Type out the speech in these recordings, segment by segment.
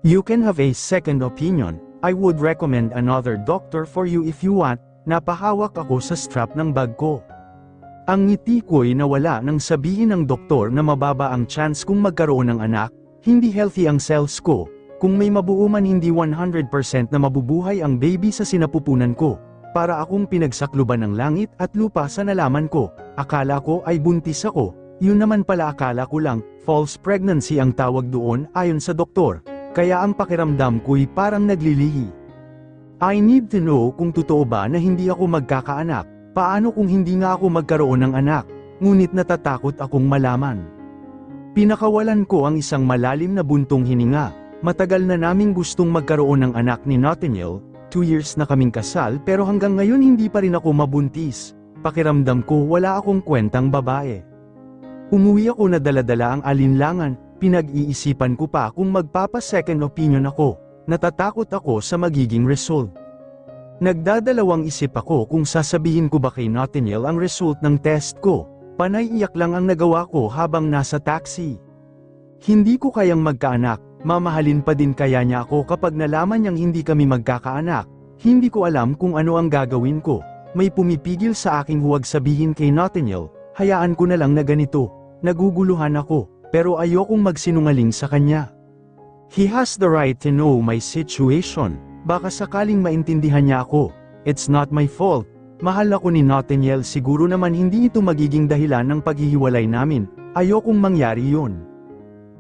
You can have a second opinion. I would recommend another doctor for you if you want. Napahawak ako sa strap ng bag ko. Ang ngiti ko'y nawala nang sabihin ng doktor na mababa ang chance kung magkaroon ng anak, hindi healthy ang cells ko, kung may mabuo man hindi 100% na mabubuhay ang baby sa sinapupunan ko. Para akong pinagsakluban ng langit at lupa sa nalaman ko, akala ko ay buntis ako, yun naman pala akala ko lang, false pregnancy ang tawag doon ayon sa doktor, kaya ang pakiramdam ko'y parang naglilihi. I need to know kung totoo ba na hindi ako magkakaanak. Paano kung hindi nga ako magkaroon ng anak, ngunit natatakot akong malaman. Pinakawalan ko ang isang malalim na buntong hininga. Matagal na naming gustong magkaroon ng anak ni Nathaniel, 2 years na kaming kasal pero hanggang ngayon hindi pa rin ako mabuntis. Pakiramdam ko wala akong kwentang babae. Umuwi ako na dala-dala ang alinlangan, pinag-iisipan ko pa kung magpapa-second opinion ako, natatakot ako sa magiging result. Nagdadalawang isip ako kung sasabihin ko ba kay Nathaniel ang result ng test ko, panay iyak lang ang nagawa ko habang nasa taxi. Hindi ko kayang magkaanak, mamahalin pa din kaya niya ako kapag nalaman niyang hindi kami magkakaanak, hindi ko alam kung ano ang gagawin ko, may pumipigil sa aking huwag sabihin kay Nathaniel, hayaan ko na lang na ganito, naguguluhan ako, pero ayokong magsinungaling sa kanya. He has the right to know my situation. Baka sakaling maintindihan niya ako, it's not my fault, mahal ako ni Nathaniel siguro naman hindi ito magiging dahilan ng paghihiwalay namin, ayokong mangyari yun.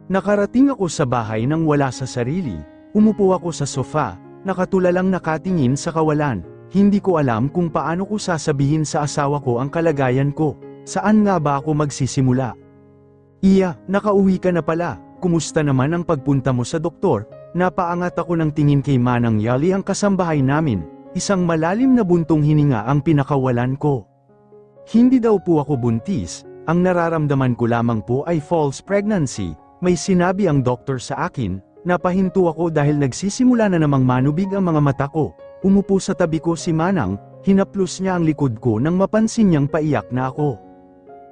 Nakarating ako sa bahay nang wala sa sarili, umupo ako sa sofa, nakatulalang nakatingin sa kawalan, hindi ko alam kung paano ko sasabihin sa asawa ko ang kalagayan ko, saan nga ba ako magsisimula? Iya, nakauwi ka na pala, kumusta naman ang pagpunta mo sa doktor? Napaangat ako ng tingin kay Manang Yali ang kasambahay namin, isang malalim na buntong hininga ang pinakawalan ko. Hindi daw po ako buntis, ang nararamdaman ko lamang po ay false pregnancy, may sinabi ang doktor sa akin, napahinto ako dahil nagsisimula na namang manubig ang mga mata ko, umupo sa tabi ko si Manang, hinaplos niya ang likod ko nang mapansin niyang paiyak na ako.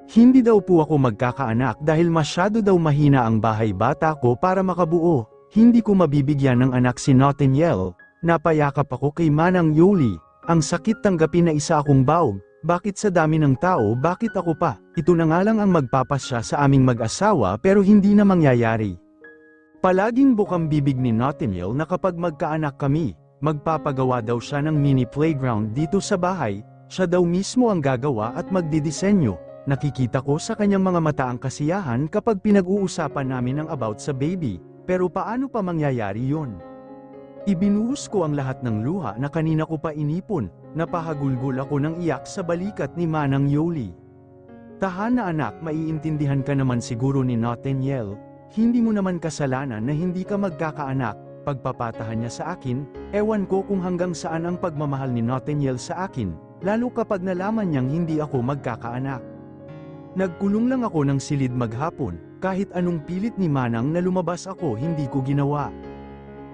Hindi daw po ako magkakaanak dahil masyado daw mahina ang bahay bata ko para makabuo. Hindi ko mabibigyan ng anak si Nathaniel, napayakap ako kay Manang Yoli, ang sakit tanggapin na isa akong baog, bakit sa dami ng tao bakit ako pa, ito na nga lang ang magpapasya sa aming mag-asawa pero hindi na mangyayari. Palaging bukang bibig ni Nathaniel na kapag magkaanak kami, magpapagawa daw siya ng mini playground dito sa bahay, siya daw mismo ang gagawa at magdidisenyo, nakikita ko sa kanyang mga mata ang kasiyahan kapag pinag-uusapan namin ang about sa baby. Pero paano pa mangyayari yon? Ibinuhos ko ang lahat ng luha na kanina ko pa inipon, napahagulgol ako ng iyak sa balikat ni Manang Yoli. Tahan na anak, maiintindihan ka naman siguro ni Nathaniel, hindi mo naman kasalanan na hindi ka magkakaanak, pagpapatahan niya sa akin, ewan ko kung hanggang saan ang pagmamahal ni Nathaniel sa akin, lalo kapag nalaman niyang hindi ako magkakaanak. Nagkulong lang ako ng silid maghapon, kahit anong pilit ni Manang na lumabas ako hindi ko ginawa.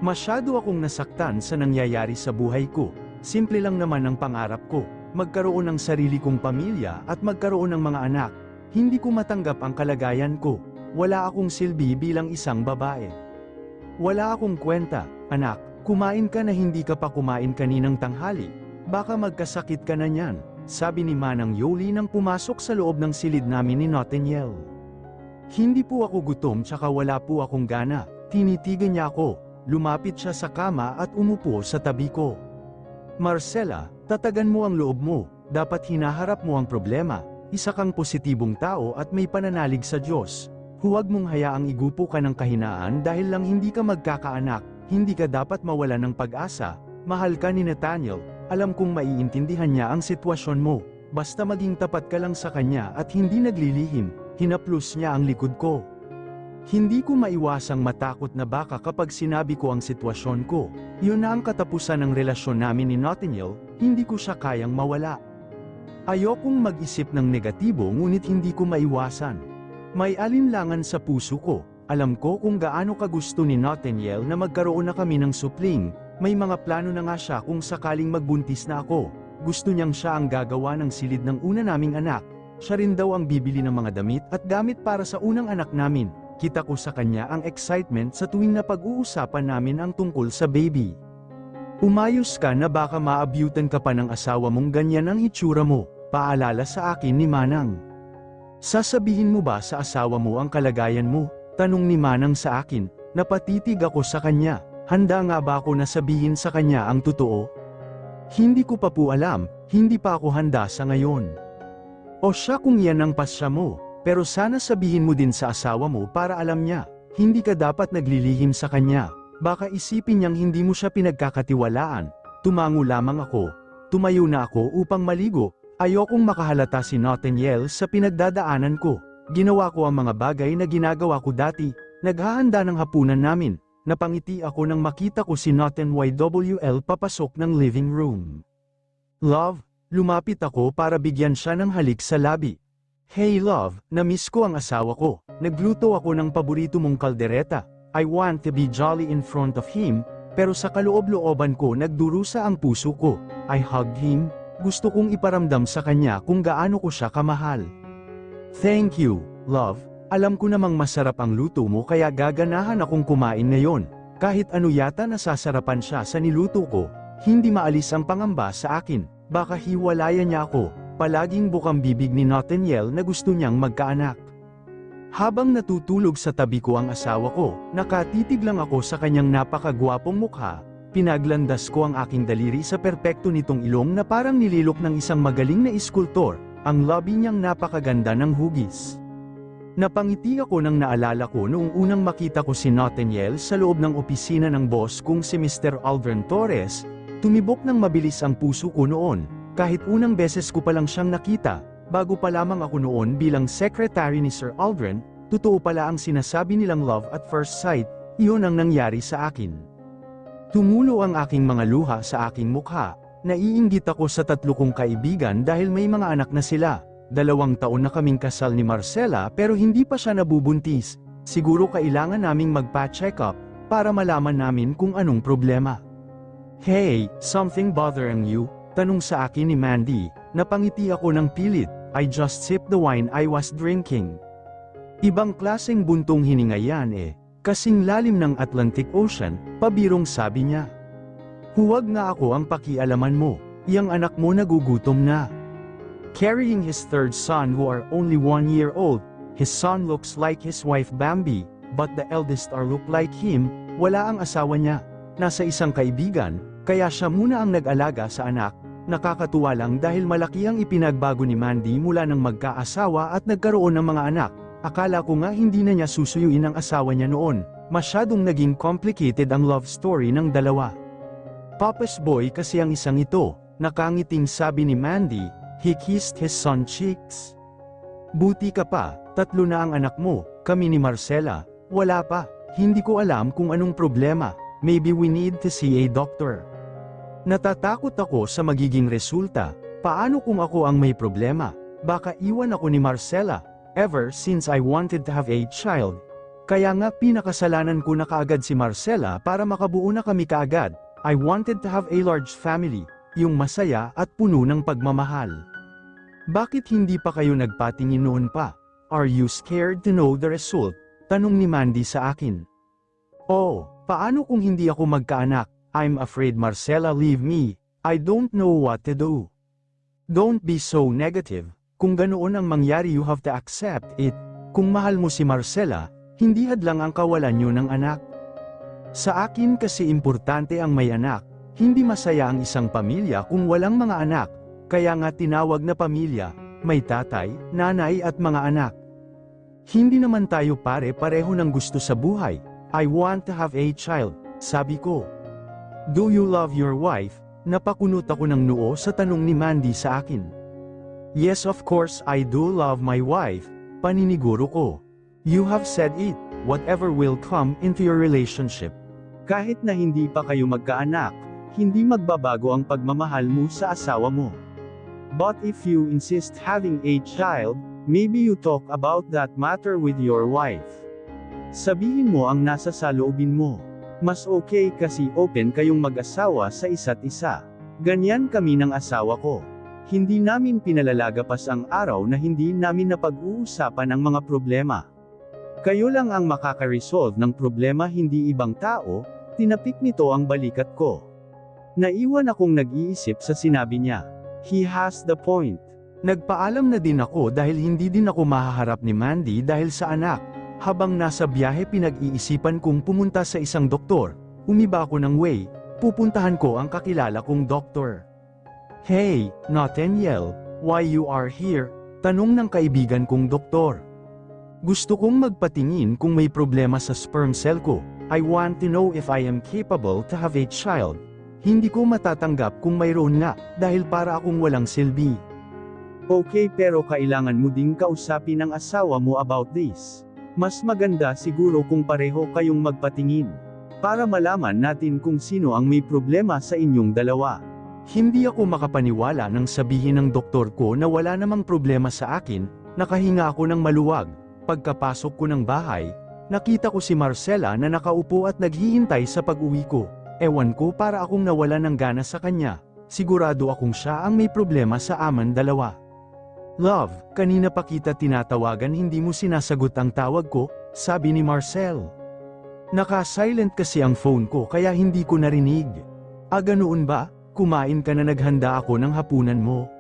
Masyado akong nasaktan sa nangyayari sa buhay ko, simple lang naman ang pangarap ko, magkaroon ng sarili kong pamilya at magkaroon ng mga anak. Hindi ko matanggap ang kalagayan ko, wala akong silbi bilang isang babae. Wala akong kwenta, anak, kumain ka na hindi ka pa kumain kaninang tanghali, baka magkasakit ka na niyan, sabi ni Manang Yoli nang pumasok sa loob ng silid namin ni Nathaniel. Hindi po ako gutom tsaka wala po akong gana, tinitigan niya ako, lumapit siya sa kama at umupo sa tabi ko. Marcela, tatagan mo ang loob mo, dapat hinaharap mo ang problema, isa kang positibong tao at may pananalig sa Diyos. Huwag mong hayaang igupo ka ng kahinaan dahil lang hindi ka magkakaanak, hindi ka dapat mawalan ng pag-asa, mahal ka ni Nathaniel, alam kong maiintindihan niya ang sitwasyon mo, basta maging tapat ka lang sa kanya at hindi naglilihim. Hinaplos niya ang likod ko. Hindi ko maiwasang matakot na baka kapag sinabi ko ang sitwasyon ko, yun na ang katapusan ng relasyon namin ni Nathaniel, hindi ko siya kayang mawala. Ayokong mag-isip ng negatibo ngunit hindi ko maiwasan. May alinlangan sa puso ko, alam ko kung gaano kagusto ni Nathaniel na magkaroon na kami ng supling, may mga plano na nga siya kung sakaling magbuntis na ako, gusto niyang siya ang gagawa ng silid ng una naming anak. Siya rin daw ang bibili ng mga damit at gamit para sa unang anak namin, kita ko sa kanya ang excitement sa tuwing na pag-uusapan namin ang tungkol sa baby. Umayos ka na baka maabyutan ka pa ng asawa mong ganyan ang itsura mo, paalala sa akin ni Manang. Sasabihin mo ba sa asawa mo ang kalagayan mo? Tanong ni Manang sa akin, napatitig ako sa kanya, handa nga ba ako na sabihin sa kanya ang totoo? Hindi ko pa po alam, hindi pa ako handa sa ngayon. O siya kung yan ang pasya mo, pero sana sabihin mo din sa asawa mo para alam niya, hindi ka dapat naglilihim sa kanya. Baka isipin niyang hindi mo siya pinagkakatiwalaan. Tumango lamang ako. Tumayo na ako upang maligo. Ayokong makahalata si Nathaniel sa pinagdadaanan ko. Ginawa ko ang mga bagay na ginagawa ko dati. Naghahanda ng hapunan namin. Napangiti ako nang makita ko si Nathaniel papasok ng living room. Love, lumapit ako para bigyan siya ng halik sa labi. Hey love, na-miss ko ang asawa ko. Nagluto ako ng paborito mong kaldereta. I want to be jolly in front of him, pero sa kaloob-looban ko nagdurusa ang puso ko. I hugged him, gusto kong iparamdam sa kanya kung gaano ko siya kamahal. Thank you, love, alam ko namang masarap ang luto mo kaya gaganahan akong kumain ngayon. Kahit ano yata nasasarapan siya sa niluto ko, hindi maalis ang pangamba sa akin, baka hiwalayan niya ako. Palaging bukang bibig ni Nathaniel na gusto niyang magkaanak. Habang natutulog sa tabi ko ang asawa ko, nakatitig lang ako sa kanyang napakagwapong mukha, pinaglandas ko ang aking daliri sa perpekto nitong ilong na parang nililok ng isang magaling na iskultor, ang labi niyang napakaganda ng hugis. Napangiti ako nang naalala ko noong unang makita ko si Nathaniel sa loob ng opisina ng boss kong si Mr. Aldrin Torres, tumibok ng mabilis ang puso ko noon, kahit unang beses ko pa lang siyang nakita. Bago pa lamang ako noon bilang secretary ni Sir Aldrin, totoo pala ang sinasabi nilang love at first sight, iyon ang nangyari sa akin. Tumulo ang aking mga luha sa aking mukha, naiinggit ako sa tatlo kong kaibigan dahil may mga anak na sila. 2 taon na kaming kasal ni Marcela pero hindi pa siya nabubuntis, siguro kailangan naming magpa-check up, para malaman namin kung anong problema. Hey, something bothering you? Tanong sa akin ni Mandy, napangiti ako ng pilit. I just sipped the wine I was drinking. Ibang klaseng buntong hininga yan kasing lalim ng Atlantic Ocean, pabirong sabi niya. Huwag nga ako ang pakialaman mo, yang anak mo nagugutom na. Carrying his third son who are only 1 year old, his son looks like his wife Bambi, but the eldest are look like him, wala ang asawa niya, nasa isang kaibigan, kaya siya muna ang nag-alaga sa anak. Nakakatuwa lang dahil malaki ang ipinagbago ni Mandy mula nang magkaasawa at nagkaroon ng mga anak. Akala ko nga hindi na niya susuyuin ang asawa niya noon, masyadong naging complicated ang love story ng dalawa. Papa's boy kasi ang isang ito, nakangiting sabi ni Mandy, he kissed his son cheeks. Buti ka pa, 3 na ang anak mo, kami ni Marcela, wala pa, hindi ko alam kung anong problema, maybe we need to see a doctor. Natatakot ako sa magiging resulta, paano kung ako ang may problema, baka iwan ako ni Marcela, ever since I wanted to have a child. Kaya nga pinakasalanan ko na kaagad si Marcela para makabuo na kami kaagad, I wanted to have a large family, yung masaya at puno ng pagmamahal. Bakit hindi pa kayo nagpatingin noon pa? Are you scared to know the result? Tanong ni Mandy sa akin. Oh, paano kung hindi ako magkaanak? I'm afraid Marcela leave me, I don't know what to do. Don't be so negative, kung ganoon ang mangyari you have to accept it, kung mahal mo si Marcela, hindi hadlang ang kawalan niyo ng anak. Sa akin kasi importante ang may anak, hindi masaya ang isang pamilya kung walang mga anak, kaya nga tinawag na pamilya, may tatay, nanay at mga anak. Hindi naman tayo pare-pareho ng gusto sa buhay, I want to have a child, sabi ko. Do you love your wife? Napakunot ako ng noo sa tanong ni Mandy sa akin. Yes, of course I do love my wife, paniniguro ko. You have said it, whatever will come into your relationship. Kahit na hindi pa kayo magkaanak, hindi magbabago ang pagmamahal mo sa asawa mo. But if you insist having a child, maybe you talk about that matter with your wife. Sabihin mo ang nasa saloobin mo. Mas okay kasi open kayong mag-asawa sa isa't isa. Ganyan kami ng asawa ko. Hindi namin pinalalagapas ang araw na hindi namin napag-uusapan ang mga problema. Kayo lang ang makaka-resolve ng problema, hindi ibang tao. Tinapik nito ang balikat ko. Naiwan akong nag-iisip sa sinabi niya. He has the point. Nagpaalam na din ako dahil hindi din ako mahaharap ni Mandy dahil sa anak. Habang nasa biyahe pinag-iisipan kong pumunta sa isang doktor. Umiba ako ng way, pupuntahan ko ang kakilala kong doktor. Hey, Nathaniel, why you are here? Tanong ng kaibigan kong doktor. Gusto kong magpatingin kung may problema sa sperm cell ko. I want to know if I am capable to have a child. Hindi ko matatanggap kung mayroon nga, dahil para akong walang silbi. Okay, pero kailangan mo ding kausapin ang asawa mo about this. Mas maganda siguro kung pareho kayong magpatingin. Para malaman natin kung sino ang may problema sa inyong dalawa. Hindi ako makapaniwala nang sabihin ng doktor ko na wala namang problema sa akin. Nakahinga ako ng maluwag. Pagkapasok ko ng bahay, nakita ko si Marcela na nakaupo at naghihintay sa pag-uwi ko. Ewan ko, para akong nawala ng gana sa kanya. Sigurado akong siya ang may problema sa aman dalawa. Love, kanina pa kita tinatawagan, hindi mo sinasagot ang tawag ko, sabi ni Marcel. Naka-silent kasi ang phone ko kaya hindi ko narinig. Ganoon ba? Kumain ka na, naghanda ako ng hapunan mo.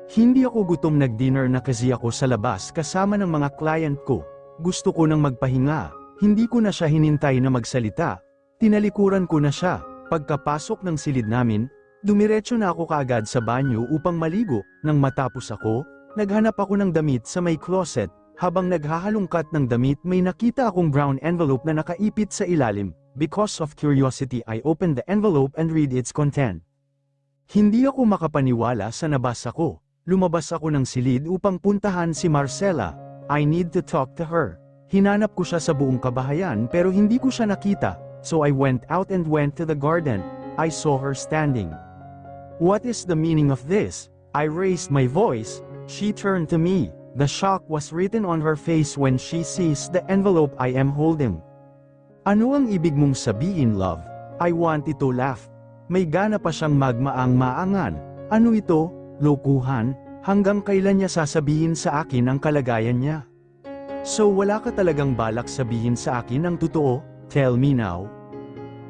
Hindi ako gutom, nag-dinner na kasi ako sa labas kasama ng mga client ko. Gusto ko nang magpahinga, hindi ko na siya hinintay na magsalita. Tinalikuran ko na siya. Pagkapasok ng silid namin, dumiretso na ako kaagad sa banyo upang maligo. Nang matapos ako, naghanap ako ng damit sa may closet. Habang naghahalungkat ng damit, may nakita akong brown envelope na nakaipit sa ilalim. Because of curiosity, I opened the envelope and read its content. Hindi ako makapaniwala sa nabasa ko. Lumabas ako ng silid upang puntahan si Marcela. I need to talk to her. Hinanap ko siya sa buong kabahayan pero hindi ko siya nakita, so I went out and went to the garden. I saw her standing. What is the meaning of this? I raised my voice. She turned to me. The shock was written on her face when she sees the envelope I am holding. Ano ang ibig mong sabihin, love? I wanted to laugh. May gana pa siyang magmaang-maangan. Ano ito? Lokuhan? Hanggang kailan niya sasabihin sa akin ang kalagayan niya? So wala ka talagang balak sabihin sa akin ang totoo? Tell me now.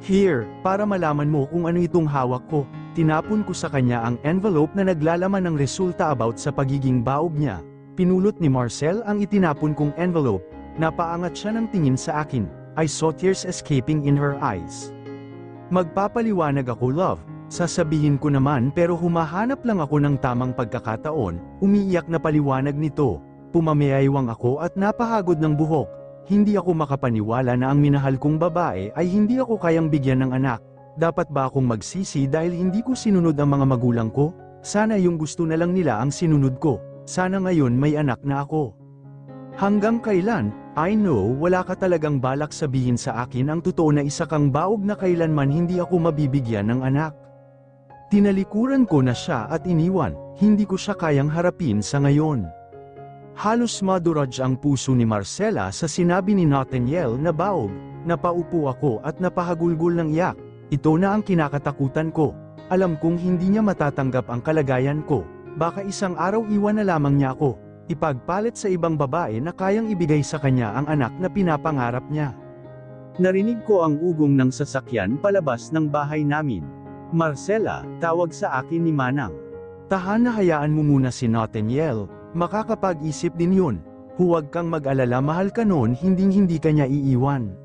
Here, para malaman mo kung ano itong hawak ko. Tinapon ko sa kanya ang envelope na naglalaman ng resulta about sa pagiging baog niya. Pinulot ni Marcel ang itinapon kong envelope. Napaangat siya ng tingin sa akin. I saw tears escaping in her eyes. Magpapaliwanag ako, love. Sasabihin ko naman, pero humahanap lang ako ng tamang pagkakataon. Umiiyak na paliwanag nito. Pumamayaiwang ako at napahagod ng buhok. Hindi ako makapaniwala na ang minahal kong babae ay hindi ako kayang bigyan ng anak. Dapat ba akong magsisi dahil hindi ko sinunod ang mga magulang ko? Sana yung gusto na lang nila ang sinunod ko. Sana ngayon may anak na ako. Hanggang kailan? I know wala ka talagang balak sabihin sa akin ang totoo na isa kang baog na kailanman hindi ako mabibigyan ng anak. Tinalikuran ko na siya at iniwan, hindi ko siya kayang harapin sa ngayon. Halos maduraj ang puso ni Marcela sa sinabi ni Nathaniel na baog. Napaupo ako at napahagulgol ng iyak. Ito na ang kinakatakutan ko. Alam kong hindi niya matatanggap ang kalagayan ko. Baka isang araw iwan na lamang niya ako. Ipagpalit sa ibang babae na kayang ibigay sa kanya ang anak na pinapangarap niya. Narinig ko ang ugong ng sasakyan palabas ng bahay namin. Marcela, tawag sa akin ni Manang. Tahan na, hayaan mo muna si Nathaniel. Makakapag-isip din yun. Huwag kang mag-alala, mahal ka noon, hindi ka niya iiwan.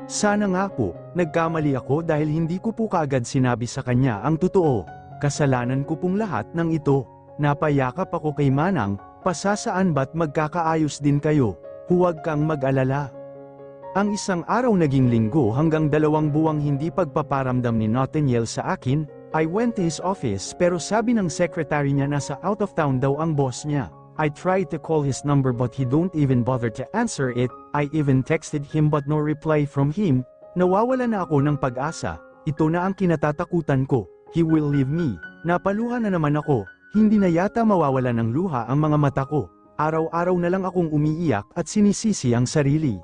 Sana nga po, nagkamali ako dahil hindi ko po kaagad sinabi sa kanya ang totoo. Kasalanan ko pong lahat ng ito. Napayakap ako kay Manang, pasasaan ba't magkakaayos din kayo? Huwag kang mag-alala. Ang isang araw naging linggo hanggang 2 buwang hindi pagpaparamdam ni Nathaniel sa akin. I went to his office pero sabi ng secretary niya nasa out of town daw ang boss niya. I tried to call his number but he don't even bother to answer it. I even texted him but no reply from him. Nawawala na ako ng pag-asa. Ito na ang kinatatakutan ko. He will leave me. Napaluha na naman ako. Hindi na yata mawawala ng luha ang mga mata ko. Araw-araw na lang akong umiiyak at sinisisi ang sarili.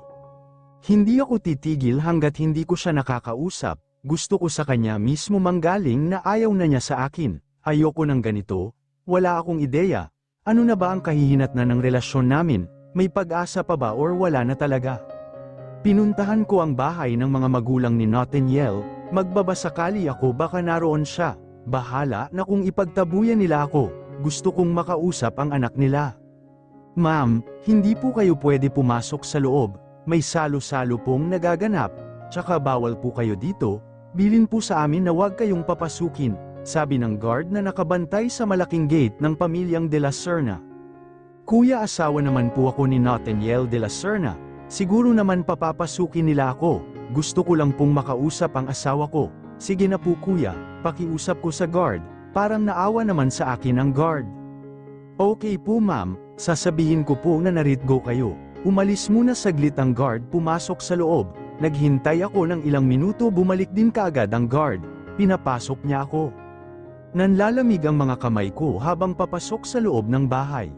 Hindi ako titigil hanggat hindi ko siya nakakausap. Gusto ko sa kanya mismo manggaling na ayaw na niya sa akin. Ayoko ng ganito. Wala akong ideya. Ano na ba ang kahihinatnan ng relasyon namin? May pag-asa pa ba or wala na talaga? Pinuntahan ko ang bahay ng mga magulang ni Nathaniel, magbabasakali ako baka naroon siya. Bahala na kung ipagtabuyan nila ako, gusto kong makausap ang anak nila. Ma'am, hindi po kayo pwede pumasok sa loob, may salo-salo pong nagaganap, tsaka bawal po kayo dito, bilin po sa amin na huwag kayong papasukin, sabi ng guard na nakabantay sa malaking gate ng pamilyang De La Serna. Kuya, asawa naman po ako ni Nathaniel De La Serna, siguro naman papapasukin nila ako, gusto ko lang pong makausap ang asawa ko. Sige na po kuya, pakiusap ko sa guard, parang naawa naman sa akin ang guard. Okay po ma'am, sasabihin ko po na naritgo kayo. Umalis muna saglit ang guard, pumasok sa loob, naghintay ako ng ilang minuto, bumalik din kaagad ang guard, pinapasok niya ako. Nanlalamig ang mga kamay ko habang papasok sa loob ng bahay.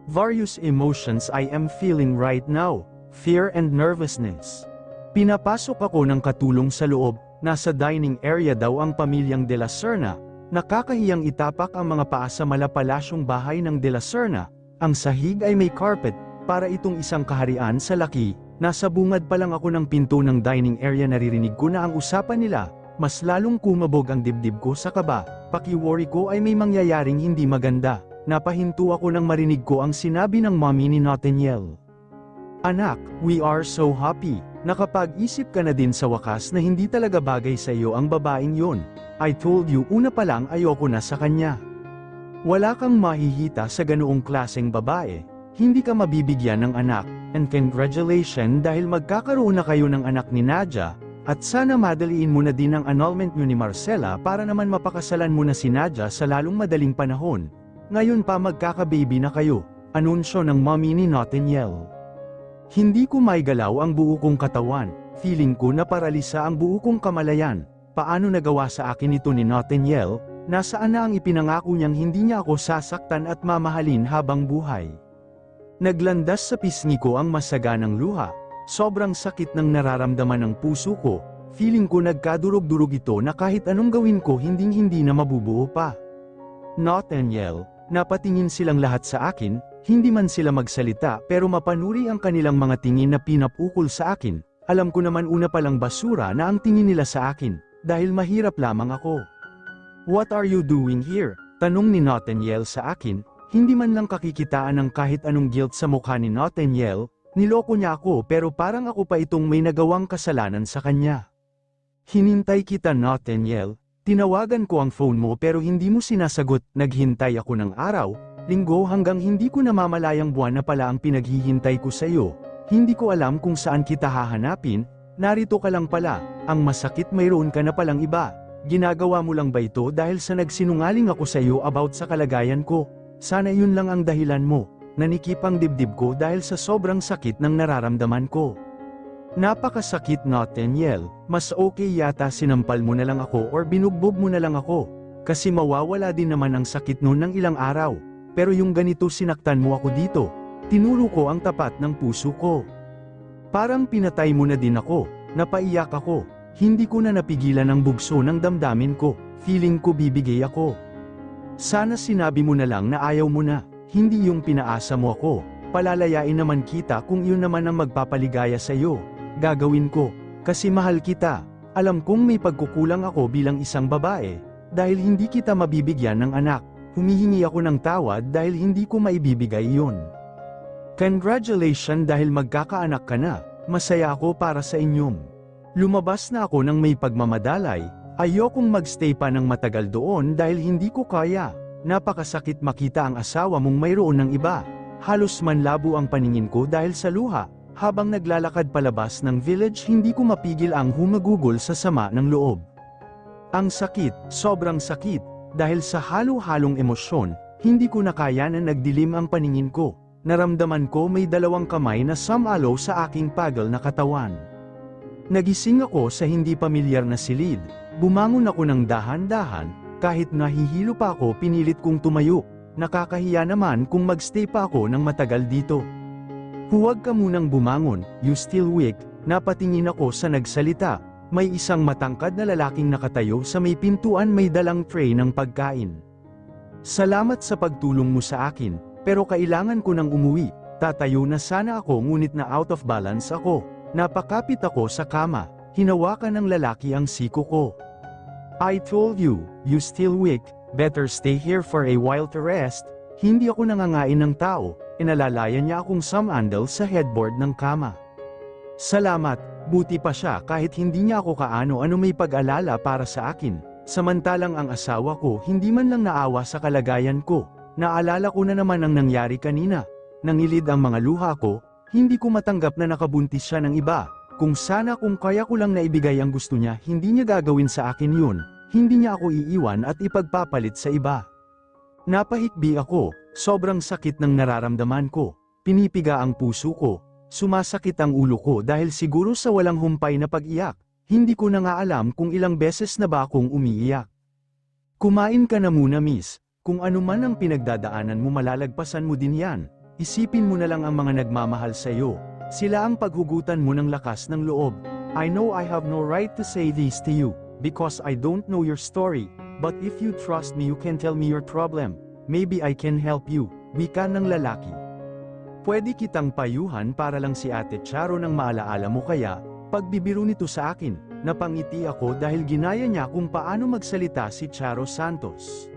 Various emotions I am feeling right now, fear and nervousness. Pinapasok ako ng katulong sa loob, nasa dining area daw ang pamilyang De La Serna, nakakahiyang itapak ang mga paa sa malapalasyong bahay ng De La Serna, ang sahig ay may carpet, para itong isang kaharian sa laki, nasa bungad pa lang ako ng pinto ng dining area naririnig ko na ang usapan nila, mas lalong kumabog ang dibdib ko sa kaba, paki-worry ko ay may mangyayaring hindi maganda, napahinto ako nang marinig ko ang sinabi ng mommy ni Nathaniel. Anak, we are so happy, nakapag-isip ka na din sa wakas na hindi talaga bagay sa iyo ang babaeng yon. I told you una pa lang ayoko na sa kanya. Wala kang mahihita sa ganoong klaseng babae, hindi ka mabibigyan ng anak, and congratulations dahil magkakaroon na kayo ng anak ni Nadia, at sana madaliin mo na din ang annulment nyo ni Marcela para naman mapakasalan mo na si Nadia sa lalong madaling panahon. Ngayon pa magkaka-baby na kayo, anunsyo ng mommy ni Nathaniel. Hindi ko maigalaw ang buo kong katawan, feeling ko na paralisa ang buo kong kamalayan. Paano nagawa sa akin ito ni Nathaniel? Nasaan na ang ipinangako niyang hindi niya ako sasaktan at mamahalin habang buhay? Naglandas sa pisngi ko ang masaganang luha, sobrang sakit ng nararamdaman ng puso ko, feeling ko nagkadurog-durog ito na kahit anong gawin ko hindi na mabubuo pa. Nathaniel, napatingin silang lahat sa akin, hindi man sila magsalita pero mapanuri ang kanilang mga tingin na pinapukol sa akin, alam ko naman una palang basura na ang tingin nila sa akin, dahil mahirap lamang ako. What are you doing here? Tanong ni Nathaniel sa akin, hindi man lang kakikitaan ng kahit anong guilt sa mukha ni Nathaniel, niloko niya ako pero parang ako pa itong may nagawang kasalanan sa kanya. Hinintay kita Nathaniel, tinawagan ko ang phone mo pero hindi mo sinasagot, naghintay ako ng araw, linggo hanggang hindi ko namamalayang buwan na pala ang pinaghihintay ko sa iyo, hindi ko alam kung saan kita hahanapin, narito ka lang pala, ang masakit mayroon ka na palang iba, ginagawa mo lang ba ito dahil sa nagsinungaling ako sa iyo about sa kalagayan ko? Sana yun lang ang dahilan mo, nanikip ang dibdib ko dahil sa sobrang sakit ng nararamdaman ko. Napakasakit Nathaniel, mas okay yata sinampal mo na lang ako or binugbog mo na lang ako, kasi mawawala din naman ang sakit noon ng ilang araw, pero yung ganito sinaktan mo ako dito, tinuro ko ang tapat ng puso ko. Parang pinatay mo na din ako, napaiyak ako, hindi ko na napigilan ang bugso ng damdamin ko, feeling ko bibigay ako. Sana sinabi mo na lang na ayaw mo na, hindi yung pinaasa mo ako, palalayain naman kita kung yun naman ang magpapaligaya sa iyo, gagawin ko, kasi mahal kita, alam kong may pagkukulang ako bilang isang babae, dahil hindi kita mabibigyan ng anak, humihingi ako ng tawad dahil hindi ko maibibigay yun. Congratulations dahil magkakaanak ka na, masaya ako para sa inyong. Lumabas na ako ng may pagmamadalay, ayokong magstay pa ng matagal doon dahil hindi ko kaya, napakasakit makita ang asawa mong mayroon ng iba, halos manlabo ang paningin ko dahil sa luha, habang naglalakad palabas ng village hindi ko mapigil ang humagugol sa sama ng loob. Ang sakit, sobrang sakit, dahil sa halo-halong emosyon, hindi ko na kaya na nagdilim ang paningin ko, naramdaman ko may dalawang kamay na sumalo sa aking pagal na katawan. Nagising ako sa hindi pamilyar na silid, bumangon ako ng dahan-dahan, kahit nahihilo pa ako pinilit kong tumayo, nakakahiya naman kung magstay pa ako ng matagal dito. Huwag ka munang bumangon, you still weak, napatingin ako sa nagsalita, may isang matangkad na lalaking nakatayo sa may pintuan may dalang tray ng pagkain. Salamat sa pagtulong mo sa akin, pero kailangan ko nang umuwi, Tatayo na sana ako ngunit na out of balance ako. Napakapit ako sa kama. Hinawakan ng lalaki ang siko ko. I told you, you still weak, better stay here for a while to rest. Hindi ako nangangain ng tao, inalalayan niya akong samandal sa headboard ng kama. Salamat, buti pa siya kahit hindi niya ako kaano-ano may pag-alala para sa akin. Samantalang ang asawa ko hindi man lang naawa sa kalagayan ko. Naalala ko na naman ang nangyari kanina. Nangilid ang mga luha ko, hindi ko matanggap na nakabuntis siya ng iba. Kung kaya ko lang naibigay ang gusto niya, hindi niya gagawin sa akin yun. Hindi niya ako iiwan at ipagpapalit sa iba. Napahikbi ako, sobrang sakit ng nararamdaman ko. Pinipiga ang puso ko, sumasakit ang ulo ko dahil siguro sa walang humpay na pag-iyak. Hindi ko na nga alam kung ilang beses na ba akong umiiyak. Kumain ka na muna miss, kung ano man ang pinagdadaanan mo malalagpasan mo din yan. Isipin mo na lang ang mga nagmamahal sa iyo. Sila ang paghugutan mo ng lakas ng loob. I know I have no right to say this to you, because I don't know your story, but if you trust me you can tell me your problem. Maybe I can help you, wika ng lalaki. Pwede kitang payuhan para lang si Ate Charo nang maalaala mo kaya, pagbibiro nito sa akin, napangiti ako dahil ginaya niya kung paano magsalita si Charo Santos.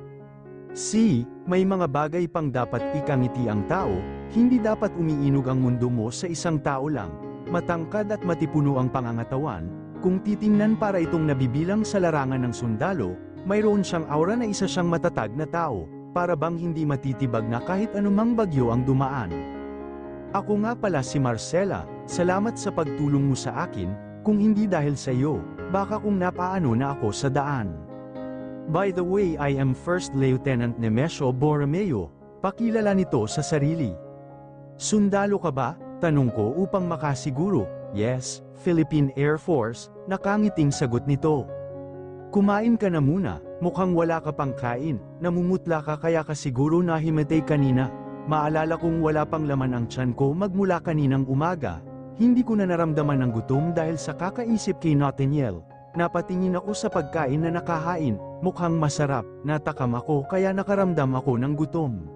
May mga bagay pang dapat ikangiti ang tao, hindi dapat umiinog ang mundo mo sa isang tao lang, matangkad at matipuno ang pangangatawan, kung titingnan para itong nabibilang sa larangan ng sundalo, mayroon siyang aura na isa siyang matatag na tao, para bang hindi matitibag na kahit anumang bagyo ang dumaan. Ako nga pala si Marcela, salamat sa pagtulong mo sa akin, kung hindi dahil sa iyo, baka kung napaano na ako sa daan. By the way I am First Lieutenant Nemesio Borromeo, pakilala nito sa sarili. Sundalo ka ba? Tanong ko upang makasiguro. Yes, Philippine Air Force, nakangiting sagot nito. Kumain ka na muna, mukhang wala ka pang kain, namumutla ka kaya ka siguro nahimatay kanina. Maalala kong wala pang laman ang tiyan ko magmula kaninang umaga. Hindi ko na naramdaman ang gutom dahil sa kakaisip kay Nathaniel. Napatingin ako sa pagkain na nakahain, mukhang masarap, natakam ako kaya nakaramdam ako ng gutom.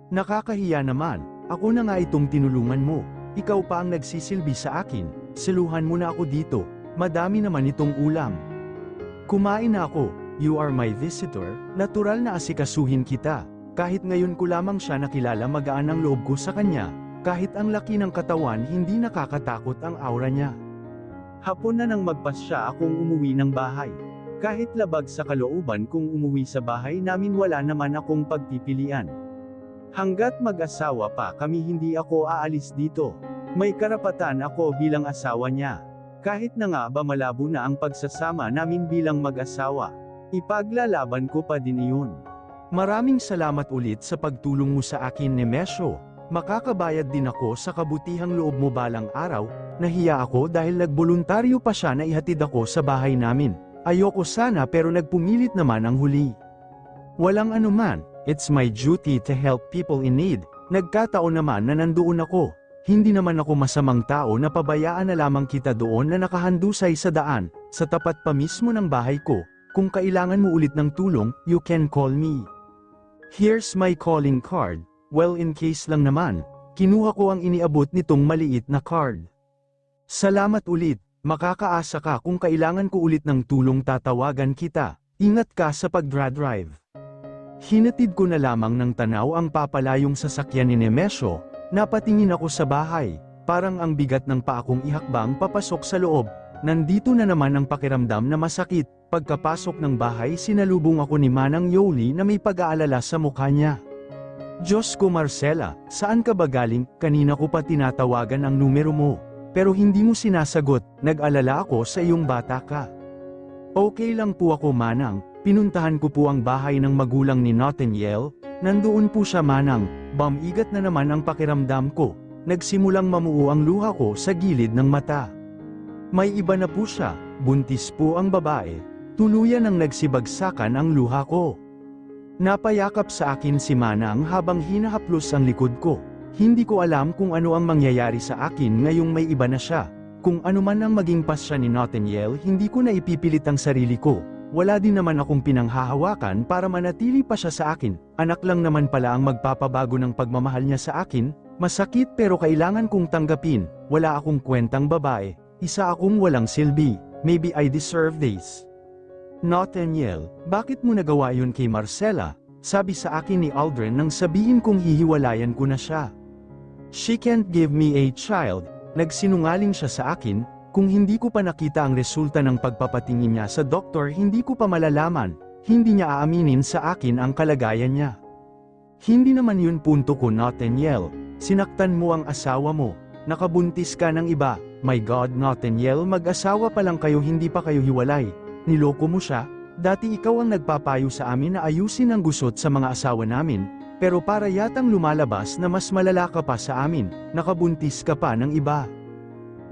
Nakakahiya naman, ako na nga itong tinulungan mo, ikaw pa ang nagsisilbi sa akin, siluhan mo na ako dito, madami naman itong ulam. Kumain na ako, you are my visitor, natural na asikasuhin kita, kahit ngayon ko lamang siya nakilala magaan ang loob ko sa kanya, kahit ang laki ng katawan hindi nakakatakot ang aura niya. Hapon na nang magpasya akong umuwi ng bahay. Kahit labag sa kalooban kung umuwi sa bahay namin wala naman akong pagpipilian. Hanggat mag-asawa pa kami hindi ako aalis dito. May karapatan ako bilang asawa niya. Kahit na nga ba malabo na ang pagsasama namin bilang mag-asawa, ipaglalaban ko pa din iyon. Maraming salamat ulit sa pagtulong mo sa akin Nemesio. Makakabayad din ako sa kabutihang loob mo balang araw. Nahiya ako dahil nagboluntaryo pa siya na ihatid ako sa bahay namin. Ayoko sana pero nagpumilit naman ang huli. Walang anuman, it's my duty to help people in need. Nagkataon naman na nandoon ako. Hindi naman ako masamang tao na pabayaan na lamang kita doon na nakahandusay sa daan, sa tapat pa mismo ng bahay ko. Kung kailangan mo ulit ng tulong, you can call me. Here's my calling card. Well in case lang naman, kinuha ko ang iniabot nitong maliit na card. Salamat ulit, makakaasa ka kung kailangan ko ulit ng tulong tatawagan kita, ingat ka sa pag-drive. Hinatid ko na lamang ng tanaw ang papalayong sasakyan ni Nemesio, napatingin ako sa bahay, parang ang bigat ng paakong ihakbang papasok sa loob, nandito na naman ang pakiramdam na masakit, pagkapasok ng bahay sinalubong ako ni Manang Yoli na may pag-aalala sa mukha niya. Diyos ko Marcela, saan ka ba galing? Kanina ko pa tinatawagan ang numero mo. Pero hindi mo sinasagot, nag-alala ako sa iyong bata ka. Okay lang po ako Manang, pinuntahan ko po ang bahay ng magulang ni Nathaniel, nandoon po siya Manang, bamigat na naman ang pakiramdam ko, nagsimulang mamuo ang luha ko sa gilid ng mata. May iba na po siya, buntis po ang babae, tuluyan ang nagsibagsakan ang luha ko. Napayakap sa akin si Manang habang hinahaplos ang likod ko. Hindi ko alam kung ano ang mangyayari sa akin ngayong may iba na siya. Kung ano man ang maging pasya ni Nathaniel hindi ko na ipipilit ang sarili ko. Wala din naman akong pinanghahawakan para manatili pa siya sa akin. Anak lang naman pala ang magpapabago ng pagmamahal niya sa akin. Masakit pero kailangan kong tanggapin, wala akong kwentang babae, isa akong walang silbi, maybe I deserve this. Nathaniel, bakit mo nagawa yun kay Marcella? Sabi sa akin ni Aldrin nang sabihin kong hihiwalayan ko na siya. She can't give me a child, nagsinungaling siya sa akin, kung hindi ko pa nakita ang resulta ng pagpapatingin niya sa doktor hindi ko pa malalaman, hindi niya aaminin sa akin ang kalagayan niya. Hindi naman yun punto ko Nathaniel, sinaktan mo ang asawa mo, nakabuntis ka ng iba, my God Nathaniel mag-asawa pa lang kayo hindi pa kayo hiwalay, niloko mo siya, dati ikaw ang nagpapayo sa amin na ayusin ang gusot sa mga asawa namin, pero para yatang lumalabas na mas malala ka pa sa amin, nakabuntis ka pa ng iba.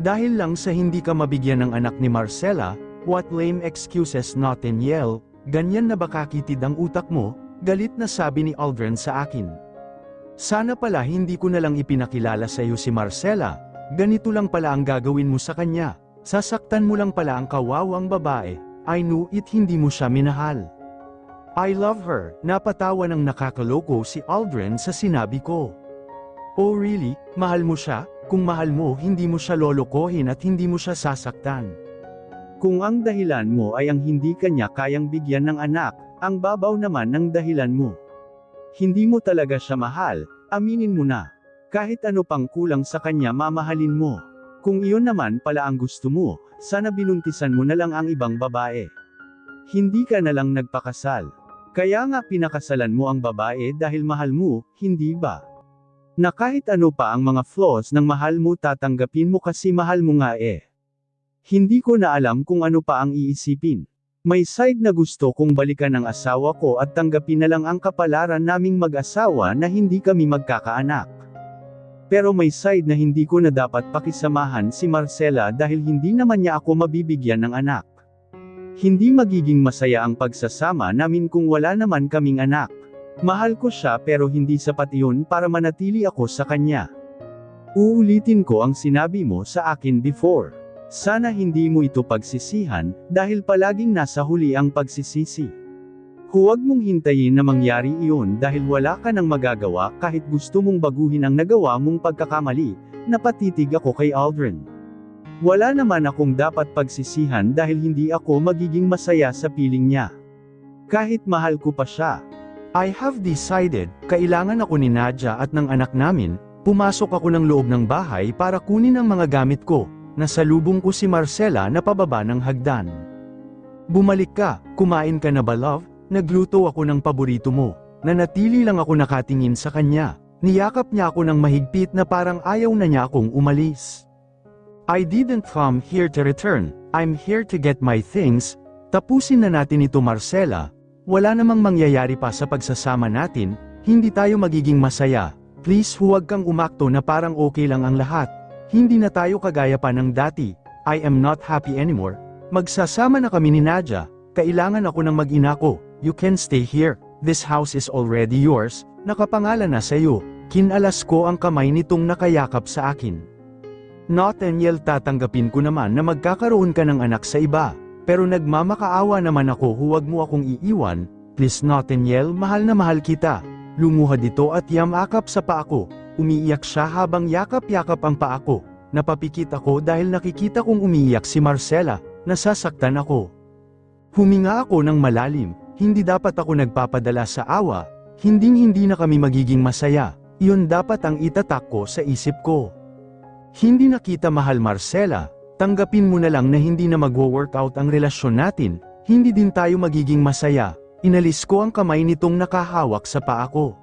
Dahil lang sa hindi ka mabigyan ng anak ni Marcella, what lame excuses Nathaniel, ganyan na ba kakitid ang utak mo, galit na sabi ni Aldrin sa akin. Sana pala hindi ko na lang ipinakilala sa iyo si Marcella, ganito lang pala ang gagawin mo sa kanya, sasaktan mo lang pala ang kawawang babae, I knew it hindi mo siya minahal. I love her, napatawa ng nakakaloko si Aldrin sa sinabi ko. Oh really, mahal mo siya? Kung mahal mo hindi mo siya lolokohin at hindi mo siya sasaktan. Kung ang dahilan mo ay ang hindi kanya kayang bigyan ng anak, ang babaw naman ng dahilan mo. Hindi mo talaga siya mahal, aminin mo na. Kahit ano pang kulang sa kanya mamahalin mo. Kung iyon naman pala ang gusto mo, sana binuntisan mo na lang ang ibang babae. Hindi ka na lang nagpakasal. Kaya nga pinakasalan mo ang babae dahil mahal mo, hindi ba? Na kahit ano pa ang mga flaws ng mahal mo tatanggapin mo kasi mahal mo nga eh. Hindi ko na alam kung ano pa ang iisipin. May side na gusto kong balikan ang asawa ko at tanggapin na lang ang kapalaran naming mag-asawa na hindi kami magkakaanak. Pero may side na hindi ko na dapat pakisamahan si Marcella dahil hindi naman niya ako mabibigyan ng anak. Hindi magiging masaya ang pagsasama namin kung wala naman kaming anak. Mahal ko siya pero hindi sapat iyon para manatili ako sa kanya. Uulitin ko ang sinabi mo sa akin before. Sana hindi mo ito pagsisihan, dahil palaging nasa huli ang pagsisisi. Huwag mong hintayin na mangyari iyon dahil wala ka nang magagawa kahit gusto mong baguhin ang nagawa mong pagkakamali, napatitig ako kay Aldrin. Wala naman akong dapat pagsisihan dahil hindi ako magiging masaya sa piling niya. Kahit mahal ko pa siya. I have decided, kailangan ako ni Nadia at ng anak namin, pumasok ako ng loob ng bahay para kunin ang mga gamit ko, nasalubong ko si Marcella na pababa ng hagdan. Bumalik ka, kumain ka na ba love? Nagluto ako ng paborito mo, nanatili lang ako nakatingin sa kanya, niyakap niya ako ng mahigpit na parang ayaw na niya akong umalis. I didn't come here to return, I'm here to get my things, tapusin na natin ito Marcella, wala namang mangyayari pa sa pagsasama natin, hindi tayo magiging masaya, please huwag kang umakto na parang okay lang ang lahat, hindi na tayo kagaya pa ng dati, I am not happy anymore, magsasama na kami ni Nadia, kailangan ako ng mag-ina ko, you can stay here, this house is already yours, nakapangalan na sa iyo, kinalas ko ang kamay nitong nakayakap sa akin. Nathaniel tatanggapin ko naman na magkakaroon ka ng anak sa iba, pero nagmamakaawa naman ako huwag mo akong iiwan, please Nathaniel mahal na mahal kita, lumuhad ito at yamakap sa paa ko, umiiyak siya habang yakap-yakap ang paa ko, napapikit ako dahil nakikita kong umiiyak si Marcella, nasasaktan ako. Huminga ako ng malalim, hindi dapat ako nagpapadala sa awa, hinding-hindi na kami magiging masaya, iyon dapat ang itatak ko sa isip ko. Hindi na kita mahal Marcella, tanggapin mo na lang na hindi na magwo-workout ang relasyon natin, hindi din tayo magiging masaya, inalis ko ang kamay nitong nakahawak sa paa ko.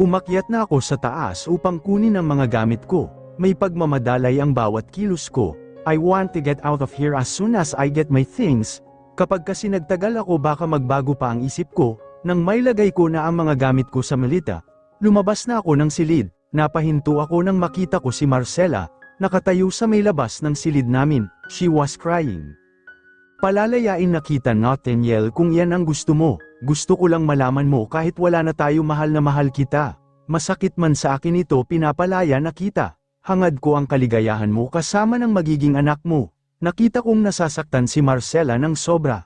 Umakyat na ako sa taas upang kunin ang mga gamit ko, may pagmamadalay ang bawat kilos ko, I want to get out of here as soon as I get my things, kapag kasi nagtagal ako baka magbago pa ang isip ko, nang may lagay ko na ang mga gamit ko sa malita, lumabas na ako ng silid. Napahinto ako nang makita ko si Marcella, nakatayo sa may labas ng silid namin, she was crying. Palalayain na kita Nathaniel kung yan ang gusto mo, gusto ko lang malaman mo kahit wala na tayo mahal na mahal kita, masakit man sa akin ito pinapalaya na kita, hangad ko ang kaligayahan mo kasama ng magiging anak mo, nakita kong nasasaktan si Marcella ng sobra.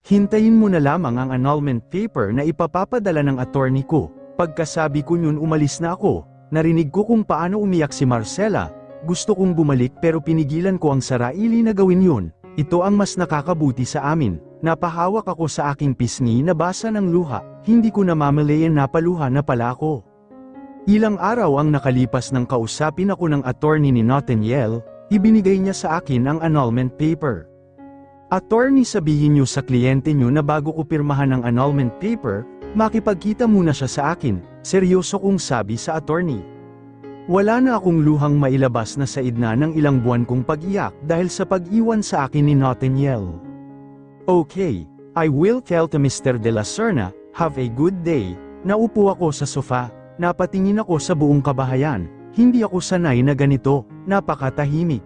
Hintayin mo na lamang ang annulment paper na ipapapadala ng attorney ko, pagkasabi ko yun umalis na ako. Narinig ko kung paano umiyak si Marcela. Gusto kong bumalik pero pinigilan ko ang sarili na gawin yun. Ito ang mas nakakabuti sa amin. Napahawak ako sa aking pisngi na basa ng luha. Hindi ko namamalayan na paluha na pala ako. Ilang araw ang nakalipas nang kausapin ako ng attorney ni Nathaniel. Ibinigay niya sa akin ang annulment paper. Attorney, sabihin niyo sa kliyente niyo na bago ko pirmahan ang annulment paper, makipagkita muna siya sa akin. Seryoso kong sabi sa attorney. Wala na akong luhang mailabas na sa idna ng ilang buwan kong pag-iyak dahil sa pag-iwan sa akin ni Nathaniel. Okay, I will tell to Mr. De La Serna, have a good day. Naupo ako sa sofa, napatingin ako sa buong kabahayan. Hindi ako sanay na ganito, napakatahimik.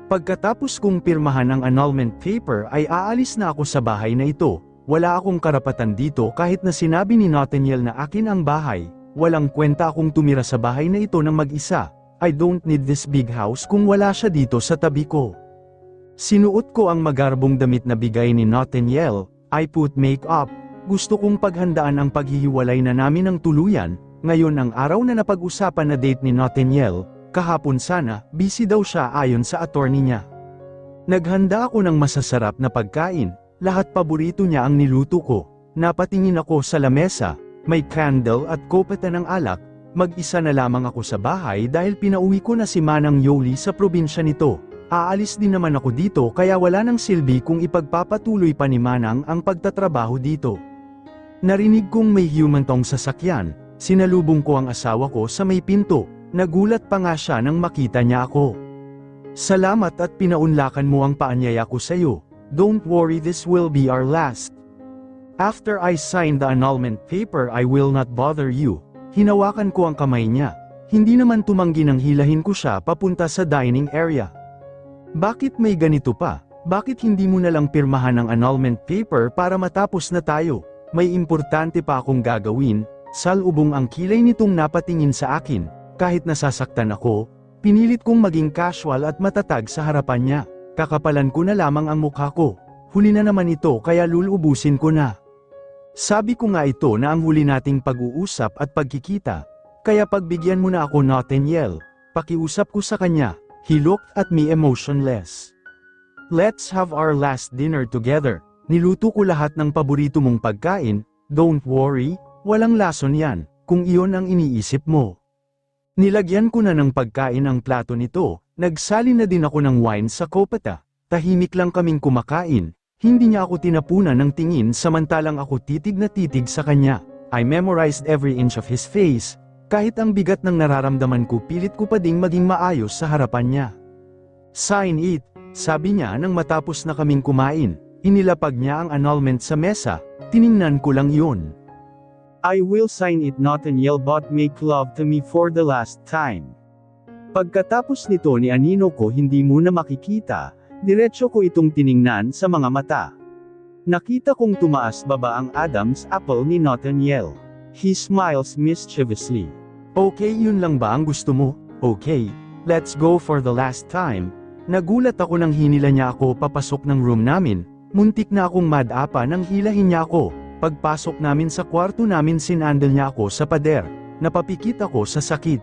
Pagkatapos kong pirmahan ang annulment paper ay aalis na ako sa bahay na ito. Wala akong karapatan dito kahit na sinabi ni Nathaniel na akin ang bahay. Walang kwenta akong tumira sa bahay na ito ng mag-isa. I don't need this big house kung wala siya dito sa tabi ko. Sinuot ko ang magarbong damit na bigay ni Nathaniel. I put makeup. Gusto kong paghandaan ang paghihiwalay na namin ng tuluyan. Ngayon ang araw na napag-usapan na date ni Nathaniel. Kahapon sana, busy daw siya ayon sa attorney niya. Naghanda ako ng masasarap na pagkain. Lahat paborito niya ang niluto ko. Napatingin ako sa lamesa. May candle at kopeta ng alak. Mag-isa na lamang ako sa bahay dahil pinauwi ko na si Manang Yoli sa probinsya nito. Aalis din naman ako dito kaya wala nang silbi kung ipagpapatuloy pa ni Manang ang pagtatrabaho dito. Narinig kong may humantong sasakyan. Sinalubong ko ang asawa ko sa may pinto. Nagulat pa nga siya nang makita niya ako. Salamat at pinaunlakan mo ang paanyaya ko sa iyo. Don't worry, this will be our last. After I sign the annulment paper, I will not bother you. Hinawakan ko ang kamay niya. Hindi naman tumanggi nang hilahin ko siya papunta sa dining area. Bakit may ganito pa? Bakit hindi mo na lang pirmahan ang annulment paper para matapos na tayo? May importante pa akong gagawin. Salubong ang kilay nitong napatingin sa akin. Kahit nasasaktan ako, pinilit kong maging casual at matatag sa harapan niya. Kakapalan ko na lamang ang mukha ko. Huli na naman ito kaya lulubusin ko na. Sabi ko nga ito na ang huli nating pag-uusap at pagkikita. Kaya pagbigyan mo na ako, Nathaniel. Pakiusap ko sa kanya. He looked at me emotionless. Let's have our last dinner together. Niluto ko lahat ng paborito mong pagkain. Don't worry, walang lason yan, kung iyon ang iniisip mo. Nilagyan ko na ng pagkain ang plato nito. Nagsali na din ako ng wine sa kopeta. Tahimik lang kaming kumakain. Hindi niya ako tinapunan ng tingin samantalang ako titig na titig sa kanya. I memorized every inch of his face. Kahit ang bigat ng nararamdaman ko, pilit ko pa ding maging maayos sa harapan niya. Sign it, sabi niya nang matapos na kaming kumain. Inilapag niya ang annulment sa mesa. Tiningnan ko lang yun. I will sign it, Nathaniel, but make love to me for the last time. Pagkatapos nito ni anino ko hindi mo na makikita. Diretso ko itong tiningnan sa mga mata. Nakita kong tumaas baba ang Adam's apple ni Nathaniel. He smiles mischievously. Okay, yun lang ba ang gusto mo? Okay, let's go for the last time. Nagulat ako nang hinila niya ako papasok ng room namin. Muntik na akong madapa nang hilahin niya ako. Pagpasok namin sa kwarto namin, sinandal niya ako sa pader. Napapikit ako sa sakit.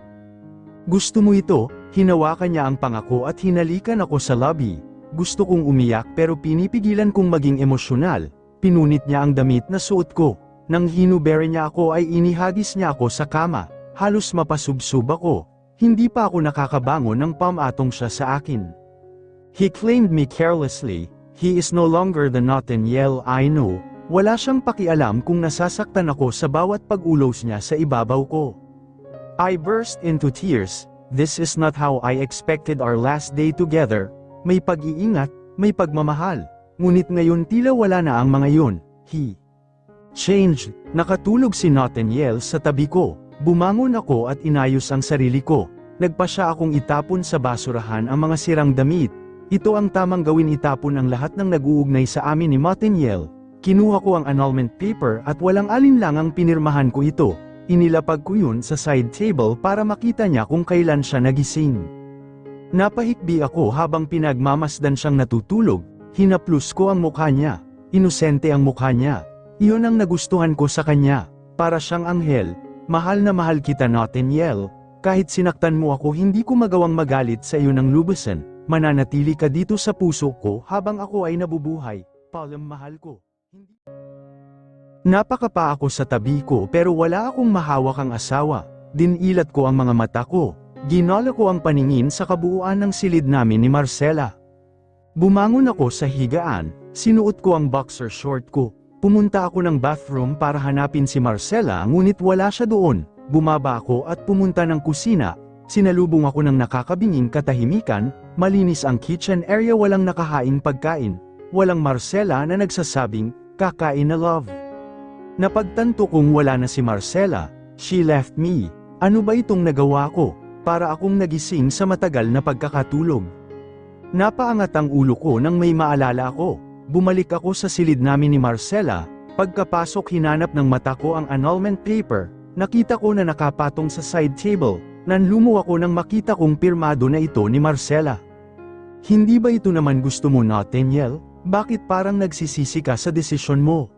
Gusto mo ito? Hinawakan niya ang pangako at hinalikan ako sa lobby. Gusto kong umiyak pero pinipigilan kong maging emosyonal. Pinunit niya ang damit na suot ko. Nang hinubere niya ako ay inihagis niya ako sa kama. Halos mapasubsob ako. Hindi pa ako nakakabangon nang pamatong siya sa akin. He claimed me carelessly. He is no longer the Nathaniel I know. Wala siyang pakialam kung nasasaktan ako sa bawat pag-ulos niya sa ibabaw ko. I burst into tears. This is not how I expected our last day together. May pag-iingat, may pagmamahal. Ngunit ngayon tila wala na ang mga yun. He changed. Nakatulog si Nathaniel sa tabi ko. Bumangon ako at inayos ang sarili ko. Nagpa siya akong itapon sa basurahan ang mga sirang damit. Ito ang tamang gawin, itapon ang lahat ng nag-uugnay sa amin ni Nathaniel. Kinuha ko ang annulment paper at walang alinlangang pinirmahan ko ito. Inilapag ko yun sa side table para makita niya kung kailan siya nagising. Napahikbi ako habang pinagmamasdan siyang natutulog. Hinaplos ko ang mukha niya. Inosente ang mukha niya. Iyon ang nagustuhan ko sa kanya. Para siyang anghel. Mahal na mahal kita, Nathaniel. Kahit sinaktan mo ako hindi ko magawang magalit sa iyo ng lubusan, mananatili ka dito sa puso ko habang ako ay nabubuhay, Palm mahal ko. Napakapa ako sa tabi ko pero wala akong mahawak ang asawa, dinilat ko ang mga mata ko, ginala ko ang paningin sa kabuuan ng silid namin ni Marcela. Bumangon ako sa higaan, sinuot ko ang boxer short ko, pumunta ako ng bathroom para hanapin si Marcela ngunit wala siya doon, bumaba ako at pumunta ng kusina, sinalubong ako ng nakakabinging katahimikan, malinis ang kitchen area walang nakahaing pagkain, walang Marcela na nagsasabing, kakain na love. Napagtanto kong wala na si Marcela, she left me, ano ba itong nagawa ko, para akong nagising sa matagal na pagkakatulog. Napaangat ang ulo ko nang may maalala ako, bumalik ako sa silid namin ni Marcela, pagkapasok hinanap ng mata ko ang annulment paper, nakita ko na nakapatong sa side table, nanlumo ako nang makita kong pirmado na ito ni Marcela. Hindi ba ito naman gusto mo Nathaniel? Bakit parang nagsisisi ka sa desisyon mo?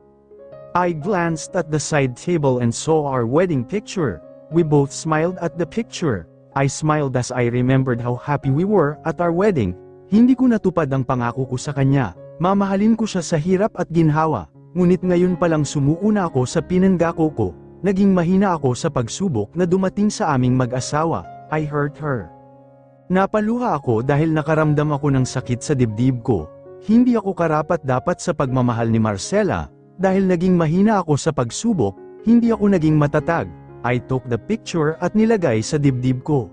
I glanced at the side table and saw our wedding picture. We both smiled at the picture. I smiled as I remembered how happy we were at our wedding. Hindi ko natupad ang pangako ko sa kanya, mamahalin ko siya sa hirap at ginhawa, ngunit ngayon palang sumuko na ako sa pinanggako ko, naging mahina ako sa pagsubok na dumating sa aming mag-asawa, I hurt her. Napaluha ako dahil nakaramdam ako ng sakit sa dibdib ko, hindi ako karapat-dapat sa pagmamahal ni Marcela, dahil naging mahina ako sa pagsubok, hindi ako naging matatag, I took the picture at nilagay sa dibdib ko.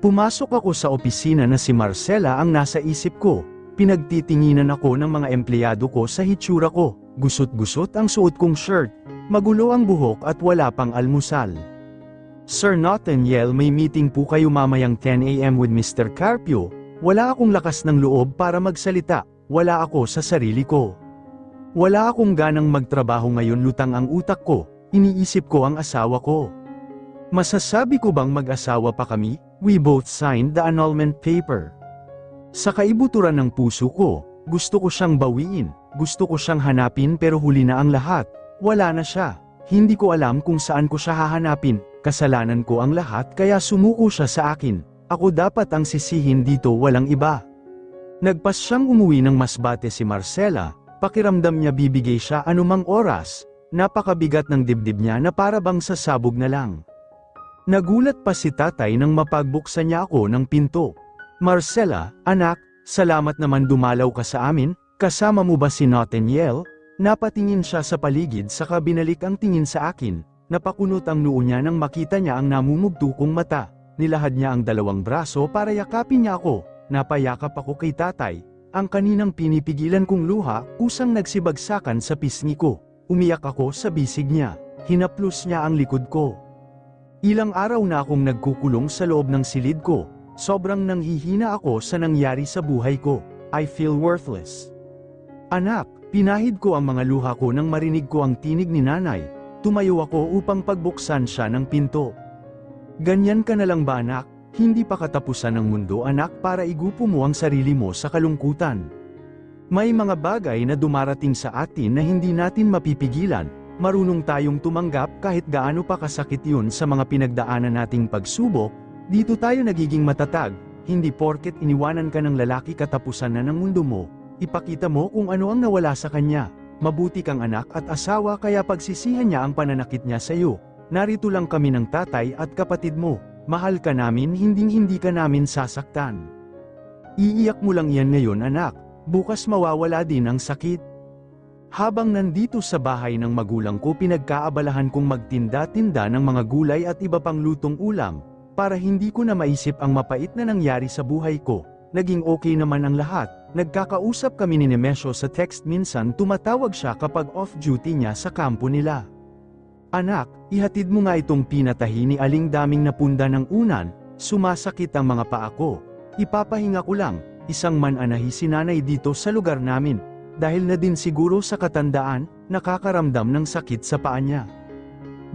Pumasok ako sa opisina na si Marcela ang nasa isip ko, pinagtitinginan ako ng mga empleyado ko sa hitsura ko, gusot-gusot ang suot kong shirt, magulo ang buhok at wala pang almusal. Sir Nathaniel, may meeting po kayo mamayang 10 AM with Mr. Carpio, wala akong lakas ng loob para magsalita, wala ako sa sarili ko. Wala akong ganang magtrabaho ngayon, lutang ang utak ko, iniisip ko ang asawa ko. Masasabi ko bang mag-asawa pa kami? We both signed the annulment paper. Sa kaibuturan ng puso ko, gusto ko siyang bawiin, gusto ko siyang hanapin pero huli na ang lahat, wala na siya. Hindi ko alam kung saan ko siya hahanapin, kasalanan ko ang lahat kaya sumuko siya sa akin, ako dapat ang sisihin dito, walang iba. Nagpas siyang umuwi ng Masbate si Marcela, pakiramdam niya bibigay siya anumang oras, napakabigat ng dibdib niya na para bang sasabog na lang. Nagulat pa si tatay nang mapagbuksan niya ako ng pinto. Marcela, anak, salamat naman dumalaw ka sa amin, kasama mo ba si Nathaniel? Napatingin siya sa paligid saka binalik ang tingin sa akin, napakunot ang noo niya nang makita niya ang namumugto kong mata, nilahad niya ang dalawang braso para yakapin niya ako, napayakap ako kay tatay, ang kaninang pinipigilan kong luha, kusang nagsibagsakan sa pisngi ko, umiyak ako sa bisig niya, hinaplos niya ang likod ko. Ilang araw na akong nagkukulong sa loob ng silid ko, sobrang nanghihina ako sa nangyari sa buhay ko, I feel worthless. Anak, pinahid ko ang mga luha ko nang marinig ko ang tinig ni nanay, tumayo ako upang pagbuksan siya ng pinto. Ganyan ka na lang ba anak, hindi pa katapusan ng mundo anak para igupo mo ang sarili mo sa kalungkutan. May mga bagay na dumarating sa atin na hindi natin mapipigilan, marunong tayong tumanggap kahit gaano pa kasakit yun sa mga pinagdaanan nating pagsubok, dito tayo nagiging matatag, hindi porket iniwanan ka ng lalaki katapusan na ng mundo mo, ipakita mo kung ano ang nawala sa kanya, mabuti kang anak at asawa kaya pagsisihan niya ang pananakit niya sa iyo, narito lang kami ng tatay at kapatid mo, mahal ka namin hindi ka namin sasaktan. Iiyak mo lang yan ngayon anak, bukas mawawala din ang sakit. Habang nandito sa bahay ng magulang ko pinagkaabalahan kong magtinda-tinda ng mga gulay at iba pang lutong ulam, para hindi ko na maisip ang mapait na nangyari sa buhay ko, naging okay naman ang lahat, nagkakausap kami ni Nemesio sa text minsan tumatawag siya kapag off-duty niya sa kampo nila. Anak, ihatid mo nga itong pinatahi ni Aling Daming napunda ng unan, sumasakit ang mga paa ko, ipapahinga ko lang, isang mananahi si nanay dito sa lugar namin. Dahil na din siguro sa katandaan, nakakaramdam ng sakit sa paa niya.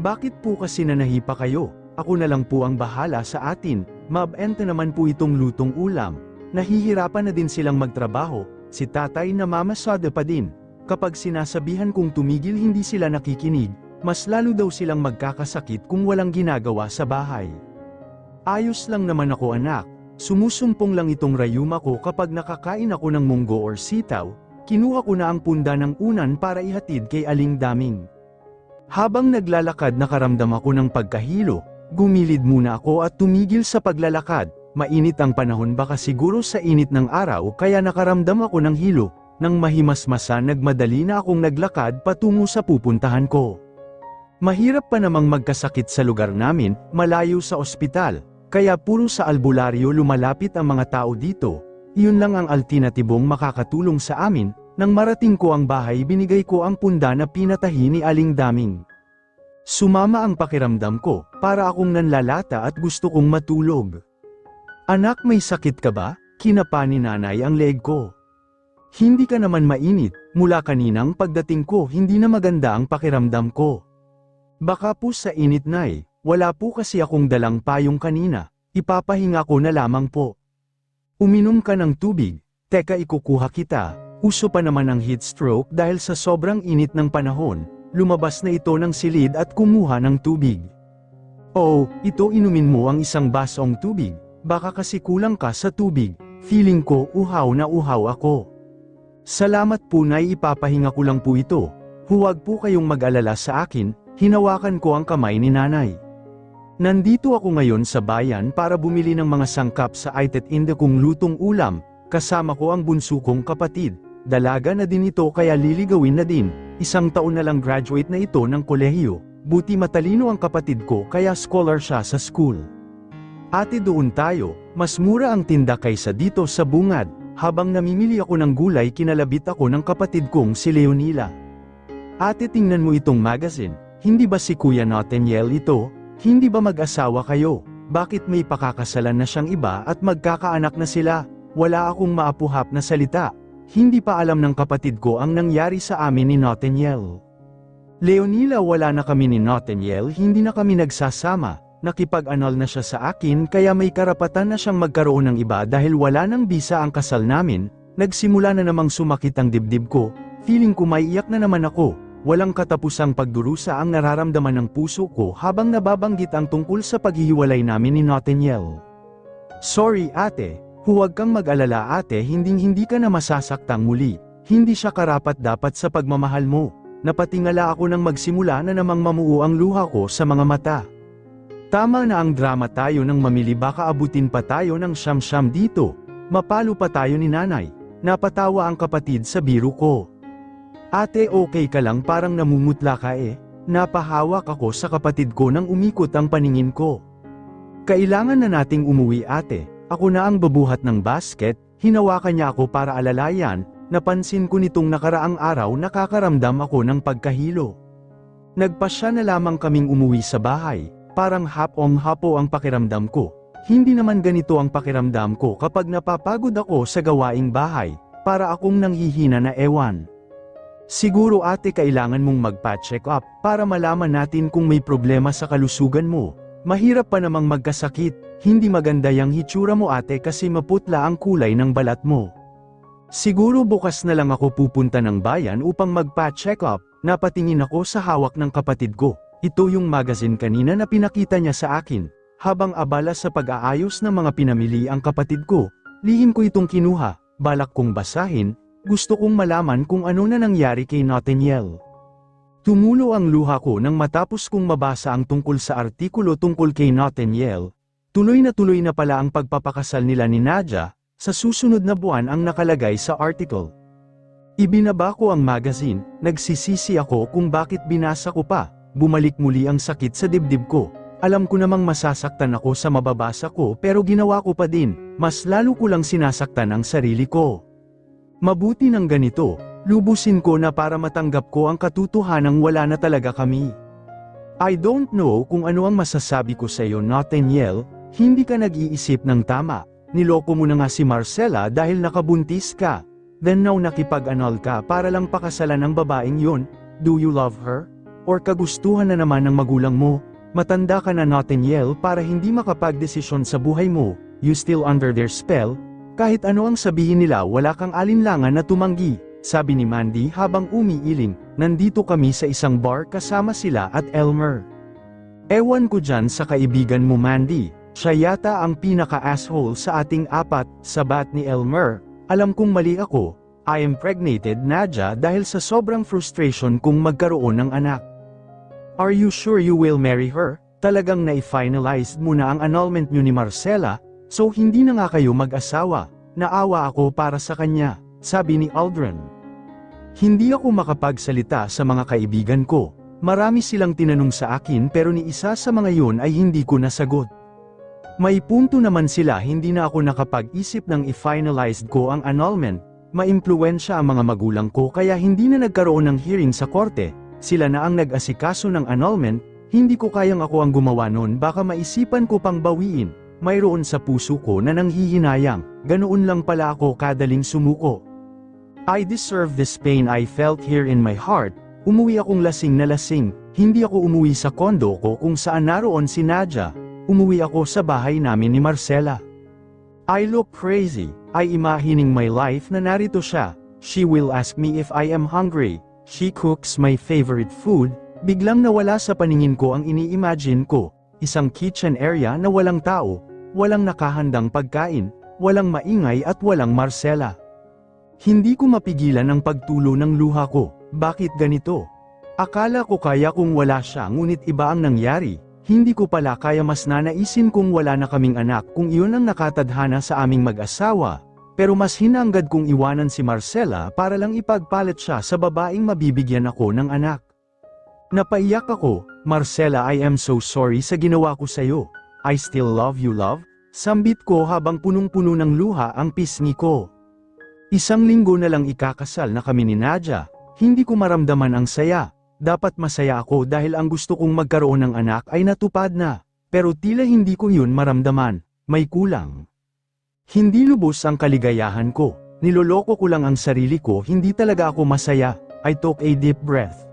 Bakit po kasi nanahi pa kayo? Ako na lang po ang bahala sa atin, mabenta naman po itong lutong ulam. Nahihirapan na din silang magtrabaho, si tatay namamasada pa din. Kapag sinasabihan kong tumigil hindi sila nakikinig, mas lalo daw silang magkakasakit kung walang ginagawa sa bahay. Ayos lang naman ako anak, sumusumpong lang itong rayuma ko kapag nakakain ako ng munggo or sitaw, kinuha ko na ang punda ng unan para ihatid kay Aling Daming. Habang naglalakad nakaramdam ako ng pagkahilo, gumilid muna ako at tumigil sa paglalakad, mainit ang panahon baka siguro sa init ng araw kaya nakaramdam ako ng hilo, nang mahimasmasan nagmadali na akong naglakad patungo sa pupuntahan ko. Mahirap pa namang magkasakit sa lugar namin, malayo sa ospital. Kaya puro sa albularyo lumalapit ang mga tao dito, iyon lang ang alternatibong makakatulong sa amin, nang marating ko ang bahay binigay ko ang punda na pinatahi ni Aling Daming. Sumama ang pakiramdam ko, para akong nanlalata at gusto kong matulog. Anak, may sakit ka ba? Kinapa ni nanay ang leeg ko. Hindi ka naman mainit, mula kaninang pagdating ko hindi na maganda ang pakiramdam ko. Baka po sa init nay. Wala po kasi akong dalang payong kanina, ipapahinga ko na lamang po. Uminom ka ng tubig, teka ikukuha kita, uso pa naman ang heat stroke dahil sa sobrang init ng panahon, lumabas na ito ng silid at kumuha ng tubig. Oh, ito inumin mo ang isang basong tubig, baka kasi kulang ka sa tubig, feeling ko uhaw na uhaw ako. Salamat po nay, ipapahinga ko lang po ito, huwag po kayong mag-alala sa akin, hinawakan ko ang kamay ni nanay. Nandito ako ngayon sa bayan para bumili ng mga sangkap sa itet-inde kong lutong ulam, kasama ko ang bunso kong kapatid, dalaga na din ito kaya liligawin na din, 1 taon na lang graduate na ito ng kolehiyo, buti matalino ang kapatid ko kaya scholar siya sa school. Ate doon tayo, mas mura ang tinda kaysa dito sa bungad, habang namimili ako ng gulay kinalabit ako ng kapatid kong si Leonila. Ate tingnan mo itong magazine, hindi ba si Kuya Nathaniel ito? Hindi ba mag-asawa kayo? Bakit may pakakasalan na siyang iba at magkakaanak na sila? Wala akong maapuhap na salita. Hindi pa alam ng kapatid ko ang nangyari sa amin ni Nathaniel. Leonila, wala na kami ni Nathaniel, hindi na kami nagsasama. Nakipag-anal na siya sa akin kaya may karapatan na siyang magkaroon ng iba dahil wala nang bisa ang kasal namin. Nagsimula na namang sumakit ang dibdib ko. Feeling ko maiiyak na naman ako. Walang katapusang pagdurusa ang nararamdaman ng puso ko habang nababanggit ang tungkol sa paghihiwalay namin ni Nathaniel. Sorry ate, huwag kang mag-alala ate, hindi ka na masasaktang muli. Hindi siya karapat-dapat sa pagmamahal mo. Napatingala ako nang magsimula na namang mamuo ang luha ko sa mga mata. Tama na ang drama tayo nang mamili, baka abutin pa tayo ng siyam-siyam dito. Mapalo pa tayo ni nanay. Napatawa ang kapatid sa biro ko. Ate, okay ka lang, parang namumutla ka eh. Napahawak ako sa kapatid ko nang umikot ang paningin ko. Kailangan na nating umuwi ate, ako na ang babuhat ng basket, hinawakan niya ako para alalayan, napansin ko nitong nakaraang araw nakakaramdam ako ng pagkahilo. Nagpasya na lamang kaming umuwi sa bahay, parang hapong-hapo ang pakiramdam ko. Hindi naman ganito ang pakiramdam ko kapag napapagod ako sa gawaing bahay, para akong nanghihina na ewan. Siguro ate kailangan mong magpa-check up, para malaman natin kung may problema sa kalusugan mo. Mahirap pa namang magkasakit, hindi maganda yang hitsura mo ate kasi maputla ang kulay ng balat mo. Siguro bukas na lang ako pupunta ng bayan upang magpa-check up, napatingin ako sa hawak ng kapatid ko. Ito yung magazine kanina na pinakita niya sa akin. Habang abala sa pag-aayos ng mga pinamili ang kapatid ko, lihim ko itong kinuha, balak kong basahin. Gusto kong malaman kung ano na nangyari kay Nathaniel. Tumulo ang luha ko nang matapos kong mabasa ang tungkol sa artikulo tungkol kay Nathaniel. Tuloy na pala ang pagpapakasal nila ni Nadia, sa susunod na buwan ang nakalagay sa article. Ibinaba ko ang magazine, nagsisisi ako kung bakit binasa ko pa, bumalik muli ang sakit sa dibdib ko. Alam ko namang masasaktan ako sa mababasa ko pero ginawa ko pa din, mas lalo ko lang sinasaktan ang sarili ko. Mabuti ng ganito, lubusin ko na para matanggap ko ang katotohanang wala na talaga kami. I don't know kung ano ang masasabi ko sa iyo Nathaniel, hindi ka nag-iisip ng tama, niloko mo na nga si Marcela dahil nakabuntis ka. Then now nakipag-anal ka para lang pakasalan ng babaeng yun, do you love her? Or kagustuhan na naman ng magulang mo? Matanda ka na Nathaniel para hindi makapag-desisyon sa buhay mo, you still under their spell? Kahit ano ang sabihin nila wala kang alinlangan na tumanggi, sabi ni Mandy habang umiiling. Nandito kami sa isang bar kasama sila at Elmer. Ewan ko dyan sa kaibigan mo Mandy, Siya yata ang pinaka-asshole sa ating apat, sabat ni Elmer. Alam kong mali ako. I impregnated Nadia dahil sa sobrang frustration kung magkaroon ng anak. Are you sure you will marry her? Talagang na-finalize mo na ang annulment niyo ni Marcella, so hindi na nga kayo mag-asawa. Naawa ako para sa kanya, sabi ni Aldrin. Hindi ako makapagsalita sa mga kaibigan ko. Marami silang tinanong sa akin pero ni isa sa mga yun ay hindi ko nasagot. May punto naman sila, hindi na ako nakapag-isip ng i-finalized ko ang annulment. Maimpluwensya ang mga magulang ko kaya hindi na nagkaroon ng hearing sa korte. Sila na ang nag-asikaso ng annulment. Hindi ko kayang ako ang gumawa nun, baka maisipan ko pang bawiin. Mayroon sa puso ko na nanghihinayang, ganoon lang pala ako kadaling sumuko. I deserve this pain I felt here in my heart. Umuwi akong lasing na lasing, hindi ako umuwi sa kondo ko kung saan naroon si Nadia. Umuwi ako sa bahay namin ni Marcella. I look crazy, I imagining my life na narito siya. She will ask me if I am hungry. She cooks my favorite food. Biglang nawala sa paningin ko ang ini-imagine ko. Isang kitchen area na walang tao, walang nakahandang pagkain, walang maingay at walang Marcella. Hindi ko mapigilan ang pagtulo ng luha ko. Bakit ganito? Akala ko kaya kung wala siya, ngunit iba ang nangyari. Hindi ko pala kaya, mas nanaisin kung wala na kaming anak kung iyon ang nakatadhana sa aming mag-asawa. Pero mas hinanggad kong iwanan si Marcella para lang ipagpalit siya sa babaeng mabibigyan ako ng anak. Napaiyak ako. Marcella, I am so sorry sa ginawa ko sa'yo. I still love you, love. Sambit ko habang punong-puno ng luha ang pisngi ko. Isang linggo na lang ikakasal na kami ni Nadia. Hindi ko maramdaman ang saya. Dapat masaya ako dahil ang gusto kong magkaroon ng anak ay natupad na. Pero tila hindi ko yun maramdaman. May kulang. Hindi lubos ang kaligayahan ko. Niloloko ko lang ang sarili ko, hindi talaga ako masaya. I took a deep breath.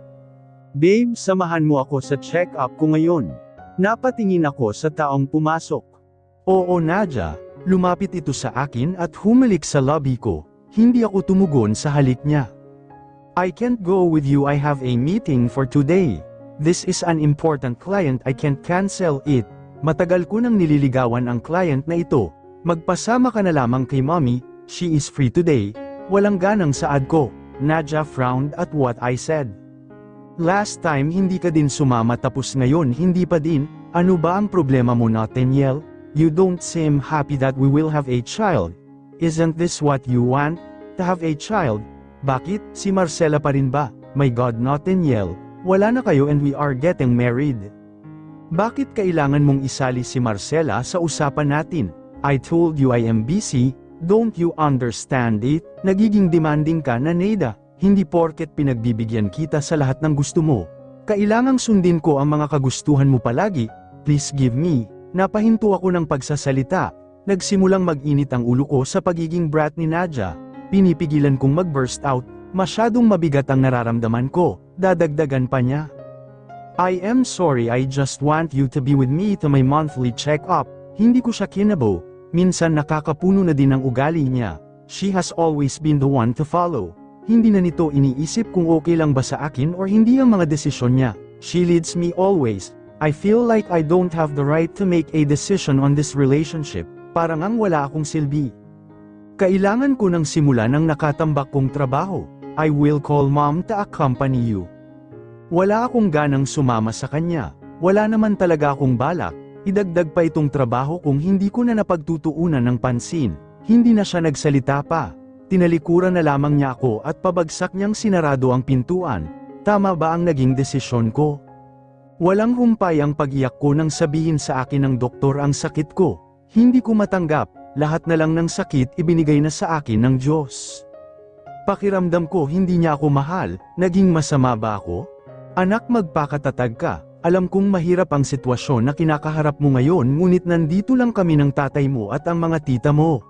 Babe, samahan mo ako sa check-up ko ngayon. Napatingin ako sa taong pumasok. Oo, Nadia. Lumapit ito sa akin at humalik sa lobby ko. Hindi ako tumugon sa halik niya. I can't go with you, I have a meeting for today. This is an important client, I can't cancel it. Matagal ko nang nililigawan ang client na ito. Magpasama ka na lamang kay mommy, she is free today. Walang ganang saad ko. Nadia frowned at what I said. Last time hindi ka din sumama tapos ngayon hindi pa din. Ano ba ang problema mo, Nathaniel? You don't seem happy that we will have a child. Isn't this what you want? To have a child? Bakit? Si Marcella pa rin ba? My God, Nathaniel. Wala na kayo and we are getting married. Bakit kailangan mong isali si Marcella sa usapan natin? I told you I am busy. Don't you understand it? Nagiging demanding ka na, Nadia. Hindi porket pinagbibigyan kita sa lahat ng gusto mo. Kailangang sundin ko ang mga kagustuhan mo palagi. Please give me. Napahinto ako ng pagsasalita. Nagsimulang mag-init ang ulo ko sa pagiging brat ni Nadia. Pinipigilan kong mag-burst out. Masyadong mabigat ang nararamdaman ko. Dadagdagan pa niya. I am sorry, I just want you to be with me to my monthly check-up. Hindi ko siya kinabo. Minsan nakakapuno na din ang ugali niya. She has always been the one to follow. Hindi na nito iniisip kung okay lang ba sa akin or hindi ang mga desisyon niya. She leads me always. I feel like I don't have the right to make a decision on this relationship. Parang ang wala akong silbi. Kailangan ko nang simulan ng nakatambak kong trabaho. I will call mom to accompany you. Wala akong ganang sumama sa kanya. Wala naman talaga akong balak. Idagdag pa itong trabaho kung hindi ko na napagtutuunan ng pansin. Hindi na siya nagsalita pa. Tinalikuran na lamang niya ako at pabagsak niyang sinarado ang pintuan. Tama ba ang naging desisyon ko? Walang humpay ang pag-iyak ko nang sabihin sa akin ng doktor ang sakit ko. Hindi ko matanggap, lahat na lang ng sakit ibinigay na sa akin ng Diyos. Pakiramdam ko hindi niya ako mahal, naging masama ba ako? Anak, magpakatatag ka. Alam kong mahirap ang sitwasyon na kinakaharap mo ngayon, ngunit nandito lang kami ng tatay mo at ang mga tita mo.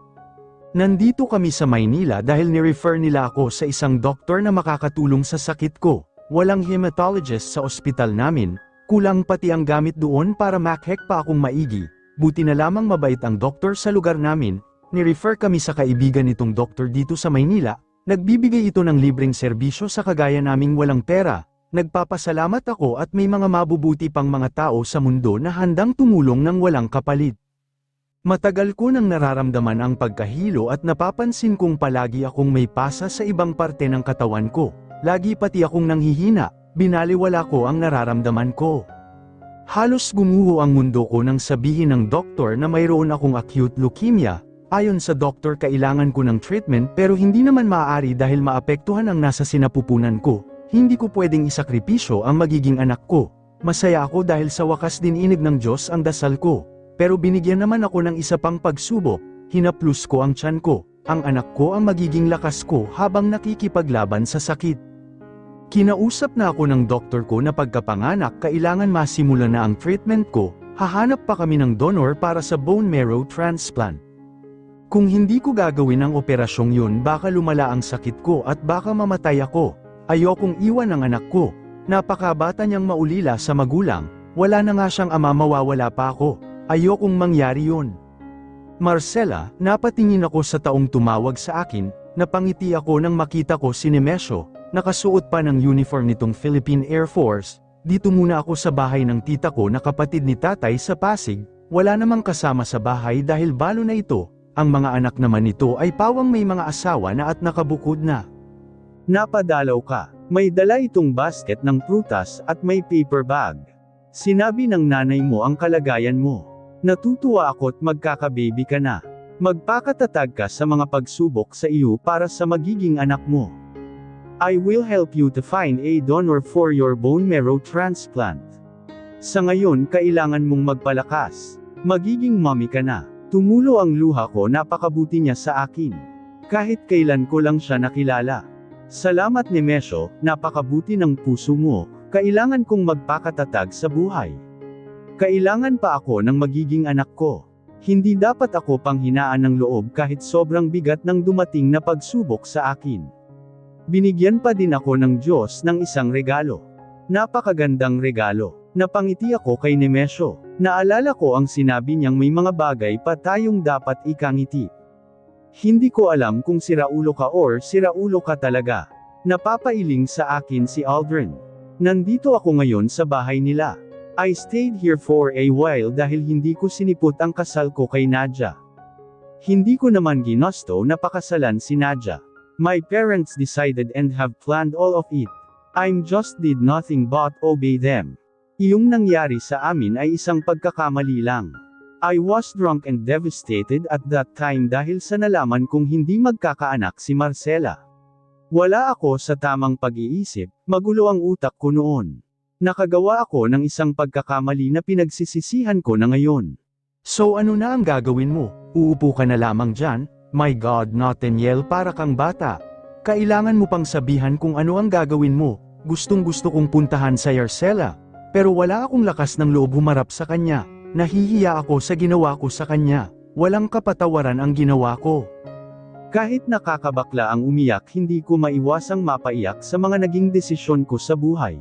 Nandito kami sa Maynila dahil ni-refer nila ako sa isang doktor na makakatulong sa sakit ko. Walang hematologist sa ospital namin, kulang pati ang gamit doon para makhek pa akong maigi. Buti na lamang mabait ang doktor sa lugar namin, ni-refer kami sa kaibigan nitong doktor dito sa Maynila, nagbibigay ito ng libreng serbisyo sa kagaya naming walang pera. Nagpapasalamat ako at may mga mabubuti pang mga tao sa mundo na handang tumulong ng walang kapalit. Matagal ko nang nararamdaman ang pagkahilo at napapansin kong palagi akong may pasa sa ibang parte ng katawan ko. Lagi pati akong nanghihina, binaliwala ko ang nararamdaman ko. Halos gumuho ang mundo ko nang sabihin ng doktor na mayroon akong acute leukemia. Ayon sa doktor kailangan ko ng treatment pero hindi naman maaari dahil maapektuhan ang nasa sinapupunan ko. Hindi ko pwedeng isakripisyo ang magiging anak ko. Masaya ako dahil sa wakas dininig ng Diyos ang dasal ko. Pero binigyan naman ako ng isa pang pagsubok, hinaplos ko ang tiyan ko, ang anak ko ang magiging lakas ko habang nakikipaglaban sa sakit. Kinausap na ako ng doktor ko na pagkapanganak kailangan masimulan na ang treatment ko, hahanap pa kami ng donor para sa bone marrow transplant. Kung hindi ko gagawin ang operasyong yun baka lumala ang sakit ko at baka mamatay ako, ayokong iwan ang anak ko, napakabata niyang maulila sa magulang, wala na nga siyang ama mawawala pa ako. Ayokong mangyari yun. Marcela, napatingin ako sa taong tumawag sa akin, napangiti ako nang makita ko si Nemesio, nakasuot pa ng uniform nitong Philippine Air Force. Dito muna ako sa bahay ng tita ko na kapatid ni tatay sa Pasig, wala namang kasama sa bahay dahil balo na ito, ang mga anak naman nito ay pawang may mga asawa na at nakabukod na. Napadalaw ka, may dala itong basket ng prutas at may paper bag. Sinabi ng nanay mo ang kalagayan mo. Natutuwa ako't magkakababy ka na. Magpakatatag ka sa mga pagsubok sa iyo para sa magiging anak mo. I will help you to find a donor for your bone marrow transplant. Sa ngayon kailangan mong magpalakas. Magiging mommy ka na. Tumulo ang luha ko, napakabuti niya sa akin. Kahit kailan ko lang siya nakilala. Salamat Nemesio, napakabuti ng puso mo. Kailangan kong magpakatatag sa buhay. Kailangan pa ako ng magiging anak ko. Hindi dapat ako panghinaan ng loob kahit sobrang bigat ng dumating na pagsubok sa akin. Binigyan pa din ako ng Diyos ng isang regalo. Napakagandang regalo. Napangiti ako kay Nemesio. Naalala ko ang sinabi niyang may mga bagay pa tayong dapat ikangiti. Hindi ko alam kung siraulo ka or siraulo ka talaga. Napapailing sa akin si Aldrin. Nandito ako ngayon sa bahay nila. I stayed here for a while dahil hindi ko sinipot ang kasal ko kay Nadia. Hindi ko naman ginusto na pakasalan si Nadia. My parents decided and have planned all of it. I'm just did nothing but obey them. Iyong nangyari sa amin ay isang pagkakamali lang. I was drunk and devastated at that time dahil sa nalaman kong hindi magkakaanak si Marcela. Wala ako sa tamang pag-iisip, magulo ang utak ko noon. Nakagawa ako ng isang pagkakamali na pinagsisisihan ko na ngayon. So ano na ang gagawin mo? Uupo ka na lamang dyan? My God Nathaniel, para kang bata. Kailangan mo pang sabihan kung ano ang gagawin mo. Gustong gusto kong puntahan sa Yarcela. Pero wala akong lakas ng loob humarap sa kanya. Nahihiya ako sa ginawa ko sa kanya. Walang kapatawaran ang ginawa ko. Kahit nakakabakla ang umiyak, hindi ko maiwasang mapaiyak sa mga naging desisyon ko sa buhay.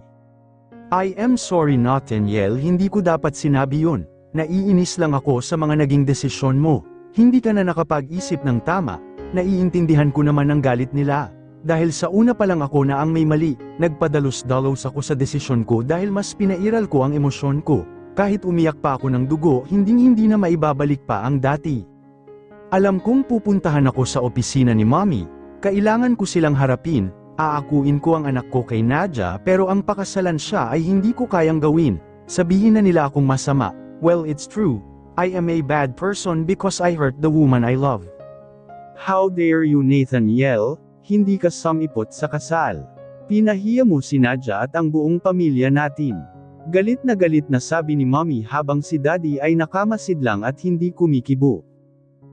I am sorry Nathaniel, hindi ko dapat sinabi yun. Naiinis lang ako sa mga naging desisyon mo. Hindi ka na nakapag-isip ng tama. Naiintindihan ko naman ang galit nila. Dahil sa una pa lang ako na ang may mali, nagpadalos-dalos ako sa desisyon ko dahil mas pinairal ko ang emosyon ko. Kahit umiyak pa ako ng dugo, hindi na maibabalik pa ang dati. Alam kong pupuntahan ako sa opisina ni Mommy. Kailangan ko silang harapin. Aakuin ko ang anak ko kay Nadia pero ang pakasalan siya ay hindi ko kayang gawin. Sabihin na nila akong masama. Well, it's true. I am a bad person because I hurt the woman I love. How dare you Nathaniel? Hindi ka sumipot sa kasal. Pinahiya mo si Nadia at ang buong pamilya natin. Galit na sabi ni Mommy habang si Daddy ay nakamasid lang at hindi kumikibo.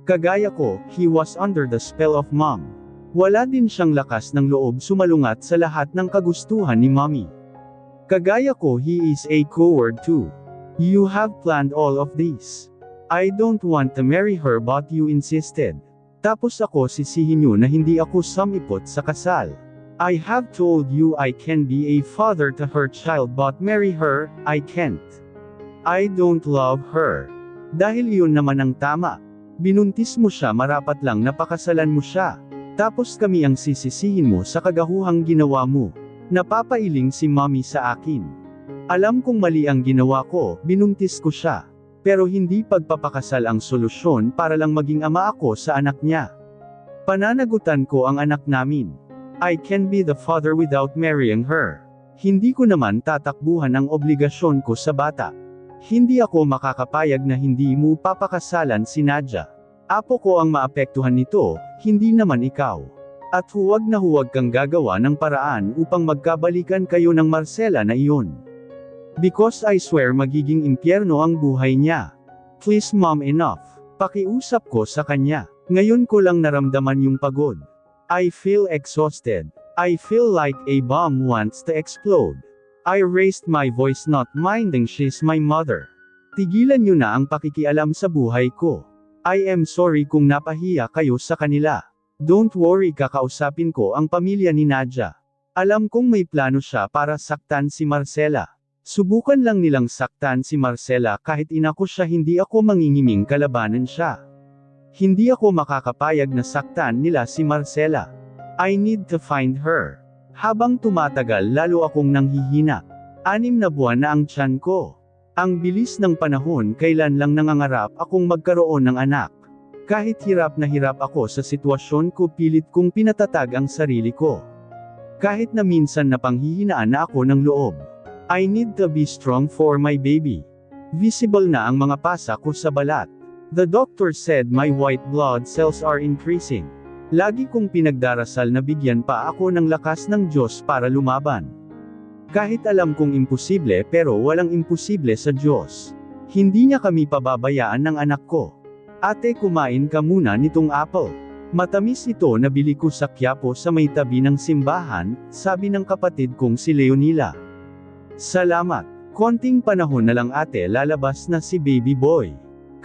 Kagaya ko, he was under the spell of Mom. Wala din siyang lakas ng loob sumalungat sa lahat ng kagustuhan ni Mommy. Kagaya ko, he is a coward too. You have planned all of this. I don't want to marry her but you insisted. Tapos ako sisihin niyo na hindi ako sumipot sa kasal. I have told you I can be a father to her child but marry her, I can't. I don't love her. Dahil iyon naman ang tama. Binuntis mo siya, marapat lang na pakasalan mo siya. Tapos kami ang sisisihin mo sa kagahuhang ginawa mo. Napapailing si Mommy sa akin. Alam kong mali ang ginawa ko, binuntis ko siya. Pero hindi pagpapakasal ang solusyon para lang maging ama ako sa anak niya. Pananagutan ko ang anak namin. I can be the father without marrying her. Hindi ko naman tatakbuhan ang obligasyon ko sa bata. Hindi ako makakapayag na hindi mo papakasalan si Nadia. Apo ko ang maapektuhan nito, hindi naman ikaw. At huwag na huwag kang gagawa ng paraan upang magkabalikan kayo ng Marcela na iyon. Because I swear magiging impyerno ang buhay niya. Please mom, enough. Pakiusap ko sa kanya. Ngayon ko lang naramdaman yung pagod. I feel exhausted. I feel like a bomb wants to explode. I raised my voice not minding she's my mother. Tigilan niyo na ang pakikialam sa buhay ko. I am sorry kung napahiya kayo sa kanila. Don't worry, kakausapin ko ang pamilya ni Nadia. Alam kong may plano siya para saktan si Marcela. Subukan lang nilang saktan si Marcela kahit ina ko siya, hindi ako mangingiming kalabanan siya. Hindi ako makakapayag na saktan nila si Marcela. I need to find her. Habang tumatagal lalo akong nanghihina. 6 na buwan na ang tiyan ko. Ang bilis ng panahon, kailan lang nangangarap akong magkaroon ng anak. Kahit hirap na hirap ako sa sitwasyon ko, pilit kong pinatatag ang sarili ko. Kahit na minsan napanghihinaan na ako ng loob. I need to be strong for my baby. Visible na ang mga pasa ko sa balat. The doctor said my white blood cells are increasing. Lagi kong pinagdarasal na bigyan pa ako ng lakas ng Diyos para lumaban. Kahit alam kong imposible, pero walang imposible sa Diyos. Hindi niya kami pababayaan ng anak ko. Ate, kumain ka muna nitong apple. Matamis ito, nabili ko sa Quiapo sa may tabi ng simbahan, sabi ng kapatid kong si Leonila. Salamat. Konting panahon na lang ate, lalabas na si baby boy.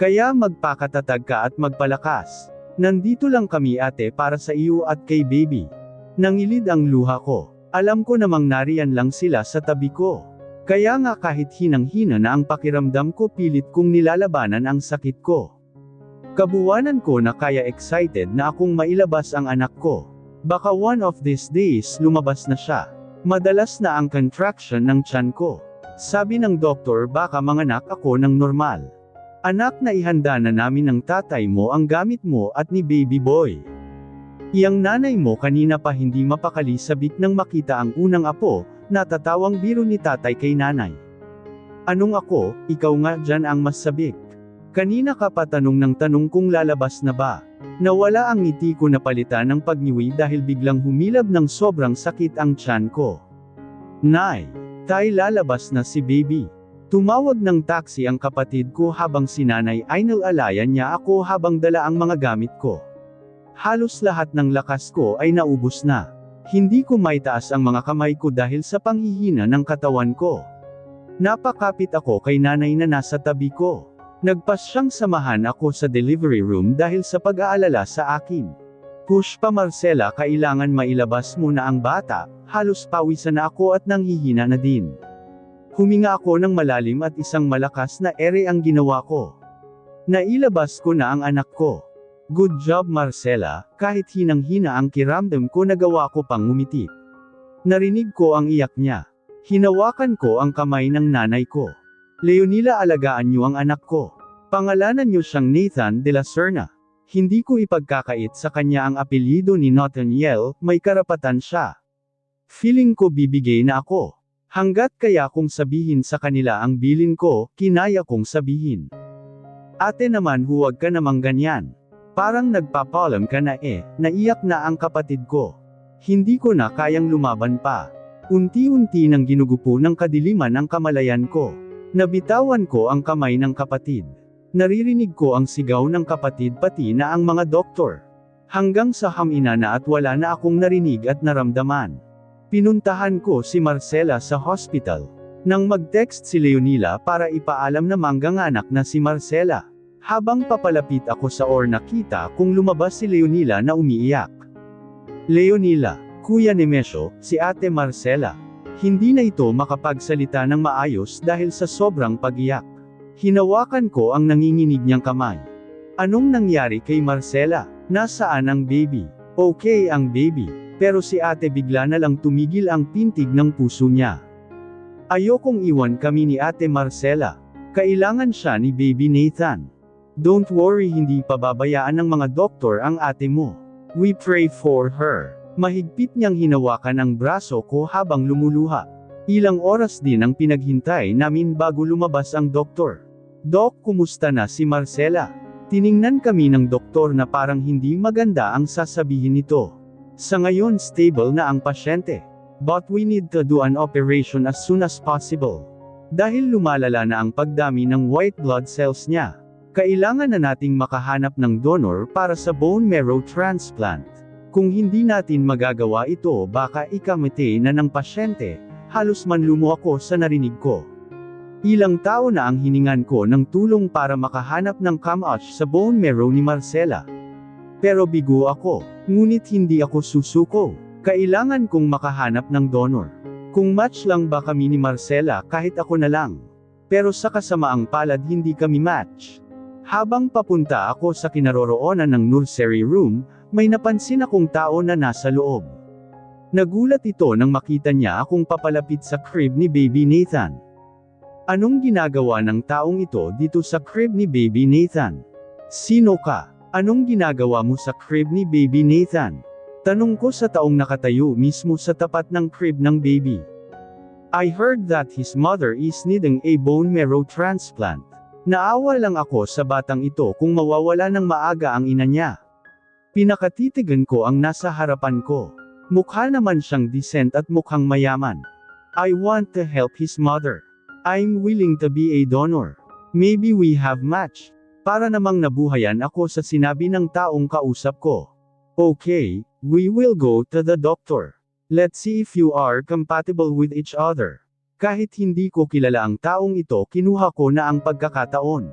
Kaya magpakatatag ka at magpalakas. Nandito lang kami ate para sa iyo at kay baby. Nangilid ang luha ko. Alam ko namang nariyan lang sila sa tabi ko. Kaya nga kahit hinang-hina na ang pakiramdam ko, pilit kong nilalabanan ang sakit ko. Kabuwanan ko na kaya excited na akong mailabas ang anak ko. Baka one of these days lumabas na siya. Madalas na ang contraction ng tiyan ko. Sabi ng doktor baka manganak ako ng normal. Anak, na ihanda na namin ng tatay mo ang gamit mo at ni baby boy. Iyang nanay mo kanina pa hindi mapakali sabik nang makita ang unang apo, natatawang biro ni tatay kay nanay. Anong ako, ikaw nga dyan ang mas sabik. Kanina ka pa tanong ng tanong kung lalabas na ba. Nawala ang ngiti ko, na palitan ng pagniwi dahil biglang humilab ng sobrang sakit ang tiyan ko. Nay, tay, lalabas na si baby. Tumawag ng taxi ang kapatid ko habang si nanay ay nalalayan niya ako habang dala ang mga gamit ko. Halos lahat ng lakas ko ay naubos na. Hindi ko maitaas ang mga kamay ko dahil sa panghihina ng katawan ko. Napakapit ako kay nanay na nasa tabi ko. Nagpas siyang samahan ako sa delivery room dahil sa pag-aalala sa akin. Push pa Marcela, kailangan mailabas mo na ang bata, halos pawisan na ako at nanghihina na din. Huminga ako ng malalim at isang malakas na ere ang ginawa ko. Nailabas ko na ang anak ko. Good job Marcela, kahit hinang-hina ang kiramdam ko, nagawa ko pang ngumiti. Narinig ko ang iyak niya. Hinawakan ko ang kamay ng nanay ko. Leonila, alagaan niyo ang anak ko. Pangalanan niyo siyang Nathan de la Serna. Hindi ko ipagkakait sa kanya ang apelyido ni Nathaniel, may karapatan siya. Feeling ko bibigay na ako. Hanggat kaya kong sabihin sa kanila ang bilin ko, kinaya kong sabihin. Ate naman, huwag ka namang ganyan. Parang nagpapalam ka na naiyak na ang kapatid ko. Hindi ko na kayang lumaban pa. Unti-unti nang ginugupo ng kadiliman ang kamalayan ko. Nabitawan ko ang kamay ng kapatid. Naririnig ko ang sigaw ng kapatid pati na ang mga doktor. Hanggang sa hamina na at wala na akong narinig at naramdaman. Pinuntahan ko si Marcela sa hospital. Nang mag-text si Leonila para ipaalam na mangganganak na si Marcela. Habang papalapit ako sa nakita kong lumabas si Leonila na umiiyak. Leonila, Kuya Nemesio, si Ate Marcela. Hindi na ito makapagsalita ng maayos dahil sa sobrang pag-iyak. Hinawakan ko ang nanginginig niyang kamay. Anong nangyari kay Marcela? Nasaan ang baby? Okay ang baby. Pero si ate bigla na lang tumigil ang pintig ng puso niya. Ayokong iwan kami ni Ate Marcela. Kailangan siya ni Baby Nathan. Don't worry, hindi pababayaan ng mga doktor ang ate mo. We pray for her. Mahigpit niyang hinawakan ang braso ko habang lumuluha. Ilang oras din ang pinaghintay namin bago lumabas ang doktor. Doc, kumusta na si Marcela? Tiningnan kami ng doktor na parang hindi maganda ang sasabihin nito. Sa ngayon stable na ang pasyente. But we need to do an operation as soon as possible. Dahil lumalala na ang pagdami ng white blood cells niya. Kailangan na nating makahanap ng donor para sa bone marrow transplant. Kung hindi natin magagawa ito, baka ikamete na ng pasyente. Halos manlumo ako sa narinig ko. Ilang tao na ang hiningan ko ng tulong para makahanap ng camouch sa bone marrow ni Marcela. Pero bigo ako, ngunit hindi ako susuko. Kailangan kong makahanap ng donor. Kung match lang ba kami ni Marcela, kahit ako na lang. Pero sa kasamaang palad hindi kami match. Habang papunta ako sa kinaroroonan ng nursery room, may napansin akong tao na nasa loob. Nagulat ito nang makita niya akong papalapit sa crib ni Baby Nathan. Anong ginagawa ng taong ito dito sa crib ni Baby Nathan? Sino ka? Anong ginagawa mo sa crib ni Baby Nathan? Tanong ko sa taong nakatayo mismo sa tapat ng crib ng baby. I heard that his mother is needing a bone marrow transplant. Naawa lang ako sa batang ito kung mawawala ng maaga ang ina niya. Pinakatitigan ko ang nasa harapan ko. Mukha naman siyang decent at mukhang mayaman. I want to help his mother. I'm willing to be a donor. Maybe we have match. Para namang nabuhayan ako sa sinabi ng taong kausap ko. Okay, we will go to the doctor. Let's see if you are compatible with each other. Kahit hindi ko kilala ang taong ito, kinuha ko na ang pagkakataon.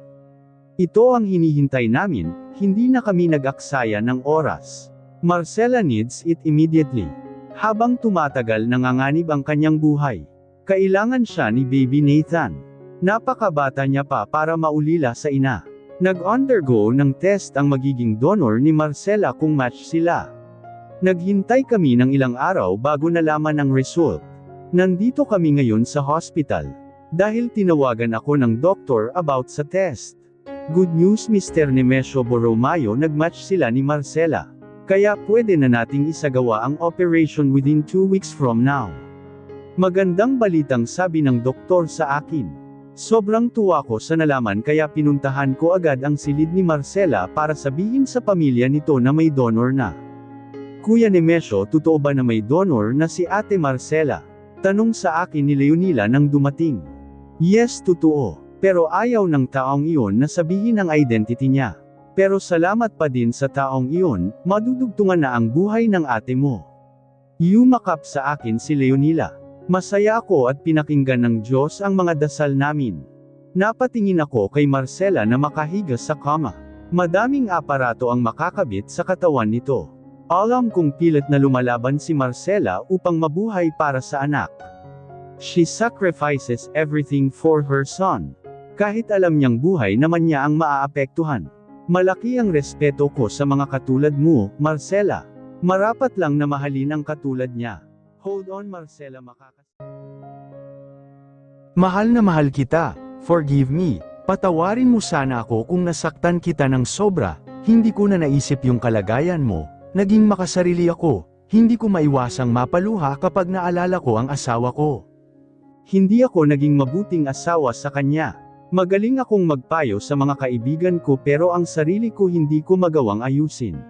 Ito ang hinihintay namin, hindi na kami nag-aksaya ng oras. Marcela needs it immediately. Habang tumatagal nanganganib ang kanyang buhay. Kailangan siya ni Baby Nathan. Napakabata niya pa para maulila sa ina. Nag-undergo ng test ang magiging donor ni Marcela kung match sila. Naghintay kami ng ilang araw bago nalaman ang result. Nandito kami ngayon sa hospital. Dahil tinawagan ako ng doktor about sa test. Good news, Mr. Nemesio Borromeo, nag-match sila ni Marcela. Kaya pwede na nating isagawa ang operation within 2 weeks from now. Magandang balitang, sabi ng doktor sa akin. Sobrang tuwa ko sa nalaman kaya pinuntahan ko agad ang silid ni Marcela para sabihin sa pamilya nito na may donor na. Kuya Nemesio, totoo ba na may donor na si Ate Marcela? Tanong sa akin ni Leonila nang dumating. Yes, totoo. Pero ayaw ng taong iyon na sabihin ang identity niya. Pero salamat pa din sa taong iyon, madudugtungan na ang buhay ng ate mo. Yumakap sa akin si Leonila. Masaya ako at pinakinggan ng Diyos ang mga dasal namin. Napatingin ako kay Marcela na makahiga sa kama. Madaming aparato ang makakabit sa katawan nito. Alam kong pilit na lumalaban si Marcela upang mabuhay para sa anak. She sacrifices everything for her son. Kahit alam niyang buhay naman niya ang maaapektuhan. Malaki ang respeto ko sa mga katulad mo, Marcela. Marapat lang na mahalin ang katulad niya. Hold on, Marcela, Mahal na mahal kita. Forgive me. Patawarin mo sana ako kung nasaktan kita ng sobra. Hindi ko na naisip yung kalagayan mo. Naging makasarili ako. Hindi ko maiwasang mapaluha kapag naalala ko ang asawa ko. Hindi ako naging mabuting asawa sa kanya. Magaling akong magpayo sa mga kaibigan ko pero ang sarili ko hindi ko magawang ayusin.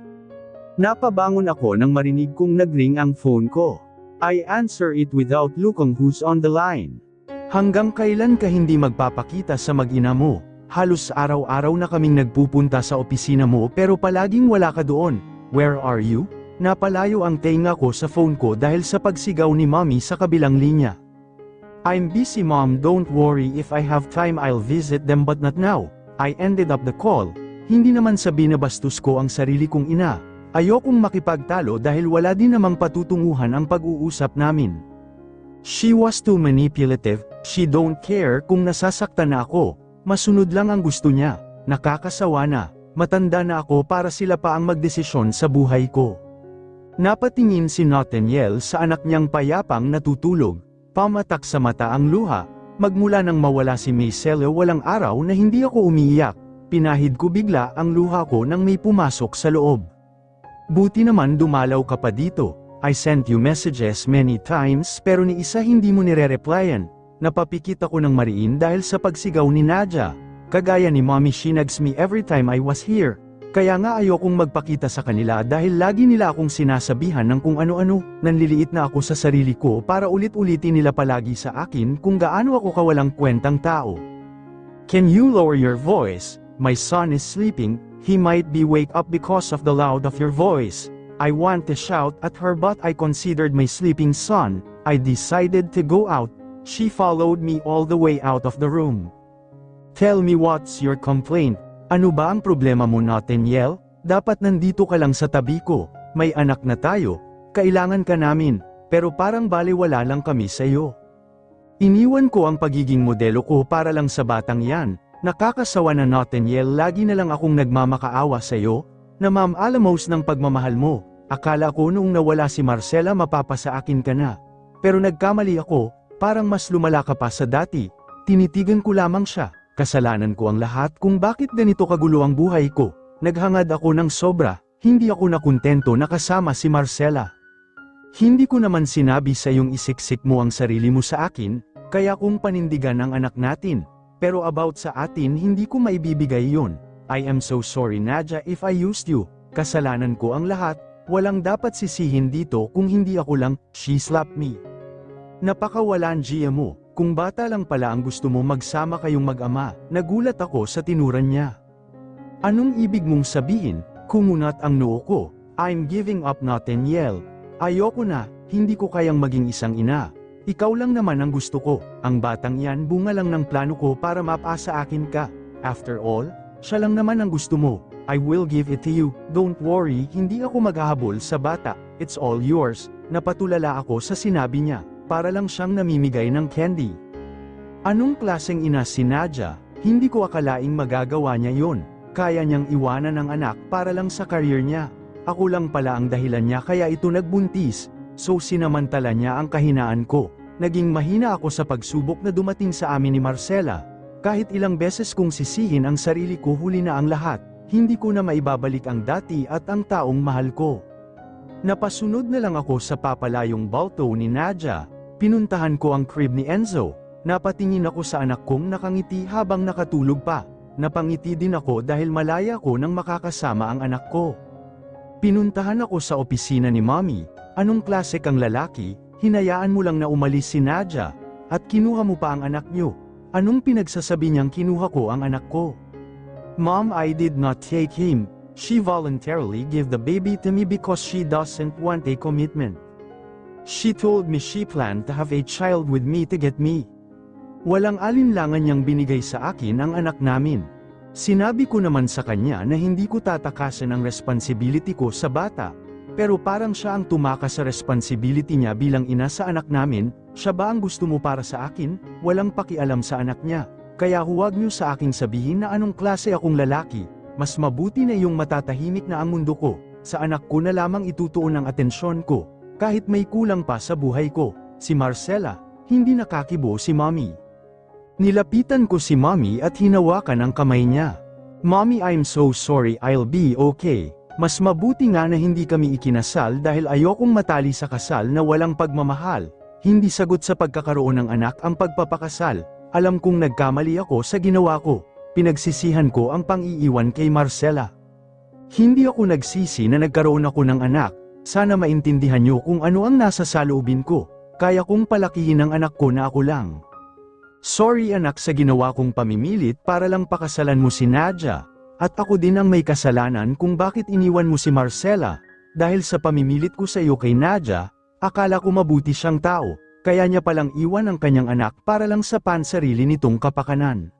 Napabangon ako nang marinig kong nagring ang phone ko. I answer it without looking who's on the line. Hanggang kailan ka hindi magpapakita sa mag-ina mo? Halos araw-araw na kaming nagpupunta sa opisina mo pero palaging wala ka doon. Where are you? Napalayo ang tenga ko sa phone ko dahil sa pagsigaw ni Mommy sa kabilang linya. I'm busy, Mom, don't worry, if I have time I'll visit them but not now. I ended up the call. Hindi naman sa binabastos ko ang sarili kong ina. Ayokong makipagtalo dahil wala din namang patutunguhan ang pag-uusap namin. She was too manipulative, she don't care kung nasasaktan na ako, masunod lang ang gusto niya, nakakasawa na, matanda na ako para sila pa ang magdesisyon sa buhay ko. Napatingin si Nathaniel sa anak niyang payapang natutulog, pamatak sa mata ang luha, Magmula nang mawala si Marcelo walang araw na hindi ako umiiyak, pinahid ko bigla ang luha ko nang may pumasok sa loob. Buti naman dumalaw ka pa dito, I sent you messages many times pero ni isa hindi mo nire-replyan. Napapikit ako ng mariin dahil sa pagsigaw ni Nadia. Kagaya ni Mommy, she nags me every time I was here. Kaya nga ayokong magpakita sa kanila dahil lagi nila akong sinasabihan ng kung ano-ano. Nanliliit na ako sa sarili ko para ulit-ulitin nila palagi sa akin kung gaano ako kawalang kwentang tao. Can you lower your voice? My son is sleeping, he might be wake up because of the loud of your voice. I want to shout at her but I considered my sleeping son. I decided to go out. She followed me all the way out of the room. Tell me what's your complaint? Ano ba ang problema mo, Nathaniel? Dapat nandito ka lang sa tabi ko, may anak na tayo, kailangan ka namin, pero parang baliwala lang kami sa iyo. Iniwan ko ang pagiging modelo ko para lang sa batang yan, nakakasawa na Nathaniel, lagi na lang akong nagmamakaawa sa iyo, na alamos ng pagmamahal mo, akala ko noong nawala si Marcela mapapasa akin ka na. Pero nagkamali ako, parang mas lumala ka pa sa dati, tinitigan ko lamang siya. Kasalanan ko ang lahat kung bakit ganito kagulo ang buhay ko. Naghangad ako ng sobra, hindi ako nakuntento na kasama si Marcela. Hindi ko naman sinabi sa iyong isiksik mo ang sarili mo sa akin, kaya kung panindigan ang anak natin. Pero about sa atin hindi ko maibibigay yun. I am so sorry Nadia if I used you. Kasalanan ko ang lahat, walang dapat sisihin dito kung hindi ako lang, she slapped me. Napakawalan Gia mo. Kung bata lang pala ang gusto mo magsama kayong mag-ama, nagulat ako sa tinuran niya. Anong ibig mong sabihin? Kumunat ang noo ko. I'm giving up Nathaniel. Ayoko na, hindi ko kayang maging isang ina. Ikaw lang naman ang gusto ko, ang batang yan bunga lang ng plano ko para mapasa akin ka. After all, siya lang naman ang gusto mo. I will give it to you, don't worry, hindi ako maghahabol sa bata, it's all yours. Napatulala ako sa sinabi niya. Para lang siyang namimigay ng candy. Anong klaseng ina si Nadia? Hindi ko akalaing magagawa niya yon. Kaya niyang iwanan ang anak para lang sa career niya. Ako lang pala ang dahilan niya kaya ito nagbuntis. So sinamantala niya ang kahinaan ko. Naging mahina ako sa pagsubok na dumating sa amin ni Marcela. Kahit ilang beses kong sisihin ang sarili ko, huli na ang lahat. Hindi ko na maibabalik ang dati at ang taong mahal ko. Napasunod na lang ako sa papalayong balto ni Nadia. Pinuntahan ko ang crib ni Enzo. Napatingin ako sa anak kong nakangiti habang nakatulog pa. Napangiti din ako dahil malaya ko nang makakasama ang anak ko. Pinuntahan ako sa opisina ni Mommy. Anong klase kang lalaki? Hinayaan mo lang na umalis si Nadia. At kinuha mo pa ang anak niyo. Anong pinagsasabi niyang kinuha ko ang anak ko? Mom, I did not take him. She voluntarily gave the baby to me because she doesn't want a commitment. She told me she planned to have a child with me to get me. Walang alinlangan niyang binigay sa akin ang anak namin. Sinabi ko naman sa kanya na hindi ko tatakasan ang responsibility ko sa bata. Pero parang siya ang tumakas sa responsibility niya bilang ina sa anak namin. Siya ba ang gusto mo para sa akin? Walang pakialam sa anak niya. Kaya huwag niyo sa aking sabihin na anong klase akong lalaki. Mas mabuti na iyong matatahimik na ang mundo ko. Sa anak ko na lamang itutuon ang atensyon ko. Kahit may kulang pa sa buhay ko. Si Marcela, hindi nakakibo si Mommy. Nilapitan ko si Mommy at hinawakan ang kamay niya. Mommy, I'm so sorry, I'll be okay. Mas mabuti nga na hindi kami ikinasal dahil ayokong matali sa kasal na walang pagmamahal. Hindi sagot sa pagkakaroon ng anak ang pagpapakasal. Alam kong nagkamali ako sa ginawa ko. Pinagsisihan ko ang pang-iiwan kay Marcela. Hindi ako nagsisi na nagkaroon ako ng anak. Sana maintindihan niyo kung ano ang nasa saloobin ko. Kaya kong palakihin ang anak ko na ako lang. Sorry anak sa ginawa kong pamimilit para lang pakasalan mo si Nadia. At ako din ang may kasalanan kung bakit iniwan mo si Marcela. Dahil sa pamimilit ko sa iyo kay Nadia, akala ko mabuti siyang tao. Kaya niya palang iwan ang kanyang anak para lang sa pansarili nitong kapakanan.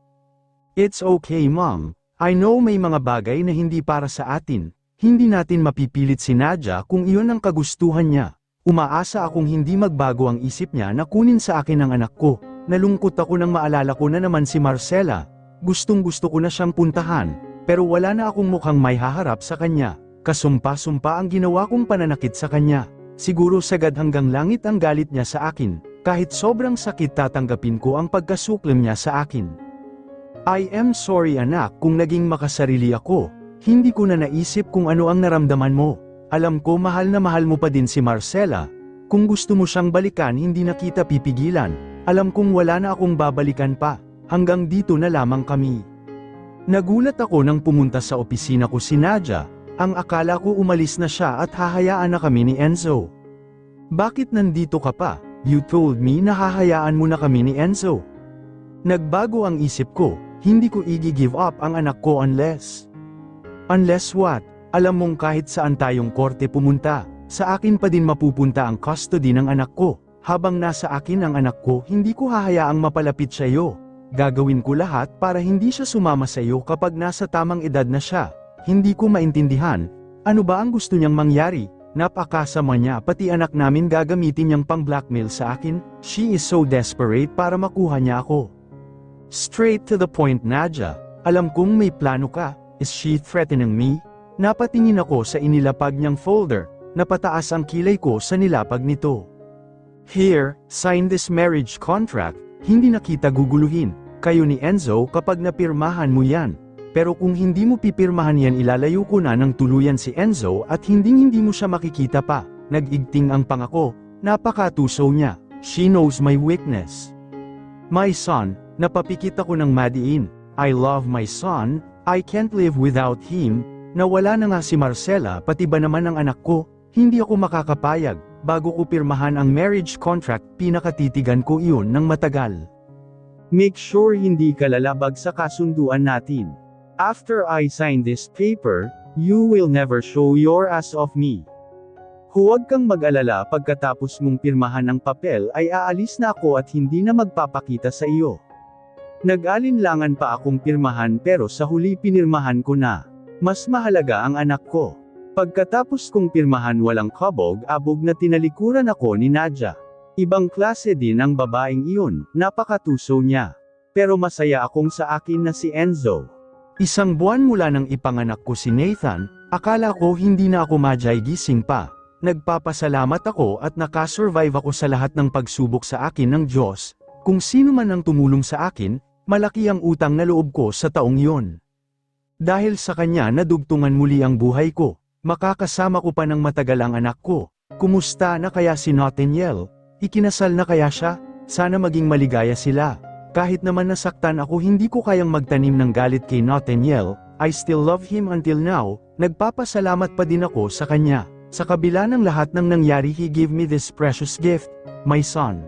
It's okay Mom. I know may mga bagay na hindi para sa atin. Hindi natin mapipilit si Nadia kung iyon ang kagustuhan niya. Umaasa akong hindi magbago ang isip niya na kunin sa akin ang anak ko. Nalungkot ako nang maalala ko na naman si Marcela. Gustong-gusto ko na siyang puntahan, pero wala na akong mukhang may haharap sa kanya. Kasumpa-sumpa ang ginawa kong pananakit sa kanya. Siguro sagad hanggang langit ang galit niya sa akin. Kahit sobrang sakit tatanggapin ko ang pagkasuklim niya sa akin. I am sorry anak kung naging makasarili ako, hindi ko na naisip kung ano ang naramdaman mo. Alam ko mahal na mahal mo pa din si Marcela, kung gusto mo siyang balikan hindi na kita pipigilan, alam kong wala na akong babalikan pa, hanggang dito na lamang kami. Nagulat ako nang pumunta sa opisina ko si Nadia, ang akala ko umalis na siya at hahayaan na kami ni Enzo. Bakit nandito ka pa? You told me na hahayaan mo na kami ni Enzo. Nagbago ang isip ko, hindi ko i-give up ang anak ko unless... Unless what? Alam mong kahit saan tayong korte pumunta, sa akin pa din mapupunta ang custody ng anak ko. Habang nasa akin ang anak ko, hindi ko hahayaang mapalapit sa iyo. Gagawin ko lahat para hindi siya sumama sa iyo kapag nasa tamang edad na siya. Hindi ko maintindihan, ano ba ang gusto niyang mangyari? Napakasama niya pati anak namin gagamitin niyang pang-blackmail sa akin, she is so desperate para makuha niya ako. Straight to the point Nadia, alam kong may plano ka, is she threatening me? Napatingin ako sa inilapag niyang folder, napataas ang kilay ko sa nilapag nito. Here, sign this marriage contract, hindi na kita guguluhin, kayo ni Enzo kapag napirmahan mo yan. Pero kung hindi mo pipirmahan yan ilalayo ko na ng tuluyan si Enzo at hindi mo siya makikita pa. Nag-igting ang pangako, napakatusaw niya, she knows my weakness. My son, napapikit ako ng madiin, I love my son, I can't live without him, nawala na nga si Marcela pati ba naman ang anak ko, hindi ako makakapayag, bago ko pirmahan ang marriage contract pinakatitigan ko iyon ng matagal. Make sure hindi ka lalabag sa kasunduan natin. After I sign this paper, you will never show your ass off me. Huwag kang mag-alala pagkatapos mong pirmahan ang papel ay aalis na ako at hindi na magpapakita sa iyo. Nag-alinlangan pa akong pirmahan pero sa huli pinirmahan ko na. Mas mahalaga ang anak ko. Pagkatapos kong pirmahan walang kabog-abog na tinalikuran ako ni Nadia. Ibang klase din ang babaeng iyon, napakatuso niya. Pero masaya akong sa akin na si Enzo. Isang buwan mula nang ipanganak ko si Nathan, akala ko hindi na ako gising pa. Nagpapasalamat ako at nakasurvive ako sa lahat ng pagsubok sa akin ng Diyos. Kung sino man ang tumulong sa akin, malaki ang utang na loob ko sa taong iyon. Dahil sa kanya nadugtungan muli ang buhay ko, makakasama ko pa ng matagal ang anak ko. Kumusta na kaya si Nathaniel? Ikinasal na kaya siya? Sana maging maligaya sila. Kahit naman nasaktan ako hindi ko kayang magtanim ng galit kay Nathaniel, I still love him until now, nagpapasalamat pa din ako sa kanya. Sa kabila ng lahat ng nangyari he gave me this precious gift, my son.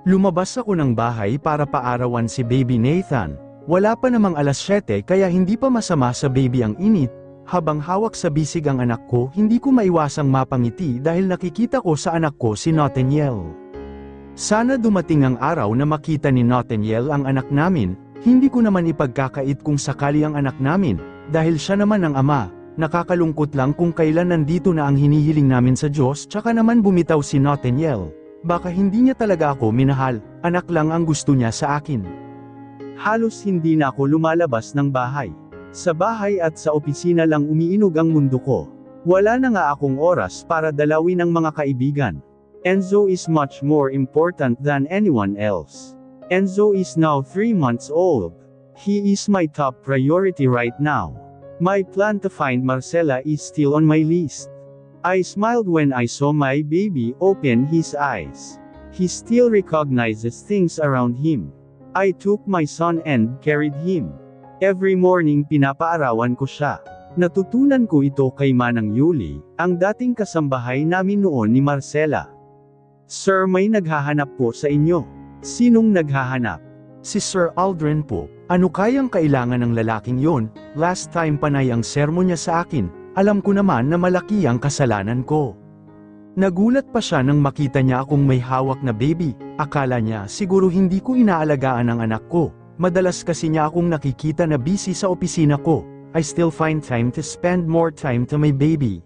Lumabas ako ng bahay para paarawan si baby Nathan, wala pa namang 7:00 kaya hindi pa masama sa baby ang init, habang hawak sa bisig ang anak ko hindi ko maiwasang mapangiti dahil nakikita ko sa anak ko si Nathaniel. Sana dumating ang araw na makita ni Nathaniel ang anak namin, hindi ko naman ipagkakait kung sakali ang anak namin, dahil siya naman ang ama, nakakalungkot lang kung kailan nandito na ang hinihiling namin sa Diyos tsaka naman bumitaw si Nathaniel. Baka hindi niya talaga ako minahal, anak lang ang gusto niya sa akin. Halos hindi na ako lumalabas ng bahay. Sa bahay at sa opisina lang umiinog ang mundo ko. Wala na nga akong oras para dalawin ang mga kaibigan. Enzo is much more important than anyone else. Enzo is now 3 months old. He is my top priority right now. My plan to find Marcela is still on my list. I smiled when I saw my baby open his eyes. He still recognizes things around him. I took my son and carried him. Every morning pinapaarawan ko siya. Natutunan ko ito kay Manang Yuli, ang dating kasambahay namin noon ni Marcela. Sir, may naghahanap po sa inyo. Sinong naghahanap? Si Sir Aldrin po. Ano kayang kailangan ng lalaking yon? Last time panay ang sermon niya sa akin, alam ko naman na malaki ang kasalanan ko. Nagulat pa siya nang makita niya akong may hawak na baby, akala niya siguro hindi ko inaalagaan ang anak ko. Madalas kasi niya akong nakikita na busy sa opisina ko, I still find time to spend more time to my baby.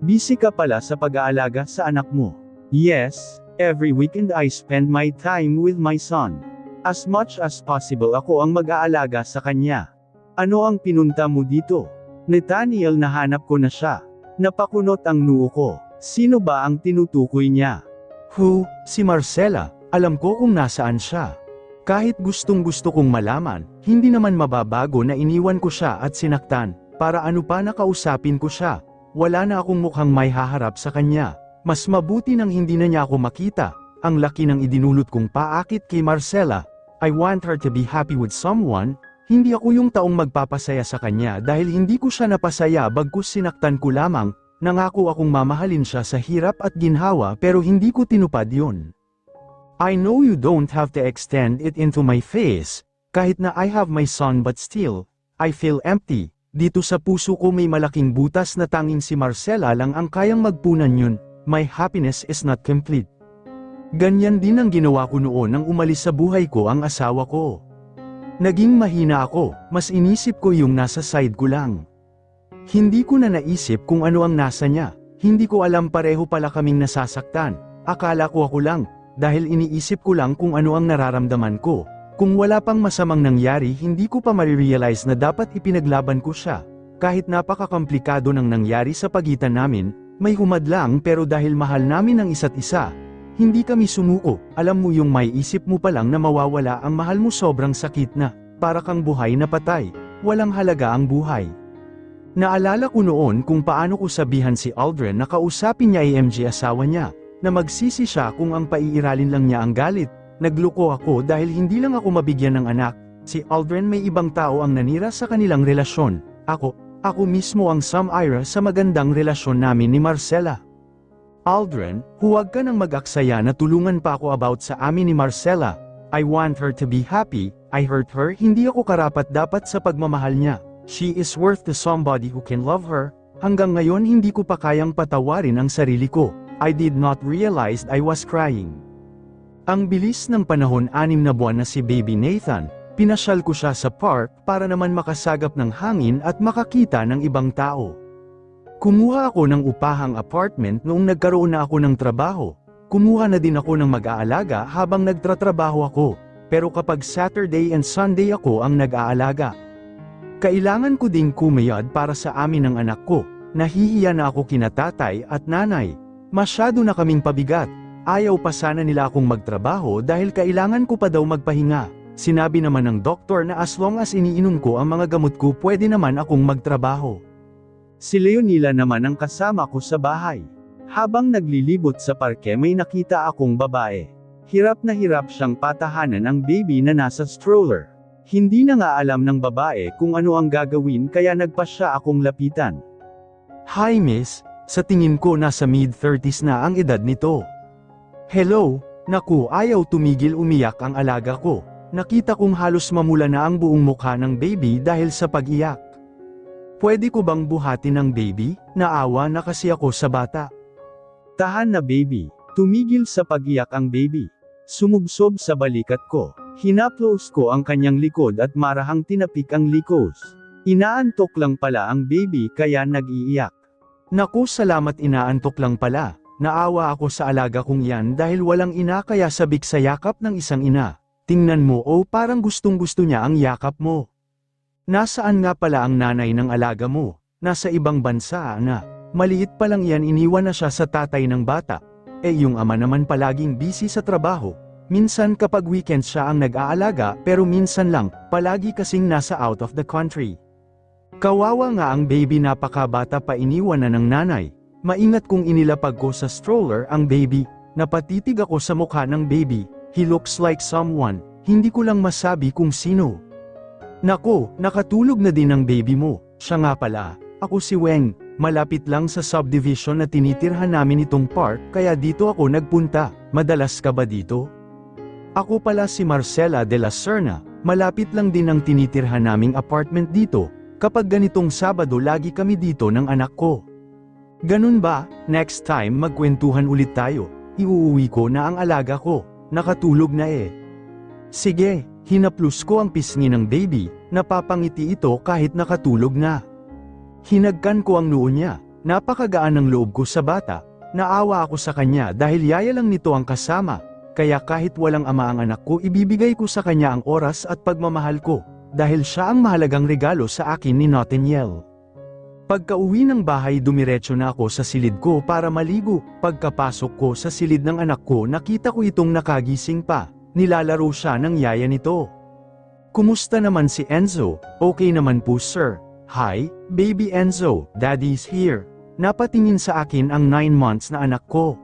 Busy ka pala sa pag-aalaga sa anak mo. Yes, every weekend I spend my time with my son. As much as possible ako ang mag-aalaga sa kanya. Ano ang pinunta mo dito? Nathaniel, nahanap ko na siya. Napakunot ang noo ko. Sino ba ang tinutukoy niya? Si Marcela, alam ko kung nasaan siya. Kahit gustong-gusto kong malaman, hindi naman mababago na iniwan ko siya at sinaktan, para ano pa nakausapin ko siya. Wala na akong mukhang may haharap sa kanya. Mas mabuti nang hindi na niya ako makita. Ang laki ng idinulot kong paakit kay Marcela. I want her to be happy with someone. Hindi ako yung taong magpapasaya sa kanya dahil hindi ko siya napasaya bagkus sinaktan ko lamang. Nangako akong mamahalin siya sa hirap at ginhawa pero hindi ko tinupad yun. I know you don't have to extend it into my face, kahit na I have my son but still, I feel empty. Dito sa puso ko may malaking butas na tanging si Marcela lang ang kayang magpunan yun. My happiness is not complete. Ganyan din ang ginawa ko noon nang umalis sa buhay ko ang asawa ko. Naging mahina ako, mas inisip ko yung nasa side ko lang. Hindi ko na naisip kung ano ang nasa niya, hindi ko alam pareho pala kaming nasasaktan, akala ko ako lang. Dahil iniisip ko lang kung ano ang nararamdaman ko. Kung wala pang masamang nangyari hindi ko pa marirealize na dapat ipinaglaban ko siya. Kahit napakakomplikado ng nangyari sa pagitan namin, may humadlang pero dahil mahal namin ang isa't isa, hindi kami sumuko. Alam mo yung may isip mo pa lang na mawawala ang mahal mo sobrang sakit na, para kang buhay na patay, walang halaga ang buhay. Naalala ko noon kung paano ko sabihan si Aldrin na kausapin niya AMG asawa niya. Na magsisi siya kung ang paiiralin lang niya ang galit. Nagloko ako dahil hindi lang ako mabigyan ng anak. Si Aldrin may ibang tao ang nanira sa kanilang relasyon. Ako mismo ang sumira sa magandang relasyon namin ni Marcela. Aldrin, huwag ka nang mag-aksaya na tulungan pa ako about sa amin ni Marcela. I want her to be happy. I hurt her, hindi ako karapat dapat sa pagmamahal niya. She is worth to somebody who can love her. Hanggang ngayon hindi ko pa kayang patawarin ang sarili ko. I did not realize I was crying. Ang bilis ng panahon 6 na buwan na si Baby Nathan, pinasyal ko siya sa park para naman makasagap ng hangin at makakita ng ibang tao. Kumuha ako ng upahang apartment noong nagkaroon na ako ng trabaho. Kumuha na din ako ng mag-aalaga habang nagtratrabaho ako, pero kapag Saturday and Sunday ako ang nag-aalaga. Kailangan ko ding kumayad para sa amin ng anak ko, nahihiya na ako kina tatay at nanay. Masyado na kaming pabigat, ayaw pa sana nila akong magtrabaho dahil kailangan ko pa daw magpahinga. Sinabi naman ng doktor na as long as iniinom ko ang mga gamot ko pwede naman akong magtrabaho. Si Leonila naman ang kasama ko sa bahay. Habang naglilibot sa parke may nakita akong babae. Hirap na hirap siyang patahanan ang baby na nasa stroller. Hindi na nga alam ng babae kung ano ang gagawin kaya nagpasya akong lapitan. Hi miss. Sa tingin ko nasa mid-30s na ang edad nito. Hello, naku ayaw tumigil umiyak ang alaga ko. Nakita kong halos mamula na ang buong mukha ng baby dahil sa pag-iyak. Pwede ko bang buhatin ang baby? Naawa na kasi ako sa bata. Tahan na baby. Tumigil sa pag-iyak ang baby. Sumubsob sa balikat ko. Hinaplos ko ang kanyang likod at marahang tinapik ang likos. Inaantok lang pala ang baby kaya nag-iiyak. Naku salamat inaantok lang pala, naawa ako sa alaga kong yan dahil walang ina kaya sabik sa yakap ng isang ina. Tingnan mo parang gustong gusto niya ang yakap mo. Nasaan nga pala ang nanay ng alaga mo? Nasa ibang bansa na. Maliit pa lang yan iniwan na siya sa tatay ng bata. Yung ama naman palaging busy sa trabaho. Minsan kapag weekend siya ang nag-aalaga pero minsan lang, palagi kasing nasa out of the country. Kawawa nga ang baby napakabata pa iniwan na ng nanay. Maingat kong inilapag ko sa stroller ang baby. Napatitig ako sa mukha ng baby. He looks like someone. Hindi ko lang masabi kung sino. Nako, nakatulog na din ang baby mo. Siya nga pala. Ako si Weng. Malapit lang sa subdivision na tinitirhan namin itong park kaya dito ako nagpunta. Madalas ka ba dito? Ako pala si Marcela de la Serna. Malapit lang din ang tinitirhan naming apartment dito. Kapag ganitong Sabado lagi kami dito ng anak ko. Ganun ba? Next time magkwentuhan ulit tayo. Iuuwi ko na ang alaga ko. Nakatulog na Sige, hinaplos ko ang pisngi ng baby. Napapangiti ito kahit nakatulog na. Hinagkan ko ang noo niya. Napakagaan ng loob ko sa bata. Naawa ako sa kanya dahil yaya lang nito ang kasama. Kaya kahit walang ama ang anak ko ibibigay ko sa kanya ang oras at pagmamahal ko. Dahil siya ang mahalagang regalo sa akin ni Nathaniel. Pagka-uwi ng bahay dumiretso na ako sa silid ko para maligo. Pagkapasok ko sa silid ng anak ko nakita ko itong nakagising pa, nilalaro siya ng yaya nito. Kumusta naman si Enzo? Okay naman po sir. Hi, baby Enzo, daddy's here. Napatingin sa akin ang 9 months na anak ko.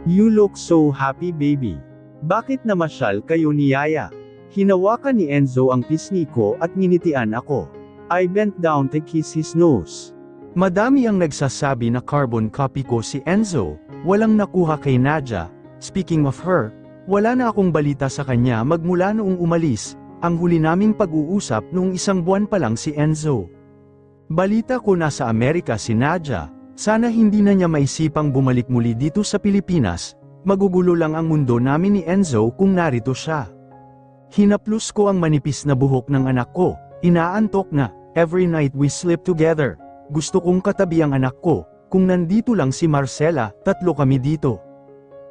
You look so happy baby. Bakit namasyal kayo ni yaya? Hinawakan ni Enzo ang pisngi ko at nginitian ako. I bent down to kiss his nose. Madami ang nagsasabi na carbon copy ko si Enzo, walang nakuha kay Nadia. Speaking of her, wala na akong balita sa kanya magmula noong umalis, ang huli naming pag-uusap noong 1 buwan pa lang si Enzo. Balita ko nasa Amerika si Nadia, sana hindi na niya maisipang bumalik muli dito sa Pilipinas, magugulo lang ang mundo namin ni Enzo kung narito siya. Hinaplos ko ang manipis na buhok ng anak ko. Inaantok na, every night we sleep together. Gusto kong katabi ang anak ko, kung nandito lang si Marcela, 3 kami dito.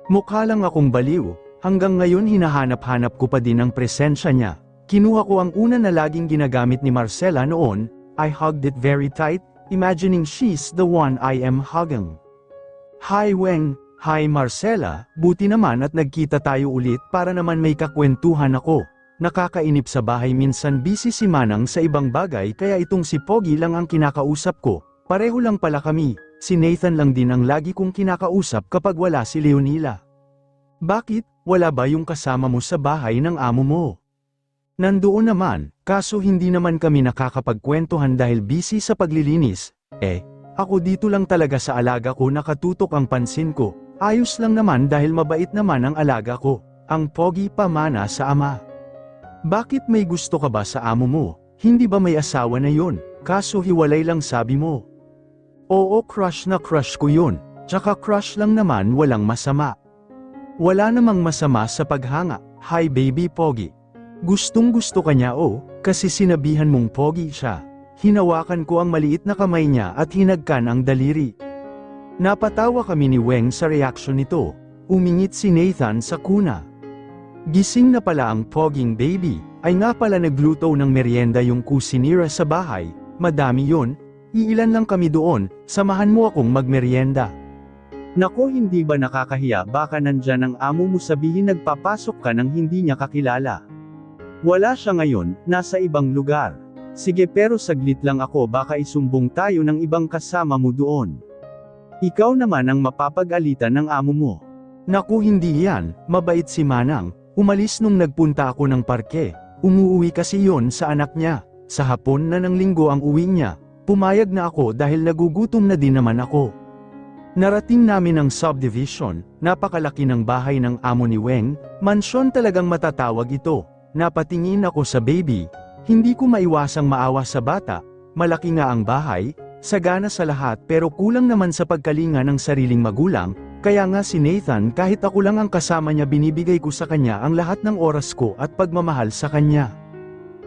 Mukha lang akong baliw, hanggang ngayon hinahanap-hanap ko pa din ang presensya niya. Kinuha ko ang una na laging ginagamit ni Marcela noon, I hugged it very tight, imagining she's the one I am hugging. Hi Weng, hi Marcela, buti naman at nagkita tayo ulit para naman may kakwentuhan ako. Nakakainip sa bahay minsan busy si Manang sa ibang bagay kaya itong si Pogi lang ang kinakausap ko, pareho lang pala kami, si Nathan lang din ang lagi kong kinakausap kapag wala si Leonila. Bakit, wala ba yung kasama mo sa bahay ng amo mo? Nandoon naman, kaso hindi naman kami nakakapagkwentuhan dahil busy sa paglilinis, ako dito lang talaga sa alaga ko nakatutok ang pansin ko, ayos lang naman dahil mabait naman ang alaga ko, ang Pogi pamana sa ama. Bakit may gusto ka ba sa amo mo? Hindi ba may asawa na yun? Kaso hiwalay lang sabi mo. Oo crush na crush ko yun, tsaka crush lang naman walang masama. Wala namang masama sa paghanga, hi baby Pogi. Gustong gusto ka niya kasi sinabihan mong Pogi siya. Hinawakan ko ang maliit na kamay niya at hinagkan ang daliri. Napatawa kami ni Weng sa reaksyon nito, umingit si Nathan sa kuna. Gising na pala ang Poging baby, ay nga pala nagluto ng merienda yung kusinira sa bahay, madami yun, iilan lang kami doon, samahan mo akong magmerienda. Nako hindi ba nakakahiya baka nandyan ang amo mo sabihin nagpapasok ka nang hindi niya kakilala. Wala siya ngayon, nasa ibang lugar. Sige pero saglit lang ako baka isumbong tayo ng ibang kasama mo doon. Ikaw naman ang mapapag-alitan ng amo mo. Naku hindi yan, mabait si Manang. Umalis nung nagpunta ako ng parke, umuuwi kasi yon sa anak niya, sa hapon na ng linggo ang uwi niya, pumayag na ako dahil nagugutom na din naman ako. Narating namin ang subdivision, napakalaki ng bahay ng amo ni Weng, mansyon talagang matatawag ito, napatingin ako sa baby, hindi ko maiwasang maawa sa bata, malaki nga ang bahay, sagana sa lahat pero kulang naman sa pagkalinga ng sariling magulang. Kaya nga si Nathan kahit ako lang ang kasama niya binibigay ko sa kanya ang lahat ng oras ko at pagmamahal sa kanya.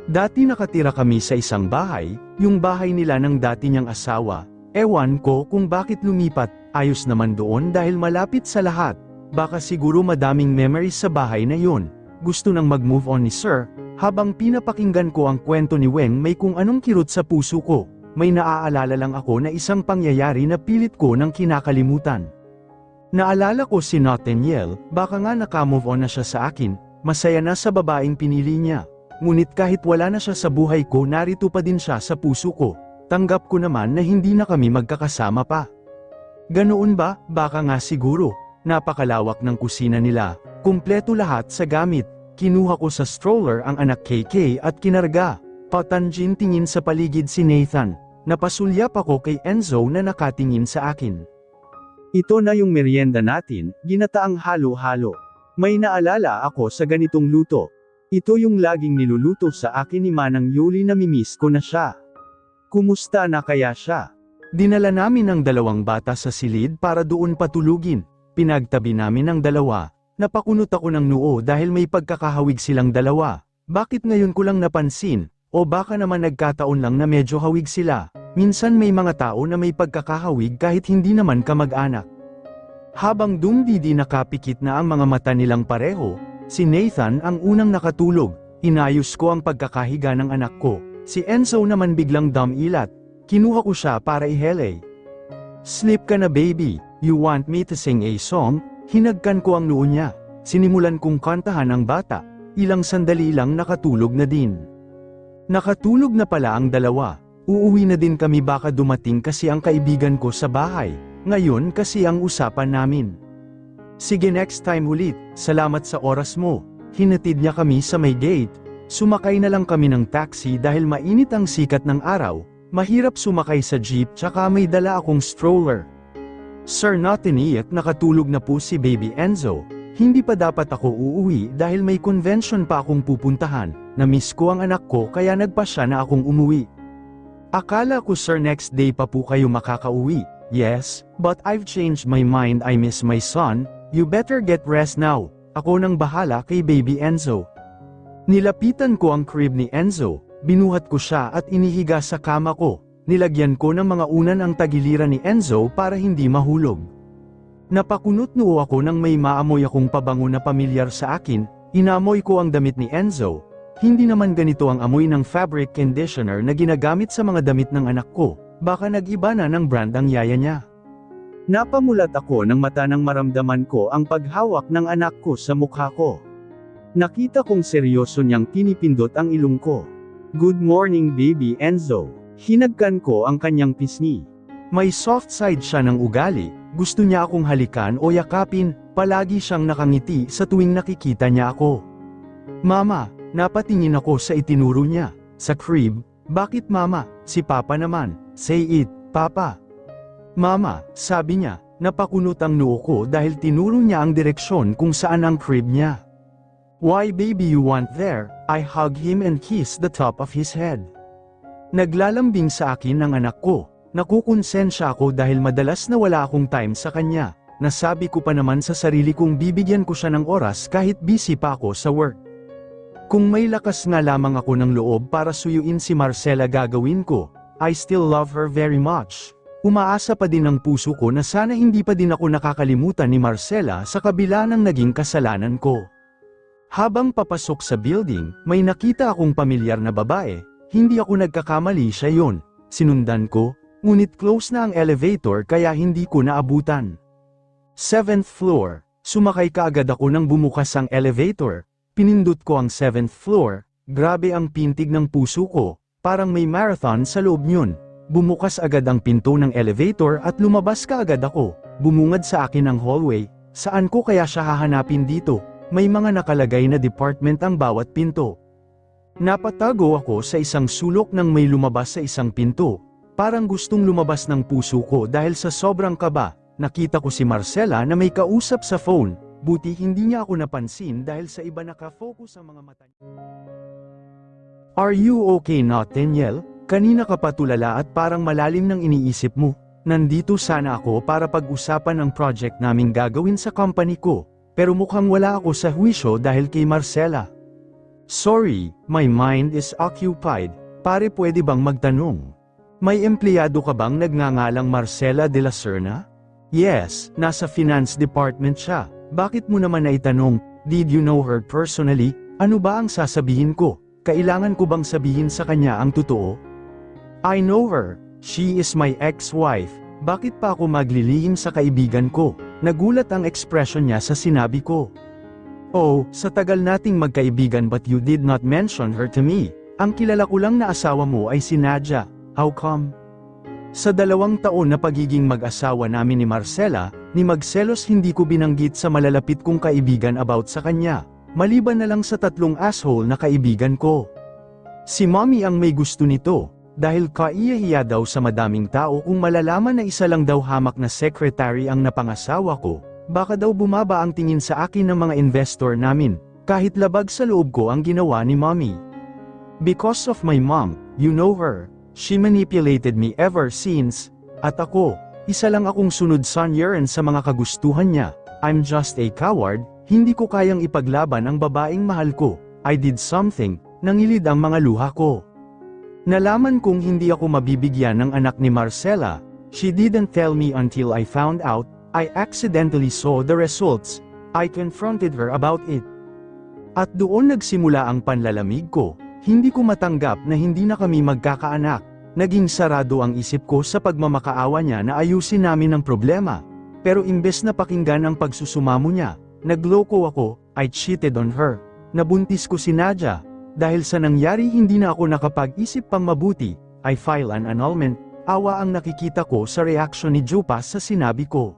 Dati nakatira kami sa isang bahay, yung bahay nila ng dati niyang asawa, ewan ko kung bakit lumipat, ayos naman doon dahil malapit sa lahat, baka siguro madaming memories sa bahay na yun, gusto nang mag-move on ni Sir, habang pinapakinggan ko ang kwento ni Weng may kung anong kirot sa puso ko, may naaalala lang ako na isang pangyayari na pilit ko nang kinakalimutan. Naalala ko si Nathaniel, baka nga naka-move on na siya sa akin, masaya na sa babaeng pinili niya. Ngunit kahit wala na siya sa buhay ko narito pa din siya sa puso ko, tanggap ko naman na hindi na kami magkakasama pa. Ganoon ba? Baka nga siguro, napakalawak ng kusina nila, kumpleto lahat sa gamit, kinuha ko sa stroller ang anak KK at kinarga, patanjin tingin sa paligid si Nathan, napasulyap ako kay Enzo na nakatingin sa akin. Ito na yung merienda natin, ginataang halo-halo. May naalala ako sa ganitong luto. Ito yung laging niluluto sa akin ni Manang Yuli na mimiss ko na siya. Kumusta na kaya siya? Dinala namin ang 2 bata sa silid para doon patulugin. Pinagtabi namin ang 2. Napakunot ako ng noo dahil may pagkakahawig silang 2. Bakit ngayon ko lang napansin? O baka naman nagkataon lang na medyo hawig sila. Minsan may mga tao na may pagkakahawig kahit hindi naman kamag-anak. Habang dumdidi nakapikit na ang mga mata nilang pareho, si Nathan ang unang nakatulog, inayos ko ang pagkakahiga ng anak ko. Si Enzo naman biglang dumilat, Kinuha ko siya para ihele. Sleep ka na baby, you want me to sing a song? Hinagkan ko ang noo niya. Sinimulan kong kantahan ang bata. Ilang sandali lang nakatulog na din. Nakatulog na pala ang dalawa. Uuwi na din kami baka dumating kasi ang kaibigan ko sa bahay. Ngayon kasi ang usapan namin. Sige next time ulit, salamat sa oras mo. Hinatid niya kami sa may gate. Sumakay na lang kami ng taxi dahil mainit ang sikat ng araw. Mahirap sumakay sa jeep tsaka may dala akong stroller. Sir not iniyak nakatulog na po si Baby Enzo. Hindi pa dapat ako uuwi dahil may convention pa akong pupuntahan. Na-miss ko ang anak ko kaya nagpasya na akong umuwi. Akala ko sir next day pa po kayo makakauwi. Yes, but I've changed my mind. I miss my son. You better get rest now. Ako nang bahala kay Baby Enzo. Nilapitan ko ang crib ni Enzo, binuhat ko siya at inihiga sa kama ko. Nilagyan ko ng mga unan ang tagiliran ni Enzo para hindi mahulog. Napakunot noo ako nang may maamoy akong pabango na pamilyar sa akin. Inamoy ko ang damit ni Enzo. Hindi naman ganito ang amoy ng fabric conditioner na ginagamit sa mga damit ng anak ko. Baka nag-iba na ng brand ang yaya niya. Napamulat ako ng mata nang maramdaman ko ang paghawak ng anak ko sa mukha ko. Nakita kong seryoso niyang pinipindot ang ilong ko. Good morning baby Enzo. Hinagkan ko ang kanyang pisngi. May soft side siya ng ugali, gusto niya akong halikan o yakapin, palagi siyang nakangiti sa tuwing nakikita niya ako. Mama, napatingin ako sa itinuro niya. Sa crib, bakit mama? Si Papa naman. Say it, Papa. Mama, sabi niya, napakunot ang noo ko dahil tinuro niya ang direksyon kung saan ang crib niya. Why baby you want there? I hug him and kiss the top of his head. Naglalambing sa akin ang anak ko. Nakukonsensya ako dahil madalas na wala akong time sa kanya. Nasabi ko pa naman sa sarili kong bibigyan ko siya ng oras kahit busy pa ako sa work. Kung may lakas nga lamang ako ng loob para suyuin si Marcela gagawin ko. I still love her very much. Umaasa pa din ang puso ko na sana hindi pa din ako nakakalimutan ni Marcela sa kabila ng naging kasalanan ko. Habang papasok sa building, may nakita akong pamilyar na babae. Hindi ako nagkakamali, siya yon. Sinundan ko, ngunit close na ang elevator kaya hindi ko naabutan. 7th floor, sumakay kaagad ako nang bumukas ang elevator. Pinindot ko ang 7th floor, grabe ang pintig ng puso ko, parang may marathon sa loob niyon. Bumukas agad ang pinto ng elevator at lumabas kaagad ako. Bumungad sa akin ang hallway, saan ko kaya siya hahanapin dito? May mga nakalagay na department ang bawat pinto. Napatago ako sa isang sulok nang may lumabas sa isang pinto. Parang gustong lumabas ng puso ko dahil sa sobrang kaba. Nakita ko si Marcela na may kausap sa phone. Buti hindi niya ako napansin dahil sa iba nakafocus ang mga mata niya. Are you okay Nathaniel? Kanina ka pa tulala at parang malalim ng iniisip mo. Nandito sana ako para pag-usapan ang project naming gagawin sa company ko. Pero mukhang wala ako sa huwisyo dahil kay Marcela. Sorry, my mind is occupied. Pare pwede bang magtanong? May empleyado ka bang nagngangalang Marcela de la Serna? Yes, nasa finance department siya. Bakit mo naman naitanong, did you know her personally? Ano ba ang sasabihin ko? Kailangan ko bang sabihin sa kanya ang totoo? I know her. She is my ex-wife. Bakit pa ako maglilihim sa kaibigan ko? Nagulat ang ekspresyon niya sa sinabi ko. Oh, sa tagal nating magkaibigan but you did not mention her to me. Ang kilala ko lang na asawa mo ay si Nadia. How come? Sa 2 taon na pagiging mag-asawa namin ni Marcela, ni magselos hindi ko binanggit sa malalapit kong kaibigan about sa kanya. Maliban na lang sa 3 asshole na kaibigan ko. Si mommy ang may gusto nito. Dahil kaiyahiya daw sa madaming tao kung malalaman na isa lang daw hamak na secretary ang napangasawa ko, baka daw bumaba ang tingin sa akin ng mga investor namin, kahit labag sa loob ko ang ginawa ni mommy. Because of my mom, you know her, she manipulated me ever since, at ako, isa lang akong sunod sanyeran sa mga kagustuhan niya. I'm just a coward, hindi ko kayang ipaglaban ang babaeng mahal ko. I did something, nangilid ang mga luha ko. Nalaman kong hindi ako mabibigyan ng anak ni Marcela. She didn't tell me until I found out. I accidentally saw the results. I confronted her about it. At doon nagsimula ang panlalamig ko. Hindi ko matanggap na hindi na kami magkakaanak. Naging sarado ang isip ko sa pagmamakaawa niya na ayusin namin ang problema. Pero imbes na pakinggan ang pagsusumamo niya, nagloko ako, I cheated on her. Nabuntis ko si Nadia. Dahil sa nangyari hindi na ako nakapag-isip pang mabuti, I file an annulment. Awa ang nakikita ko sa reaksyon ni Jupas sa sinabi ko.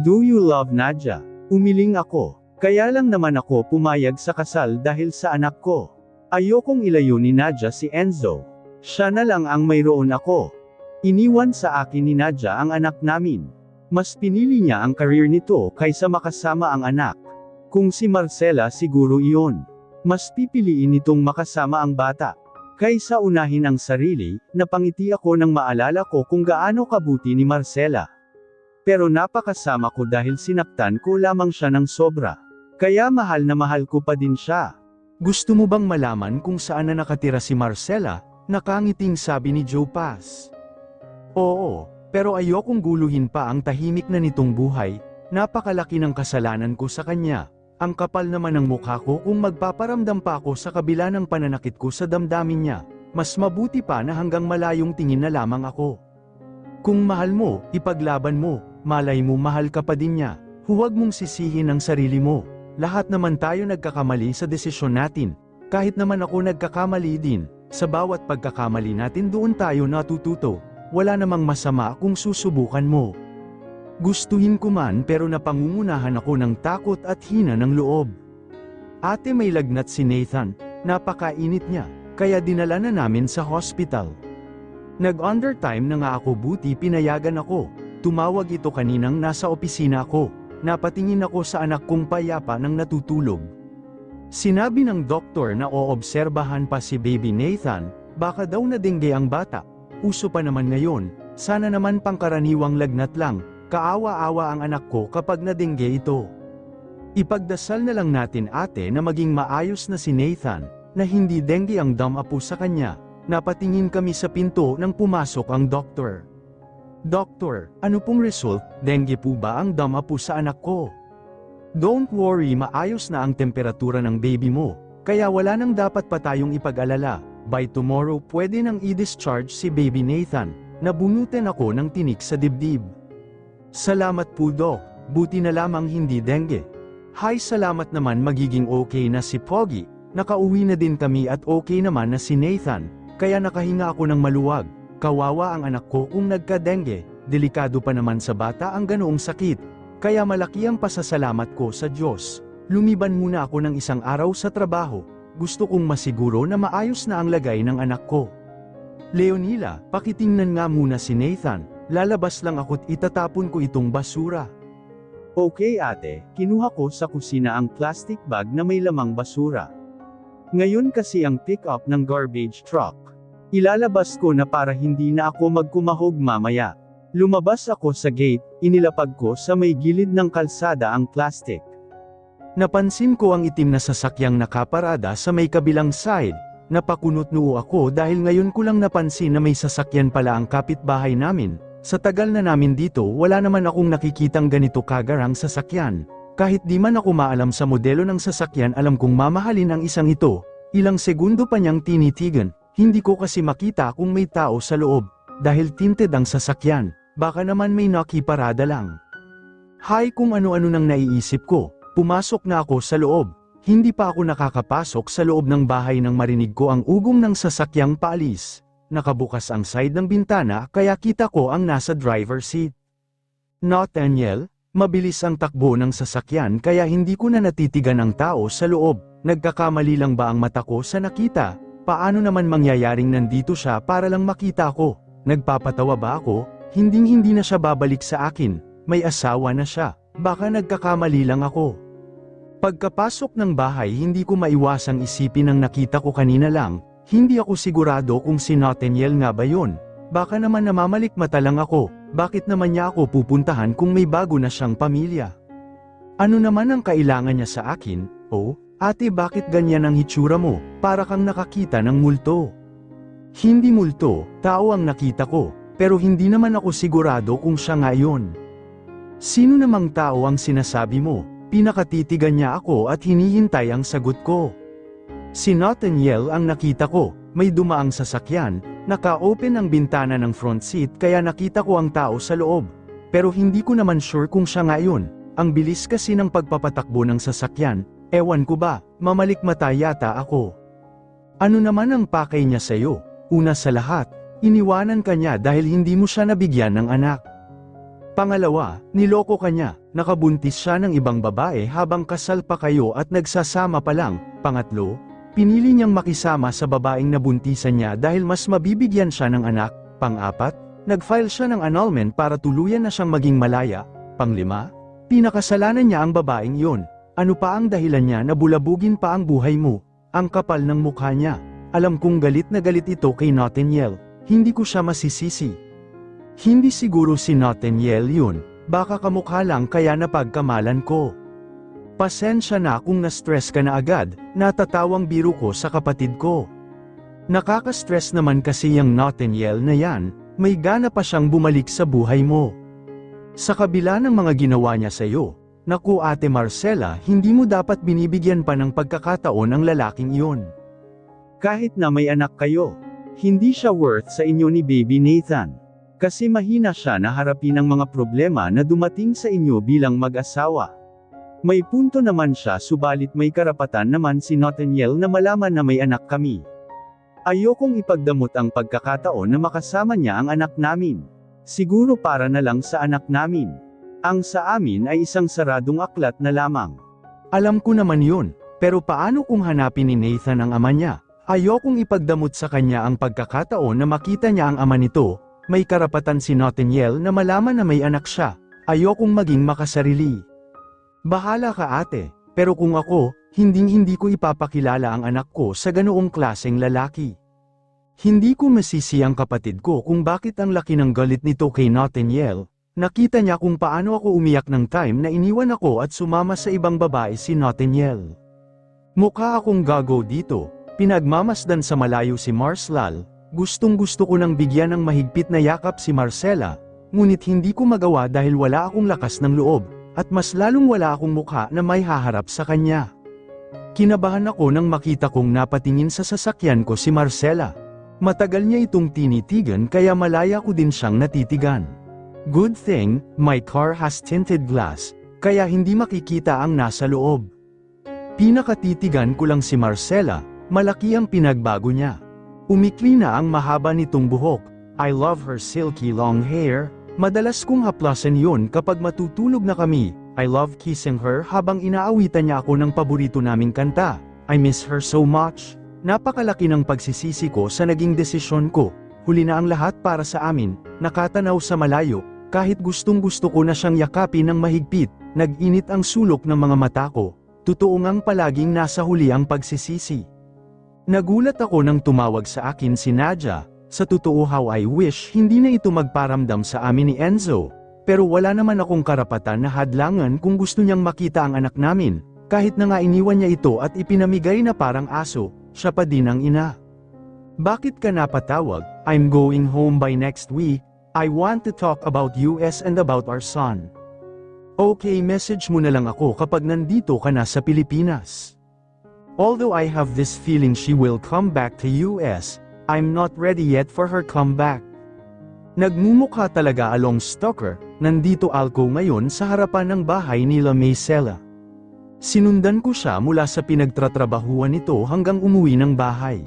Do you love Nadia? Umiling ako. Kaya lang naman ako pumayag sa kasal dahil sa anak ko. Ayokong ilayo ni Nadia si Enzo. Siya na lang ang mayroon ako. Iniwan sa akin ni Nadia ang anak namin. Mas pinili niya ang career nito kaysa makasama ang anak. Kung si Marcela siguro iyon. Mas pipiliin nitong makasama ang bata. Kaysa unahin ang sarili, napangiti ako nang maalala ko kung gaano kabuti ni Marcela. Pero napakasama ko dahil sinaktan ko lamang siya ng sobra. Kaya mahal na mahal ko pa din siya. Gusto mo bang malaman kung saan na nakatira si Marcela? Nakangiting sabi ni Jupas. Oo, pero ayokong guluhin pa ang tahimik na nitong buhay. Napakalaki ng kasalanan ko sa kanya. Ang kapal naman ng mukha ko kung magpaparamdam pa ako sa kabila ng pananakit ko sa damdamin niya. Mas mabuti pa na hanggang malayong tingin na lamang ako. Kung mahal mo, ipaglaban mo. Malay mo mahal ka pa din niya. Huwag mong sisihin ang sarili mo. Lahat naman tayo nagkakamali sa desisyon natin. Kahit naman ako nagkakamali din. Sa bawat pagkakamali natin doon tayo natututo. Wala namang masama kung susubukan mo. Gustuhin ko man pero napangungunahan ako ng takot at hina ng loob. Ate may lagnat si Nathan, napakainit niya, kaya dinala na namin sa hospital. Nag-undertime na nga ako buti pinayagan ako. Tumawag ito kaninang nasa opisina ko. Napatingin ako sa anak kong payapa nang natutulog. Sinabi ng doktor na oobserbahan pa si baby Nathan, baka daw na dengue ang bata. Uso pa naman ngayon, sana naman pangkaraniwang lagnat lang, kaawa-awa ang anak ko kapag na dengue ito. Ipagdasal na lang natin ate na maging maayos na si Nathan, na hindi dengue ang damapo sa kanya. Napatingin kami sa pinto nang pumasok ang doktor. Doktor, ano pong result, dengue po ba ang damapo sa anak ko? Don't worry, maayos na ang temperatura ng baby mo, kaya wala nang dapat pa tayong ipag-alala. By tomorrow pwede nang i-discharge si baby Nathan. Nabunutin ako ng tinik sa dibdib. Salamat po Doc, buti na lamang hindi dengue. Hi, salamat naman, magiging okay na si Pogi. Nakauwi na din kami at okay naman na si Nathan, kaya nakahinga ako ng maluwag. Kawawa ang anak ko kung nagka-dengue, delikado pa naman sa bata ang ganoong sakit. Kaya malaki ang pasasalamat ko sa Diyos. Lumiban muna ako ng isang araw sa trabaho. Gusto kong masiguro na maayos na ang lagay ng anak ko. Leonila, pakitingnan nga muna si Nathan. Lalabas lang ako't itatapon ko itong basura. Okay ate, kinuha ko sa kusina ang plastic bag na may lamang basura. Ngayon kasi ang pick-up ng garbage truck. Ilalabas ko na para hindi na ako magkumahog mamaya. Lumabas ako sa gate, inilapag ko sa may gilid ng kalsada ang plastic. Napansin ko ang itim na sasakyang nakaparada sa may kabilang side. Napakunot-noo ako dahil ngayon ko lang napansin na may sasakyan pala ang kapitbahay namin. Sa tagal na namin dito wala naman akong nakikitang ganito kagarang sasakyan. Kahit di man ako maalam sa modelo ng sasakyan, alam kong mamahalin ang isang ito. Ilang segundo pa niyang tinitigan, hindi ko kasi makita kung may tao sa loob. Dahil tinted ang sasakyan, baka naman may nakiparada lang. Hay, kung ano-ano nang naiisip ko, pumasok na ako sa loob. Hindi pa ako nakakapasok sa loob ng bahay nang marinig ko ang ugong ng sasakyang paalis. Nakabukas ang side ng bintana kaya kita ko ang nasa driver seat. Nathaniel, mabilis ang takbo ng sasakyan kaya hindi ko na natitigan ang tao sa loob. Nagkakamali lang ba ang mata ko sa nakita? Paano naman mangyayaring nandito siya para lang makita ko? Nagpapatawa ba ako? Hinding-hindi na siya babalik sa akin. May asawa na siya. Baka nagkakamali lang ako. Pagkapasok ng bahay hindi ko maiwasang isipin ang nakita ko kanina lang. Hindi ako sigurado kung si Nathaniel nga ba yun. Baka naman namamalikmata lang ako. Bakit naman niya ako pupuntahan kung may bago na siyang pamilya? Ano naman ang kailangan niya sa akin? Oh, ate, bakit ganyan ang hitsura mo? Para kang nakakita ng multo. Hindi multo, tao ang nakita ko, pero hindi naman ako sigurado kung siya nga yun. Sino namang tao ang sinasabi mo? Pinakatitigan niya ako at hinihintay ang sagot ko. Si Nathaniel ang nakita ko, may dumaang sasakyan, Naka-open ang bintana ng front seat kaya nakita ko ang tao sa loob. Pero hindi ko naman sure kung siya nga yun. Ang bilis kasi ng pagpapatakbo ng sasakyan, ewan ko ba, mamalikmata yata ako. Ano naman ang pakay niya sa'yo? Una sa lahat, iniwanan ka niya dahil hindi mo siya nabigyan ng anak. Pangalawa, niloko ka niya, nakabuntis siya ng ibang babae habang kasal pa kayo at nagsasama pa lang. Pangatlo, pinili niyang makisama sa babaeng nabuntisan niya dahil mas mabibigyan siya ng anak. Pang-apat, nag-file siya ng annulment para tuluyan na siyang maging malaya. Panglima, pinakasalanan niya ang babaeng iyon. Ano pa ang dahilan niya na bulabugin pa ang buhay mo? Ang kapal ng mukha niya. Alam kong galit na galit ito kay Nathaniel. Hindi ko siya masisisi. Hindi siguro si Nathaniel yun. Baka kamukha lang kaya napagkamalan ko. Pasensya na kung na-stress ka na agad, natatawang biro ko sa kapatid ko. Nakaka-stress naman kasi yung Nathaniel na yan, may gana pa siyang bumalik sa buhay mo. Sa kabila ng mga ginawa niya sa'yo, naku Ate Marcela, hindi mo dapat binibigyan pa ng pagkakataon ang lalaking iyon. Kahit na may anak kayo, hindi siya worth sa inyo ni Baby Nathan. Kasi mahina siya na harapin ang mga problema na dumating sa inyo bilang mag-asawa. May punto naman siya subalit may karapatan naman si Nathaniel na malaman na may anak kami. Ayokong ipagdamot ang pagkakataon na makasama niya ang anak namin. Siguro para na lang sa anak namin. Ang sa amin ay isang saradong aklat na lamang. Alam ko naman yun, pero paano kung hanapin ni Nathan ang ama niya? Ayokong ipagdamot sa kanya ang pagkakataon na makita niya ang ama nito. May karapatan si Nathaniel na malaman na may anak siya. Ayokong maging makasarili. Bahala ka ate, pero kung ako, hindi ko ipapakilala ang anak ko sa ganoong klaseng lalaki. Hindi ko masisi ang kapatid ko kung bakit ang laki ng galit nito kay Nathaniel. Nakita niya kung paano ako umiyak ng time na iniwan ako at sumama sa ibang babae si Nathaniel. Mukha akong gago dito, pinagmamasdan sa malayo si Marslal, gustong-gusto ko nang bigyan ng mahigpit na yakap si Marcela, ngunit hindi ko magawa dahil wala akong lakas ng loob. At mas lalong wala akong mukha na may haharap sa kanya. Kinabahan ako nang makita kong napatingin sa sasakyan ko si Marcela. Matagal niya itong tinitigan kaya malaya ko din siyang natitigan. Good thing, my car has tinted glass, kaya hindi makikita ang nasa loob. Pinakatitigan ko lang si Marcela, malaki ang pinagbago niya. Umikli na ang mahaba nitong buhok. I love her silky long hair. Madalas kong haplasan yun kapag matutulog na kami. I love kissing her habang inaawitan niya ako ng paborito naming kanta. I miss her so much. Napakalaki ng pagsisisi ko sa naging desisyon ko. Huli na ang lahat para sa amin, nakatanaw sa malayo, kahit gustong-gusto ko na siyang yakapin ng mahigpit, nag-init ang sulok ng mga mata ko. Totoo ngang palaging nasa huli ang pagsisisi. Nagulat ako nang tumawag sa akin si Nadia. Sa totoo how I wish hindi na ito magparamdam sa amin ni Enzo, pero wala naman akong karapatan na hadlangan kung gusto niyang makita ang anak namin, kahit na nga iniwan niya ito at ipinamigay na parang aso, siya pa din ang ina. Bakit ka napatawag? I'm going home by next week, I want to talk about US and about our son. Okay, message mo na lang ako kapag nandito ka na sa Pilipinas. Although I have this feeling she will come back to US, I'm not ready yet for her comeback. Nagmumukha talaga along stalker, nandito Alco ngayon sa harapan ng bahay nila Maysela. Sinundan ko siya mula sa pinagtratrabahuan nito hanggang umuwi ng bahay.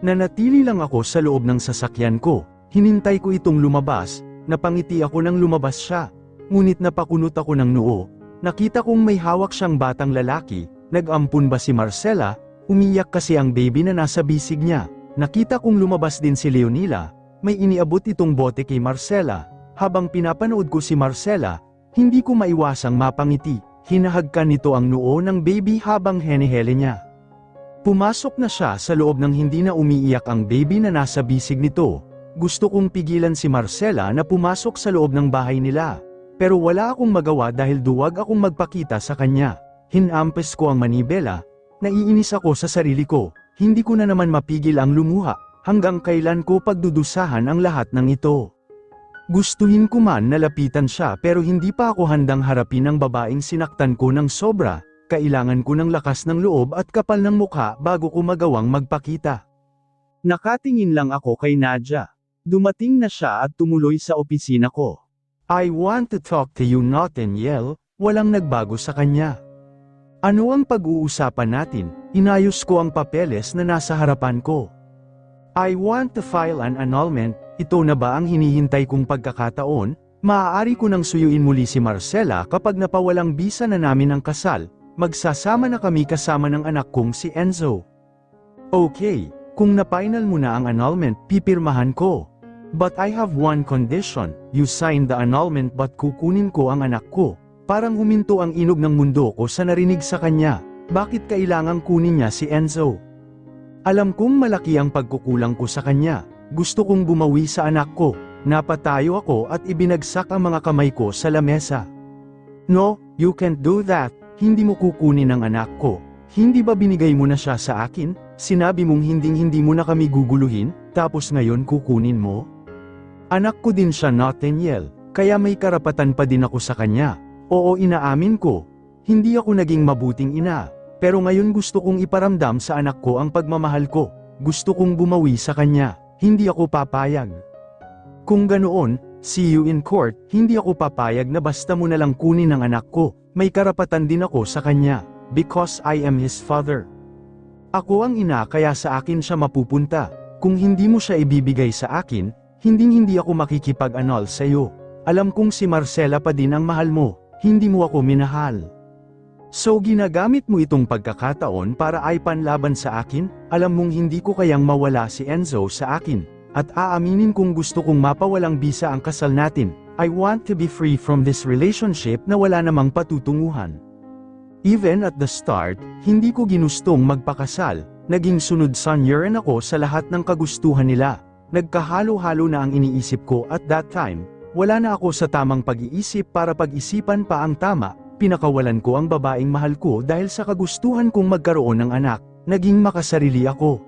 Nanatili lang ako sa loob ng sasakyan ko, hinintay ko itong lumabas, napangiti ako nang lumabas siya. Ngunit napakunot ako ng noo, nakita kong may hawak siyang batang lalaki, nag-ampun ba si Marcela? Umiyak kasi ang baby na nasa bisig niya. Nakita kong lumabas din si Leonila, may iniabot itong bote kay Marcela. Habang pinapanood ko si Marcela, hindi ko maiwasang mapangiti, hinahagkan nito ang noo ng baby habang henehele niya. Pumasok na siya sa loob ng hindi na umiiyak ang baby na nasa bisig nito. Gusto kong pigilan si Marcela na pumasok sa loob ng bahay nila, pero wala akong magawa dahil duwag akong magpakita sa kanya. Hinampes ko ang manibela, naiinis ako sa sarili ko. Hindi ko na naman mapigil ang lumuha, hanggang kailan ko pagdudusahan ang lahat ng ito. Gustuhin ko man na lapitan siya pero hindi pa ako handang harapin ang babaeng sinaktan ko ng sobra, kailangan ko ng lakas ng loob at kapal ng mukha bago ko magawang magpakita. Nakatingin lang ako kay Nadia. Dumating na siya at tumuloy sa opisina ko. I want to talk to you, Nathaniel. Walang nagbago sa kanya. Ano ang pag-uusapan natin? Inayos ko ang papeles na nasa harapan ko. I want to file an annulment. Ito na ba ang hinihintay kong pagkakataon? Maaari ko nang suyuin muli si Marcela kapag napawalang bisa na namin ang kasal. Magsasama na kami kasama ng anak kong si Enzo. Okay, kung na-final mo na ang annulment, pipirmahan ko. But I have one condition, you sign the annulment but kukunin ko ang anak ko. Parang huminto ang inog ng mundo ko sa narinig sa kanya. Bakit kailangang kunin niya si Enzo? Alam kong malaki ang pagkukulang ko sa kanya. Gusto kong bumawi sa anak ko. Napatayo ako at ibinagsak ang mga kamay ko sa lamesa. No, you can't do that. Hindi mo kukunin ang anak ko. Hindi ba binigay mo na siya sa akin? Sinabi mong hindi mo na kami guguluhin, tapos ngayon kukunin mo? Anak ko din siya, Nathaniel, kaya may karapatan pa din ako sa kanya. Oo, inaamin ko. Hindi ako naging mabuting ina. Pero ngayon gusto kong iparamdam sa anak ko ang pagmamahal ko. Gusto kong bumawi sa kanya. Hindi ako papayag. Kung ganoon, see you in court. Hindi ako papayag na basta mo na lang kunin ang anak ko. May karapatan din ako sa kanya. Because I am his father. Ako ang ina kaya sa akin siya mapupunta. Kung hindi mo siya ibibigay sa akin, hindi ako makikipag-annul sa iyo. Alam kong si Marcela pa din ang mahal mo. Hindi mo ako minahal. So ginagamit mo itong pagkakataon para ay panlaban sa akin? Alam mong hindi ko kayang mawala si Enzo sa akin. At aaminin kong gusto kong mapawalang bisa ang kasal natin. I want to be free from this relationship na wala namang patutunguhan. Even at the start, hindi ko ginustong magpakasal. Naging sunod-sanyaran ako sa lahat ng kagustuhan nila. Nagkahalo-halo na ang iniisip ko at that time. Wala na ako sa tamang pag-iisip para pag-isipan pa ang tama. Pinakawalan ko ang babaeng mahal ko dahil sa kagustuhan kong magkaroon ng anak. Naging makasarili ako.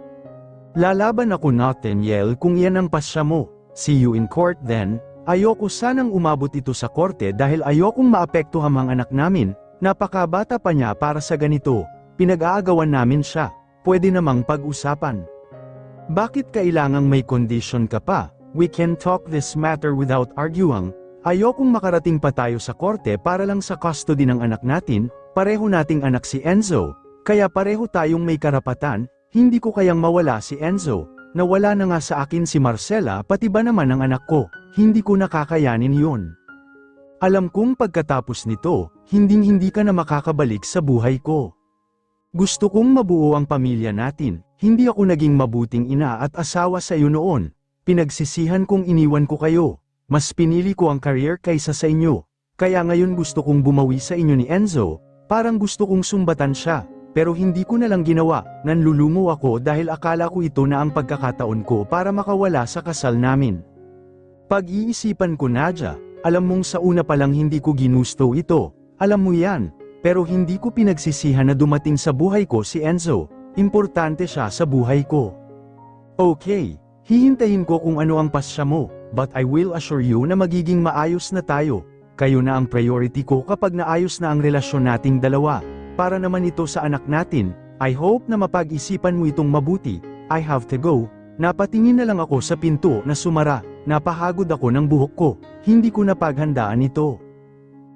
Lalaban ako, Nathaniel, kung yan ang pasya mo. See you in court then. Ayoko sanang umabot ito sa korte dahil ayokong maapektuhan ang anak namin. Napakabata pa niya para sa ganito. Pinag-aagawan namin siya. Pwede namang pag-usapan. Bakit kailangang may condition ka pa? We can talk this matter without arguing. Ayokong makarating pa tayo sa korte para lang sa custody ng anak natin. Pareho nating anak si Enzo. Kaya pareho tayong may karapatan. Hindi ko kayang mawala si Enzo. Nawala na nga sa akin si Marcela, pati ba naman ang anak ko. Hindi ko nakakayanin yun. Alam kong pagkatapos nito, hindi ka na makakabalik sa buhay ko. Gusto kong mabuo ang pamilya natin. Hindi ako naging mabuting ina at asawa sa iyo noon. Pinagsisihan kong iniwan ko kayo. Mas pinili ko ang career kaysa sa inyo. Kaya ngayon gusto kong bumawi sa inyo ni Enzo. Parang gusto kong sumbatan siya. Pero hindi ko na lang ginawa. Nanlulumo ako dahil akala ko ito na ang pagkakataon ko para makawala sa kasal namin. Pag-iisipan ko, Nadia, alam mong sa una pa lang hindi ko ginusto ito. Alam mo yan. Pero hindi ko pinagsisihan na dumating sa buhay ko si Enzo. Importante siya sa buhay ko. Okay, hihintayin ko kung ano ang pasya mo, but I will assure you na magiging maayos na tayo. Kayo na ang priority ko kapag naayos na ang relasyon nating dalawa. Para naman ito sa anak natin, I hope na mapag-isipan mo itong mabuti. I have to go. Napatingin na lang ako sa pinto na sumara. Napahagod ako ng buhok ko. Hindi ko napaghandaan ito.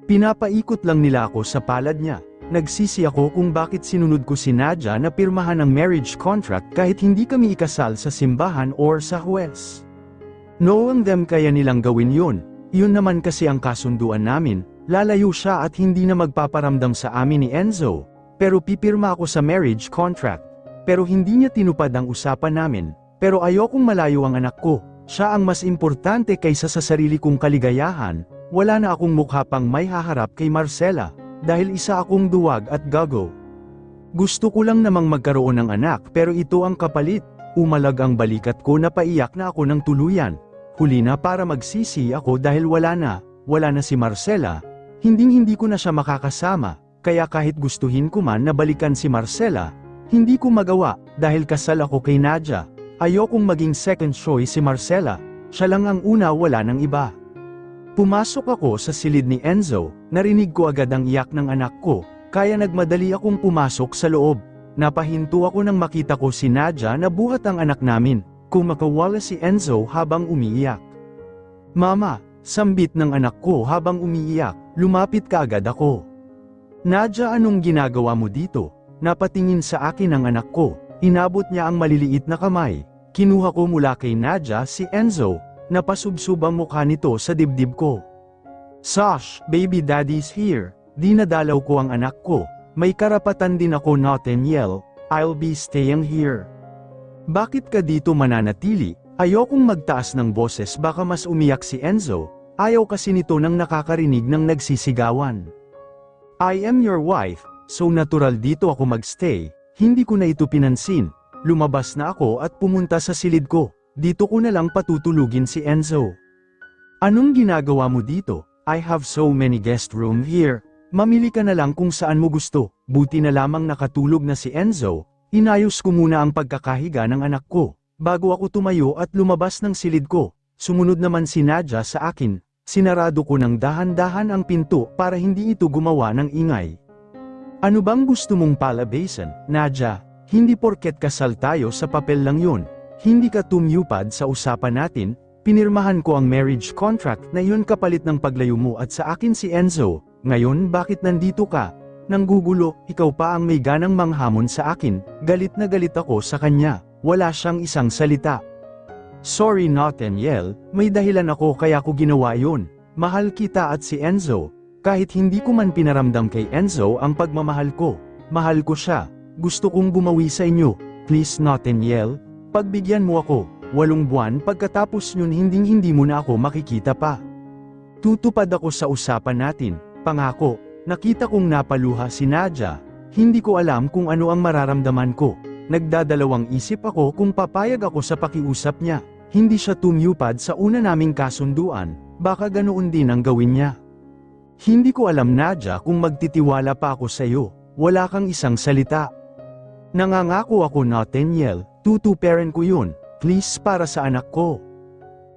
Pinapaikot lang nila ako sa palad niya. Nagsisi ako kung bakit sinunod ko si Nadia na pirmahan ang marriage contract kahit hindi kami ikasal sa simbahan or sa huwes. Knowing them kaya nilang gawin yun. Yun naman kasi ang kasunduan namin. Lalayo siya at hindi na magpaparamdam sa amin ni Enzo. Pero pipirma ako sa marriage contract. Pero hindi niya tinupad ang usapan namin. Pero ayokong malayo ang anak ko. Siya ang mas importante kaysa sa sarili kong kaligayahan. Wala na akong mukha pang may haharap kay Marcela. Dahil isa akong duwag at gago. Gusto ko lang namang magkaroon ng anak pero ito ang kapalit. Umalag ang balikat ko na paiyak na ako ng tuluyan. Huli na para magsisi ako dahil wala na si Marcela. Hindi ko na siya makakasama, kaya kahit gustuhin ko man na balikan si Marcela, hindi ko magawa, dahil kasal ako kay Nadia. Ayokong maging second choice si Marcela, siya lang ang una, wala ng iba. Pumasok ako sa silid ni Enzo, narinig ko agad ang iyak ng anak ko, kaya nagmadali akong pumasok sa loob. Napahinto ako nang makita ko si Nadia na buhat ang anak namin, kumakawala si Enzo habang umiiyak. Mama, sambit ng anak ko habang umiiyak, lumapit kaagad ako. Nadia, anong ginagawa mo dito? Napatingin sa akin ang anak ko, inabot niya ang maliliit na kamay. Kinuha ko mula kay Nadia si Enzo, napasubsob ang mukha nito sa dibdib ko. Sash, baby daddy's here. Dinadalaw ko ang anak ko. May karapatan din ako not and yell, I'll be staying here. Bakit ka dito mananatili? Ayokong magtaas ng boses, baka mas umiyak si Enzo. Ayaw kasi nito nang nakakarinig ng nagsisigawan. I am your wife, so natural dito ako magstay. Hindi ko na ito pinansin. Lumabas na ako at pumunta sa silid ko. Dito ko na lang patutulugin si Enzo. Anong ginagawa mo dito? I have so many guest room here. Mamili ka na lang kung saan mo gusto. Buti na lamang nakatulog na si Enzo. Inayos ko muna ang pagkakahiga ng anak ko, bago ako tumayo at lumabas ng silid ko. Sumunod naman si Nadia sa akin. Sinarado ko ng dahan-dahan ang pinto para hindi ito gumawa ng ingay. Ano bang gusto mong palabasan, Nadia? Hindi porket kasal tayo sa papel lang yun. Hindi ka tumyupad sa usapan natin. Pinirmahan ko ang marriage contract na yun kapalit ng paglayo mo at sa akin si Enzo. Ngayon bakit nandito ka? Nanggugulo, ikaw pa ang may ganang manghamon sa akin. Galit na galit ako sa kanya. Wala siyang isang salita. Sorry Nathaniel, may dahilan ako kaya ko ginawa yun. Mahal kita at si Enzo. Kahit hindi ko man pinaramdam kay Enzo ang pagmamahal ko. Mahal ko siya. Gusto kong bumawi sa inyo. Please Nathaniel, pagbigyan mo ako. 8 buwan pagkatapos yun hindi mo na ako makikita pa. Tutupad ako sa usapan natin. Pangako, nakita kong napaluha si Nadia. Hindi ko alam kung ano ang mararamdaman ko. Nagdadalawang isip ako kung papayag ako sa pakiusap niya. Hindi siya tumyupad sa una naming kasunduan, baka ganoon din ang gawin niya. Hindi ko alam Nadia kung magtitiwala pa ako sa iyo. Wala kang isang salita. Nangangako ako Nathaniel, tutuparin ko yun, please para sa anak ko.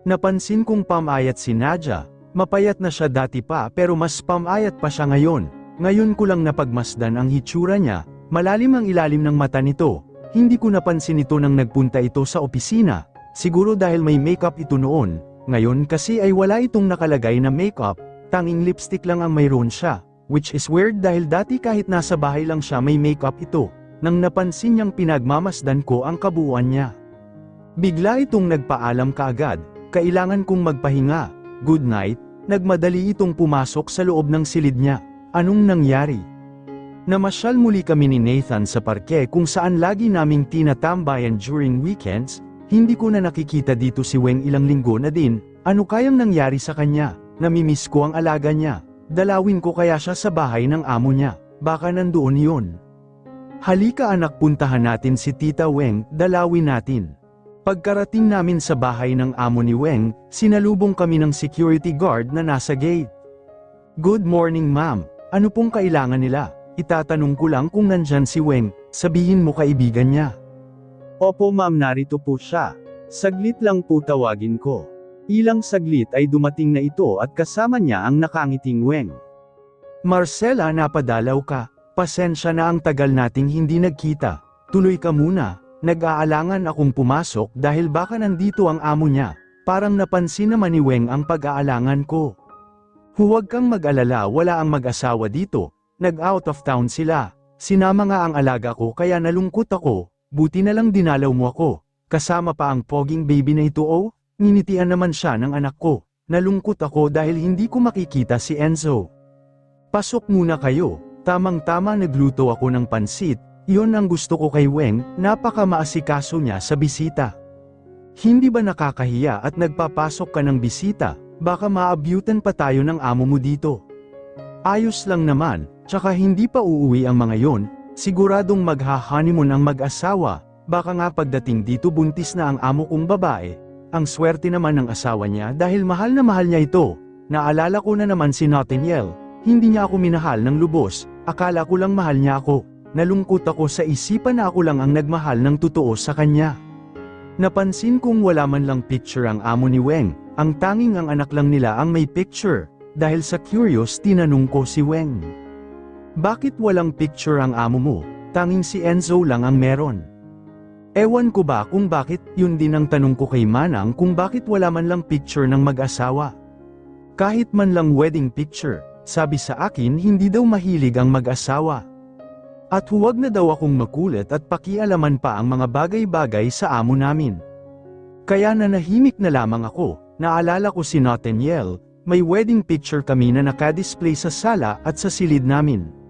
Napansin kong pamayat si Nadia. Mapayat na siya dati pa pero mas pamayat pa siya ngayon. Ngayon ko lang napagmasdan ang hitsura niya, malalim ang ilalim ng mata nito. Hindi ko napansin ito nang nagpunta ito sa opisina. Siguro dahil may makeup ito noon. Ngayon kasi ay wala itong nakalagay na makeup, tanging lipstick lang ang mayroon siya. Which is weird dahil dati kahit nasa bahay lang siya may makeup ito. Nang napansin niyang pinagmamasdan ko ang kabuuan niya. Bigla itong nagpaalam kaagad, kailangan kong magpahinga. Good night, nagmadali itong pumasok sa loob ng silid niya. Anong nangyari? Namasyal muli kami ni Nathan sa parke kung saan lagi naming tinatambayan during weekends. Hindi ko na nakikita dito si Weng ilang linggo na din. Ano kayang nangyari sa kanya? Namimiss ko ang alaga niya. Dalawin ko kaya siya sa bahay ng amo niya. Baka nandoon yun. Halika anak, puntahan natin si Tita Weng, dalawin natin. Pagkarating namin sa bahay ng amo ni Weng, sinalubong kami ng security guard na nasa gate. Good morning ma'am, ano pong kailangan nila? Itatanong ko lang kung nandyan si Weng, sabihin mo kaibigan niya. Opo ma'am, narito po siya. Saglit lang po tawagin ko. Ilang saglit ay dumating na ito at kasama niya ang nakangiting Weng. Marcela, napadalaw ka. Pasensya na ang tagal nating hindi nagkita. Tuloy ka muna. Nag-aalangan akong pumasok dahil baka nandito ang amo niya. Parang napansin naman ni Weng ang pag-aalangan ko. Huwag kang mag-alala, wala ang mag-asawa dito. Nag-out of town sila. Sinama nga ang alaga ko kaya nalungkot ako. Buti na lang dinalaw mo ako. Kasama pa ang poging baby na ito oh. Nginitian naman siya ng anak ko. Nalungkot ako dahil hindi ko makikita si Enzo. Pasok muna kayo. Tamang-tama nagluto ako ng pansit. Iyon ang gusto ko kay Weng, napaka-maasikaso niya sa bisita. Hindi ba nakakahiya at nagpapasok ka ng bisita, baka maabyutan pa tayo ng amo mo dito. Ayos lang naman, tsaka hindi pa uuwi ang mga yon, siguradong magha-honeymoon ang mag-asawa, baka nga pagdating dito buntis na ang amo kong babae. Ang swerte naman ng asawa niya dahil mahal na mahal niya ito. Naalala ko na naman si Nathaniel, hindi niya ako minahal ng lubos, akala ko lang mahal niya ako. Nalungkot ako sa isipan na ako lang ang nagmahal ng totoo sa kanya. Napansin kong wala man lang picture ang amo ni Weng, ang tanging ang anak lang nila ang may picture, dahil sa curious tinanong ko si Weng. Bakit walang picture ang amo mo? Tanging si Enzo lang ang meron. Ewan ko ba kung bakit, yun din ang tanong ko kay Manang kung bakit wala man lang picture ng mag-asawa. Kahit man lang wedding picture, sabi sa akin hindi daw mahilig ang mag-asawa. At huwag na daw akong makulit at pakialaman pa ang mga bagay-bagay sa amo namin. Kaya nanahimik na lamang ako. Naalala ko si Nathaniel, may wedding picture kami na nakadisplay sa sala at sa silid namin.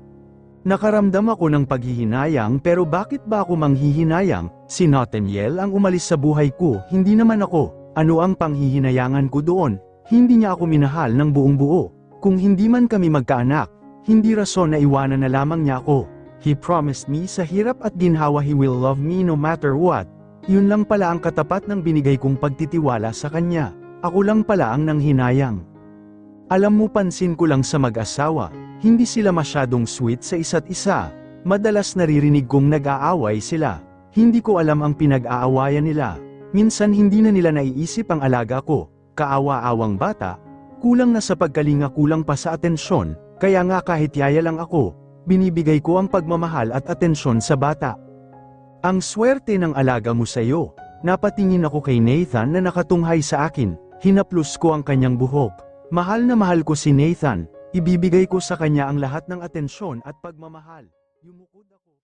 Nakaramdam ako ng paghihinayang pero bakit ba ako manghihinayang? Si Nathaniel ang umalis sa buhay ko, hindi naman ako. Ano ang panghihinayangan ko doon? Hindi niya ako minahal ng buong buo. Kung hindi man kami magkaanak, hindi rason na iwanan na lamang niya ako. He promised me sa hirap at ginhawa he will love me no matter what. Yun lang pala ang katapat ng binigay kong pagtitiwala sa kanya. Ako lang pala ang nanghinayang. Alam mo, pansin ko lang sa mag-asawa, hindi sila masyadong sweet sa isa't isa. Madalas naririnig kong nag-aaway sila. Hindi ko alam ang pinag-aawayan nila. Minsan hindi na nila naiisip ang alaga ko. Kaawa-awang bata. Kulang na sa pagkalinga, kulang pa sa atensyon. Kaya nga kahit yaya lang ako, binibigay ko ang pagmamahal at atensyon sa bata. Ang swerte ng alaga mo sa'yo. Napatingin ako kay Nathan na nakatunghay sa akin. Hinaplos ko ang kanyang buhok. Mahal na mahal ko si Nathan. Ibibigay ko sa kanya ang lahat ng atensyon at pagmamahal. Yumukod ako.